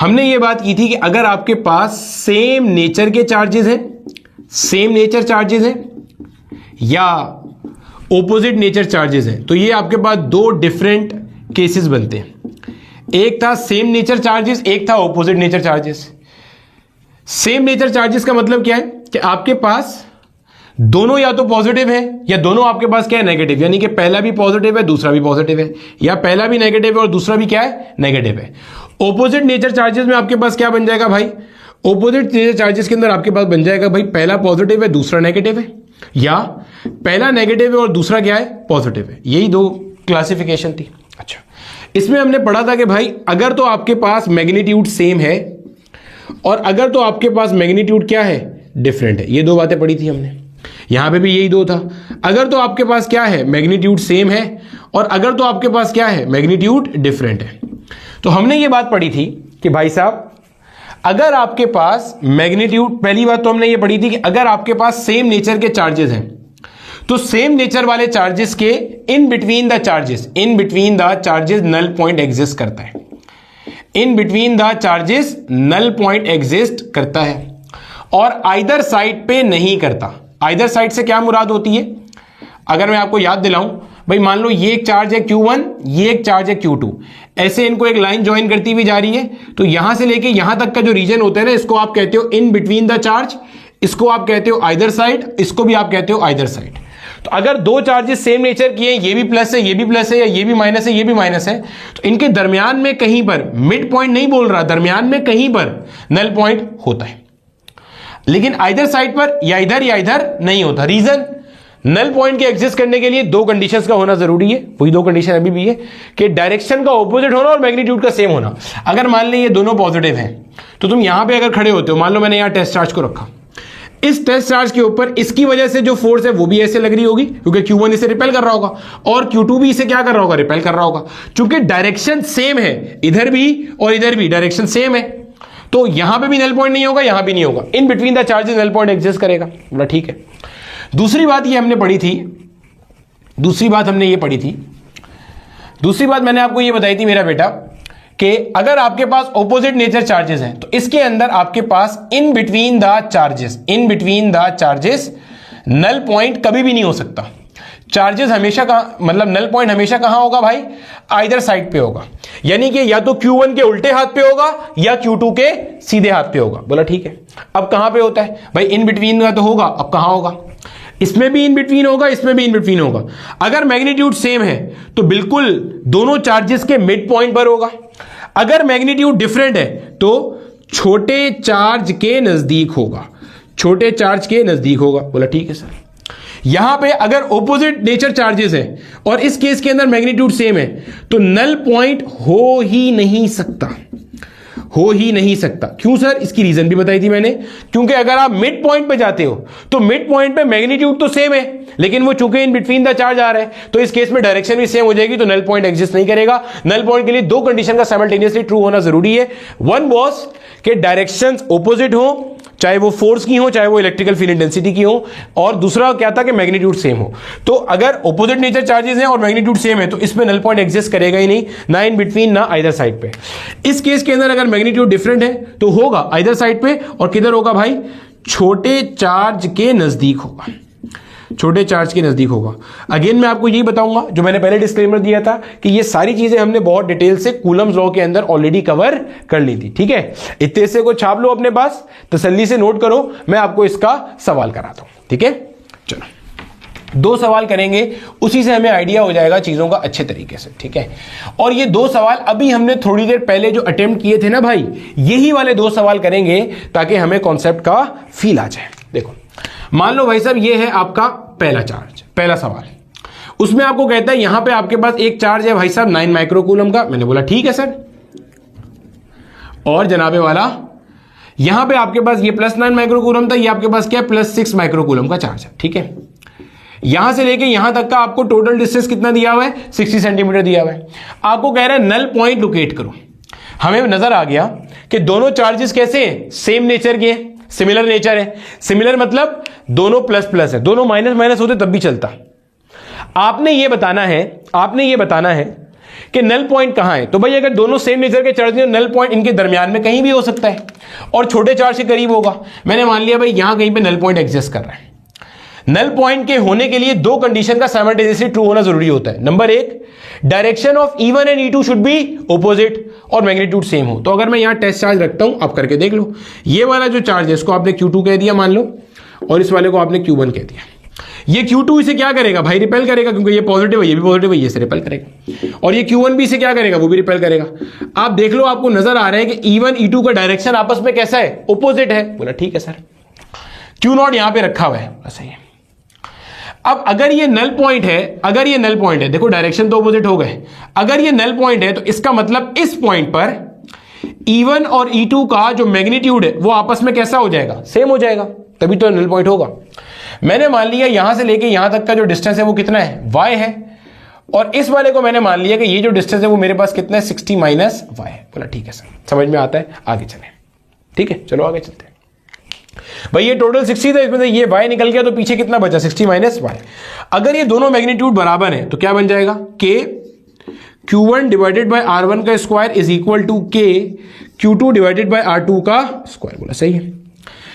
Speaker 1: हमने ये बात की थी कि अगर आपके पास सेम नेचर के चार्जेस हैं, सेम नेचर चार्जेस हैं या ओपोजिट नेचर चार्जेस हैं, तो ये आपके पास दो डिफरेंट केसेस बनते हैं। एक था सेम नेचर चार्जेस, एक था opposite nature charges. Same nature charges का मतलब क्या है कि आपके पास दोनों या तो पॉजिटिव है या दोनों आपके पास क्या है, नेगेटिव, यानी कि पहला भी पॉजिटिव है दूसरा भी पॉजिटिव है, या पहला भी नेगेटिव है और दूसरा भी क्या है, नेगेटिव है। ओपोजिट नेचर चार्जेस में आपके पास क्या बन जाएगा भाई, ओपोजिट नेचर चार्जेस के अंदर आपके पास बन जाएगा भाई पहला पॉजिटिव है दूसरा नेगेटिव है, या पहला नेगेटिव है और दूसरा क्या है, पॉजिटिव है। यही दो क्लासिफिकेशन थी। अच्छा, इसमें हमने पढ़ा था कि भाई अगर तो आपके पास मैग्नीट्यूड सेम है और अगर तो आपके पास मैग्नीट्यूड क्या है, डिफरेंट है। ये दो बातें पढ़ी थी हमने, यहां पे भी यही दो था। अगर तो आपके पास क्या है, मैग्नीट्यूड सेम है, और अगर तो आपके पास क्या है, मैग्नीट्यूड डिफरेंट है। तो हमने ये बात पढ़ी थी कि भाई साहब अगर आपके पास मैग्नीट्यूड, पहली बात तो हमने ये पढ़ी थी कि अगर आपके पास सेम नेचर के चार्जेस हैं तो सेम नेचर वाले चार्जेस के in between the charges null point exist करता है। In between the charges null point exist करता है और आइदर साइड पे नहीं करता। आइदर साइड से क्या मुराद होती है, अगर मैं आपको याद दिलाऊं, भाई मान लो ये एक चार्ज है Q1, ये एक चार्ज है Q2, ऐसे इनको एक लाइन ज्वाइन करती हुई जा रही है, तो यहां से लेके यहां तक का जो रीजन होता है ना, इसको आप कहते हो इन बिटवीन द चार्ज, इसको आप कहते हो आइदर साइड, इसको भी आप कहते हो आइदर साइड। तो अगर दो चार्जेस सेम नेचर की हैं, ये भी प्लस है ये भी प्लस है, या ये भी माइनस है ये भी माइनस है, तो इनके दरमियान में कहीं पर, मिड पॉइंट नहीं बोल रहा, दरमियान में कहीं पर नल पॉइंट होता है, लेकिन आइदर साइड पर या इधर नहीं होता। रीजन, नल पॉइंट के एग्जिस्ट करने के लिए दो कंडीशंस का होना जरूरी है, वही दो कंडीशन अभी भी है कि डायरेक्शन का ऑपोजिट होना और मैग्नीट्यूड का सेम होना। अगर मान ली ये दोनों पॉजिटिव हैं तो तुम यहां पे अगर खड़े होते हो, मान लो मैंने यहां टेस्ट चार्ज को रखा, इस टेस्ट चार्ज के ऊपर इसकी वजह से जो फोर्स है वो भी ऐसे लग रही होगी क्योंकि Q1 इसे रिपेल कर रहा होगा और Q2 भी इसे क्या कर रहा होगा, रिपेल कर रहा होगा। चूंकि डायरेक्शन सेम है, इधर भी और इधर भी डायरेक्शन सेम है, तो यहां पे भी नल पॉइंट नहीं होगा, यहां भी नहीं होगा। In between the charges null point exist करेगा। बोला ठीक है। दूसरी बात हमने मैंने आपको ये बताई थी मेरा बेटा कि अगर आपके पास ऑपोजिट नेचर चार्जेस हैं तो इसके अंदर आपके पास in between the charges null point कभी भी नहीं हो सकता। चार्जेस हमेशा कहां, मतलब नल पॉइंट हमेशा कहां होगा भाई, आइदर साइड पे होगा, यानी कि या तो Q1 के उल्टे हाथ पे होगा या Q2 के सीधे हाथ पे होगा। बोला ठीक है। अब कहां पे होता है भाई, इन बिटवीन का तो होगा, अब कहां होगा, इसमें भी इन बिटवीन होगा, इसमें भी इन बिटवीन होगा। अगर मैग्नीट्यूड सेम है तो बिल्कुल दोनों चार्जेस के मिड पॉइंट पर होगा। अगर मैग्नीट्यूड डिफरेंट है तो छोटे चार्ज के नजदीक होगा, छोटे चार्ज के नजदीक होगा। बोला ठीक है सर। यहां पे अगर ऑपोजिट नेचर चार्जेस है और इस केस के अंदर मैग्नीट्यूड सेम है तो नल पॉइंट हो ही नहीं सकता, हो ही नहीं सकता। क्यों सर, इसकी रीजन भी बताई थी मैंने, क्योंकि अगर आप मिड पॉइंट पे जाते हो तो मिड पॉइंट पे मैग्नीट्यूड तो सेम है, लेकिन वो चूंकि इन बिटवीन द चार्ज आ रहा है तो इस केस में डायरेक्शन भी सेम हो जाएगी, तो नल पॉइंट एग्जिस्ट नहीं करेगा। नल पॉइंट के लिए दो कंडीशन का साइमल्टेनियसली ट्रू होना जरूरी है। वन वॉज कि डायरेक्शंस ऑपोजिट हो, चाहे वो फोर्स की हो चाहे वो इलेक्ट्रिकल फील्ड इंटेंसिटी की हो, और दूसरा क्या था कि मैग्नीट्यूड सेम हो। तो अगर ऑपोजिट नेचर चार्जेस हैं और मैग्नीट्यूड सेम है तो इसमें नल पॉइंट एग्जिस्ट करेगा ही नहीं, ना इन बिटवीन ना आइदर साइड पे। इस केस के अंदर अगर मैग्नीट्यूड डिफरेंट है तो होगा आइदर साइड पे, और किधर होगा भाई, छोटे चार्ज के नजदीक होगा, छोटे चार्ज के नजदीक होगा। अगेन मैं आपको यही बताऊंगा जो मैंने पहले डिस्क्लेमर दिया था कि ये सारी चीजें हमने बहुत डिटेल से कूलम्स लॉ के अंदर ऑलरेडी कवर कर ली थी। ठीक है, इतने से को छाप लो अपने पास, तसल्ली से नोट करो, मैं आपको इसका सवाल कराता हूं। ठीक है, चलो दो सवाल करेंगे, उसी से हमें आइडिया हो जाएगा चीजों का अच्छे तरीके से। ठीक है, और ये दो सवाल अभी हमने थोड़ी देर पहले जो अटेम्प्ट किए थे ना भाई, यही वाले दो सवाल करेंगे ताकि हमें कॉन्सेप्ट का फील आ जाए। देखो मान लो भाई साहब ये है आपका पहला चार्ज, पहला सवाल, उसमें आपको कहता है यहां पे आपके पास एक चार्ज है भाई साहब 9 माइक्रोकूलम का। मैंने बोला ठीक है सर, और जनाबे वाला यहां पे आपके पास ये +9 माइक्रोकूलम था, ये आपके पास क्या है +6 माइक्रोकूलम का चार्ज है। ठीक है, यहां से लेके यहां तक का आपको टोटल डिस्टेंस कितना दिया हुआ है, 60 सेंटीमीटर दिया हुआ है। आपको कह रहा है नल पॉइंट लोकेट करो। हमें नजर आ गया कि दोनों चार्जेस कैसे हैं, सेम नेचर के हैं, सिमिलर नेचर है। सिमिलर मतलब दोनों प्लस प्लस है, दोनों माइनस माइनस होते तब भी चलता। आपने ये बताना है कि नल पॉइंट कहां है। तो भाई अगर दोनों सेम नेचर के चार्ज हैं, नल पॉइंट इनके दरमियान में कहीं भी हो सकता है और छोटे चार्ज के करीब होगा। मैंने मान लिया भाई यहां कहीं पे नल पॉइंट एग्जिस्ट कर रहा है। नल पॉइंट के होने के लिए दो कंडीशन का साइमल्टेनियसली ट्रू होना जरूरी होता है। नंबर एक, direction of E1 and E2 should be opposite और मैग्नीट्यूड सेम हो। तो अगर मैं यहां टेस्ट चार्ज रखता हूं, आप करके देख लो। ये वाला जो चार्ज है इसको आपने Q2 कह दिया मान लो, और इस वाले को आपने Q1 कह दिया। ये Q2 इसे क्या करेगा भाई, रिपेल करेगा, क्योंकि ये पॉजिटिव है, ये भी पॉजिटिव है, ये से रिपेल करेगा। और ये Q1 भी इसे क्या करेगा, वो भी रिपेल करेगा। आप देख लो, आपको नजर आ रहा है कि E1 E2 का डायरेक्शन आपस में कैसा है, ऑपोजिट है। बोला ठीक है सर। Q0 यहां पे रखा हुआ है, सही है। अब अगर ये नल पॉइंट है, देखो डायरेक्शन तो ऑपोजिट हो गए। अगर ये नल पॉइंट है तो इसका मतलब इस पॉइंट पर E1 और E2 का जो मैग्नीट्यूड है वो आपस में कैसा हो जाएगा, सेम हो जाएगा, तभी तो नल पॉइंट होगा। मैंने मान लिया यहां से लेके यहां तक का जो डिस्टेंस है वो कितना है, y है, और इस वाले को मैंने मान लिया कि ये जो डिस्टेंस है वो मेरे पास कितना है, 60 माइनस y है। बोला ठीक है सर, समझ में आता है, आगे चले। ठीक है, चलो आगे चलते हैं। भाई ये टोटल 60 था, इसमें से ये y निकल गया तो पीछे कितना बचा, 60 माइनस y। अगर ये दोनों मैग्नीट्यूड बराबर है तो क्या बन जाएगा, k Q1 divided by R1 का square is equal to k Q2 divided by R2 का स्क्वायर। बोला सही है,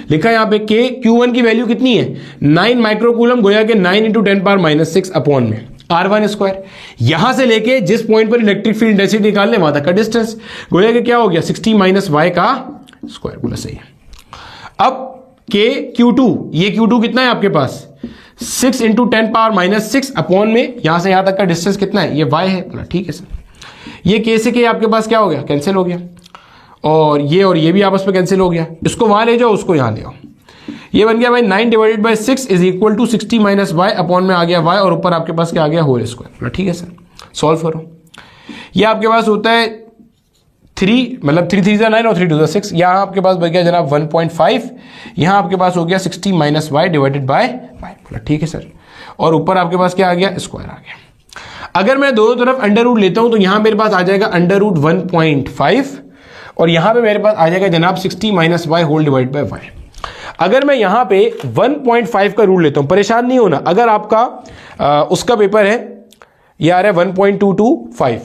Speaker 1: लिखा यहां पे k Q1 की वैल्यू कितनी है, 9 माइक्रोकूलम गोया के 9 इंटू 10 पावर माइनस 6 अपॉन में R1 स्क्वायर। यहां से लेके जिस पॉइंट पर इलेक्ट्रिक फील्ड डेंसिटी निकालने वहां तक का डिस्टेंस गोया के क्या हो गया, 60 माइनस y का स्क्वायर। बोला सही है। अब k Q2, ये Q2 कितना है आपके पास, 6 इंटू 10 पावर माइनस 6 अपॉन में यहां से यहां तक का डिस्टेंस कितना है, ये y है। बोला ठीक है सर। ये k से k आपके पास क्या हो गया, कैंसिल हो गया, और ये भी आपस में कैंसिल हो गया। इसको वहां ले जाओ, उसको यहां ले आओ। ये बन गया भाई 9 divided by 6 is equal to 60 minus y upon में आ गया y, और ऊपर आपके पास क्या आ गया, होल स्क्वायर। बोला ठीक है सर, सॉल्व करो। ये आपके पास होता है 3, मतलब 3 3 9 और 3 2 6। यहाँ आपके पास बच गया जनाब 1.5, यहाँ आपके पास हो गया 60 minus y divided by y। बोला ठीक है सर, और ऊपर आपके पास क्या आ गया, स्क्वायर आ गया। अगर मैं दोनों तरफ अंडर रूट लेता हूं तो यहां मेरे पास आ जाएगा अंडर रूट 1.5, और यहां पे मेरे पास आ जाएगा जनाब 60 minus y whole divide by y। अगर मैं यहां पे 1.5 का रूल लेता हूं, परेशान नहीं होना, अगर आपका उसका पेपर है, ये आ रहा है 1.225,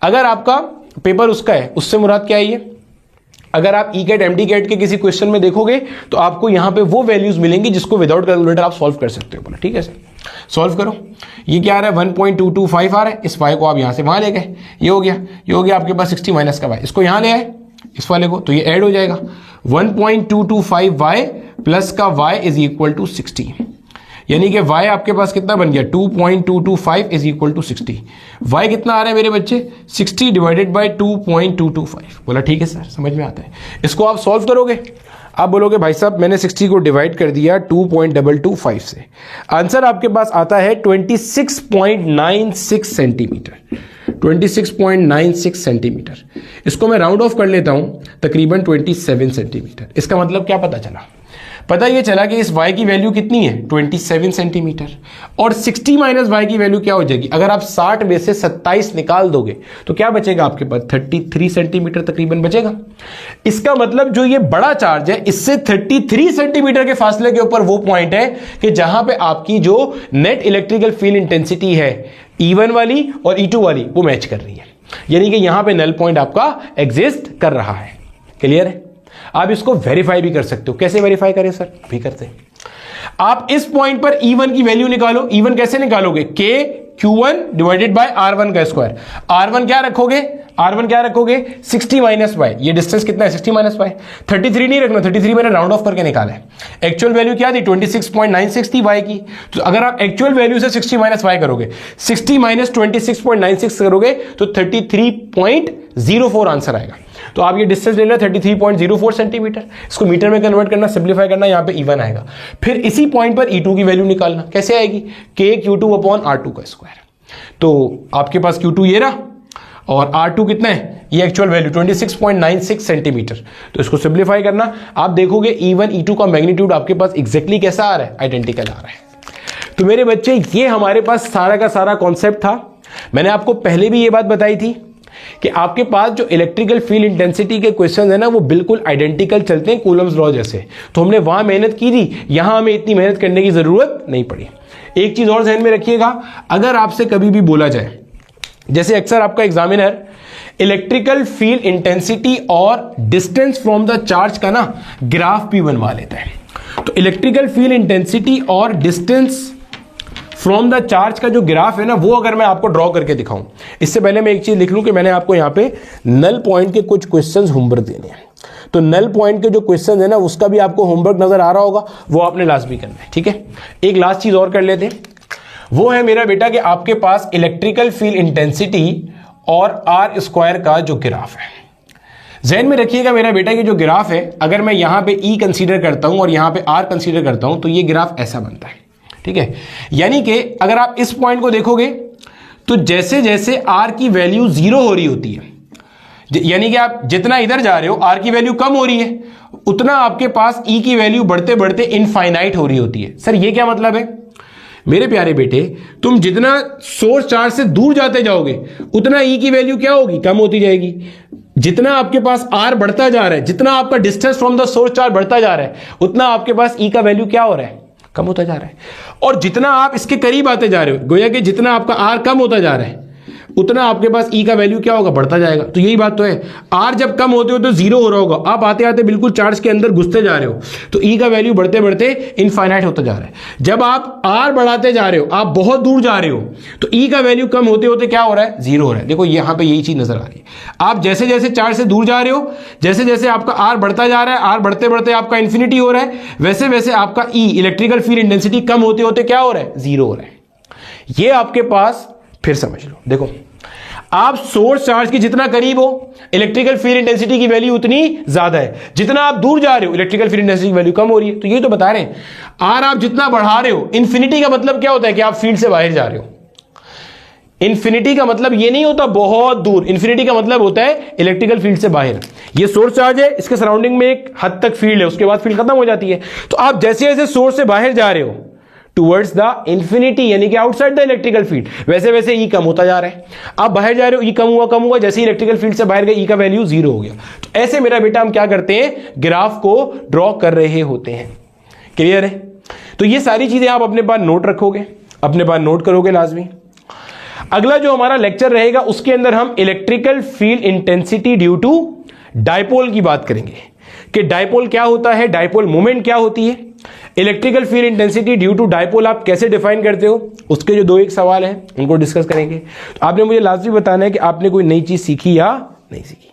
Speaker 1: अगर आपका पेपर उसका है, उससे मुराद क्या है ये, अगर आप ई कैट एमडी कैट के किसी क्वेश्चन में देखोगे तो आपको यहां पे वो वैल्यूज मिलेंगी जिसको विदाउट कैलकुलेटर आप सॉल्व कर सकते हो। बोला ठीक है सर, सॉल्व करो। ये क्या आ रहा है, 1.225 आ रहा है, इस y को आप यहां से वहां ले गए, ये हो गया आपके पास 60 माइनस का y, इसको यहां ले आए इस वाले को, तो ये ऐड हो जाएगा 1.225y प्लस का y इज इक्वल टू 60, यानी कि y आपके पास कितना बन गया, 2.225 इज इक्वल टू 60। y कितना आ रहा है मेरे बच्चे, 60 डिवाइडेड बाय 2.225। बोला ठीक है सर, समझ में आता है। इसको आप सॉल्व करोगे, आप बोलोगे भाई साहब मैंने 60 को डिवाइड कर दिया 2.225 से, आंसर आपके पास आता है 26.96 सेंटीमीटर, 26.96 सेंटीमीटर। इसको मैं राउंड ऑफ कर लेता हूं, तकरीबन 27 सेंटीमीटर। इसका मतलब क्या पता चला, पता ये चला कि इस y की वैल्यू कितनी है, 27 सेंटीमीटर, और 60 माइनस y की वैल्यू क्या हो जाएगी, अगर आप 60 में से 27 निकाल दोगे तो क्या बचेगा आपके पास, 33 सेंटीमीटर तकरीबन बचेगा। इसका मतलब जो ये बड़ा चार्ज है, इससे 33 सेंटीमीटर के फासले के ऊपर वो पॉइंट है कि जहां पे आपकी जो नेट इलेक्ट्रिकल फील्ड इंटेंसिटी है E1 वाली और E2 वाली वो मैच कर रही है, यानी कि यहां पे नल पॉइंट आपका एग्जिस्ट कर रहा है। क्लियर है। आप इसको वेरीफाई भी कर सकते हो, कैसे वेरीफाई करें सर, भी करते हैं। आप इस पॉइंट पर E1 की वैल्यू निकालो। E1 कैसे निकालोगे, K Q1 divided by R1 का स्क्वायर। R1 क्या रखोगे 60 माइनस y, ये डिस्टेंस कितना है 60 माइनस y। 33 नहीं रखना, 33 मैंने राउंड ऑफ करके निकाला है। एक्चुअल वैल्यू क्या थी, 26.96 थी y की, तो अगर आप एक्चुअल वैल्यू से 60 माइनस y करोगे, 60 माइनस 26.96 करोगे तो 33.04 आंसर आएगा। तो आप ये डिस्टेंस ले लेना 33.04 सेंटीमीटर, इसको मीटर में कन्वर्ट करना, सिंप्लीफाई करना, यहां पे E1 आएगा। फिर इसी पॉइंट पर E2 की वैल्यू निकालना, कैसे आएगी, K Q2 अपॉन R2 का स्क्वायर। तो आपके पास Q2 ये रहा और R2 कितना है, ये एक्चुअल वैल्यू 26.96 सेंटीमीटर। तो इसको सिंप्लीफाई करना, आप देखोगे E1 E2 का मैग्नीट्यूड आपके पास एग्जैक्टली कैसा आ रहा है, आइडेंटिकल आ रहा है। तो मेरे बच्चे ये हमारे पास सारा का सारा कॉन्सेप्ट था। मैंने आपको पहले भी ये बात बताई थी कि आपके पास जो इलेक्ट्रिकल फील्ड इंटेंसिटी के क्वेश्चन है ना, वो बिल्कुल आइडेंटिकल चलते हैं कूलम्स लॉ जैसे। तो हमने वहां मेहनत की थी, यहां हमें इतनी मेहनत करने की जरूरत नहीं पड़ी। एक चीज और ध्यान में रखिएगा, अगर आपसे कभी भी बोला जाए, जैसे अक्सर आपका एग्जामिनर इलेक्ट्रिकल फील्ड इंटेंसिटी और डिस्टेंस फ्रॉम द चार्ज का ना ग्राफ भी बनवा लेता है, तो इलेक्ट्रिकल फील्ड इंटेंसिटी और डिस्टेंस फ्रॉम द चार्ज का जो ग्राफ है ना, वो अगर मैं आपको ड्रॉ करके दिखाऊं, इससे पहले मैं एक चीज लिख लूं कि मैंने आपको यहां पे नल पॉइंट के कुछ क्वेश्चंस होमवर्क देने हैं, तो नल पॉइंट के जो क्वेश्चन है ना, उसका भी आपको होमवर्क नजर आ रहा होगा, वो आपने लास्ट भी करना है, ठीक है। एक लास्ट चीज और कर लेते हैं, वो है मेरा बेटा कि आपके पास इलेक्ट्रिकल फील्ड इंटेंसिटी और आर स्क्वायर का जो ग्राफ है, ज़हन में रखिएगा मेरा बेटा कि जो ग्राफ है, अगर मैं यहां पे ई कंसीडर करता हूं और यहां पे आर कंसीडर करता हूं, तो ये ग्राफ ऐसा बनता है, ठीक है। यानी कि अगर आप इस पॉइंट को देखोगे तो जैसे जैसे आर की वैल्यू 0 हो रही होती है, यानी कि आप जितना इधर जा रहे हो आर की वैल्यू कम हो रही है, उतना आपके पास ई की वैल्यू बढ़ते बढ़ते इनफाइनाइट हो रही होती है। सर ये क्या मतलब है? मेरे प्यारे बेटे, तुम जितना सोर्स चार्ज से दूर जाते जाओगे उतना ई की वैल्यू क्या होगी? कम होती जाएगी। जितना आपके पास आर बढ़ता जा रहा है, जितना आपका distance from the source charge बढ़ता जा रहा है, उतना आपके पास ई का वैल्यू क्या हो रहा है? कम होता जा रहा है। और जितना आप इसके करीब आते जा रहे हो, गोया कि जितना आपका आर कम होता जा रहा है, उतना आपके पास ई का वैल्यू क्या होगा? बढ़ता जाएगा। तो यही बात तो है, आर जब कम होते हो तो 0 हो रहा होगा, आप आते आते बिल्कुल चार्ज के अंदर घुसते जा रहे हो, तो ई का वैल्यू बढ़ते बढ़ते इनफाइनाइट होता जा रहा है। जब आप आर बढ़ाते जा रहे हो, आप बहुत दूर जा रहे हो, तो ई का वैल्यू कम होते होते क्या हो रहा है? 0 हो रहा है। देखो यहां पर यही चीज नजर आ रही है, आप जैसे जैसे चार्ज से दूर जा रहे हो, जैसे जैसे आपका आर बढ़ता जा रहा है, आर बढ़ते बढ़ते आपका इन्फिनिटी हो रहा है, वैसे वैसे आपका ई इलेक्ट्रिकल फील्ड इंटेंसिटी कम होते होते क्या हो रहा है? 0 हो रहा है। ये आपके पास, फिर समझ लो, देखो आप सोर्स चार्ज के जितना करीब हो, इलेक्ट्रिकल फील्ड इंटेंसिटी की वैल्यू उतनी ज्यादा है, जितना आप दूर जा रहे हो इलेक्ट्रिकल फील्ड इंटेंसिटी की वैल्यू कम हो रही है। तो ये तो बता रहे हैं, आर आप जितना बढ़ा रहे हो, इन्फिनिटी का मतलब क्या होता है? कि आप फील्ड से बाहर जा रहे हो। इन्फिनिटी का मतलब ये नहीं होता बहुत दूर, इन्फिनिटी का मतलब होता है इलेक्ट्रिकल फील्ड से बाहर। ये सोर्स चार्ज है, इसके सराउंडिंग में एक हद तक फील्ड है, उसके बाद फील्ड खत्म हो जाती है। तो आप जैसे जैसे सोर्स से बाहर जा रहे हो टुवर्ड्स द इंफिनिटी, यानी कि आउटसाइड द इलेक्ट्रिकल फील्ड, वैसे वैसे ई कम होता जा रहा है। आप बाहर जा रहे हो, ई कम हुआ, जैसे इलेक्ट्रिकल फील्ड से बाहर गए ई का वैल्यू 0 हो गया। तो ऐसे मेरा बेटा हम क्या करते हैं? ग्राफ को ड्रॉ कर रहे होते हैं। क्लियर है? तो ये सारी चीजें आप अपने पास नोट रखोगे, अपने पास नोट करोगे लाजमी। अगला जो हमारा लेक्चर रहेगा उसके अंदर हम electrical field intensity due to dipole की बात करेंगे कि डायपोल क्या होता है, डायपोल मोमेंट क्या होती है, electrical field intensity due to dipole आप कैसे डिफाइन करते हो, उसके जो 2-1 सवाल हैं उनको डिस्कस करेंगे। तो आपने मुझे लाजमी बताना है कि आपने कोई नई चीज सीखी या नहीं सीखी।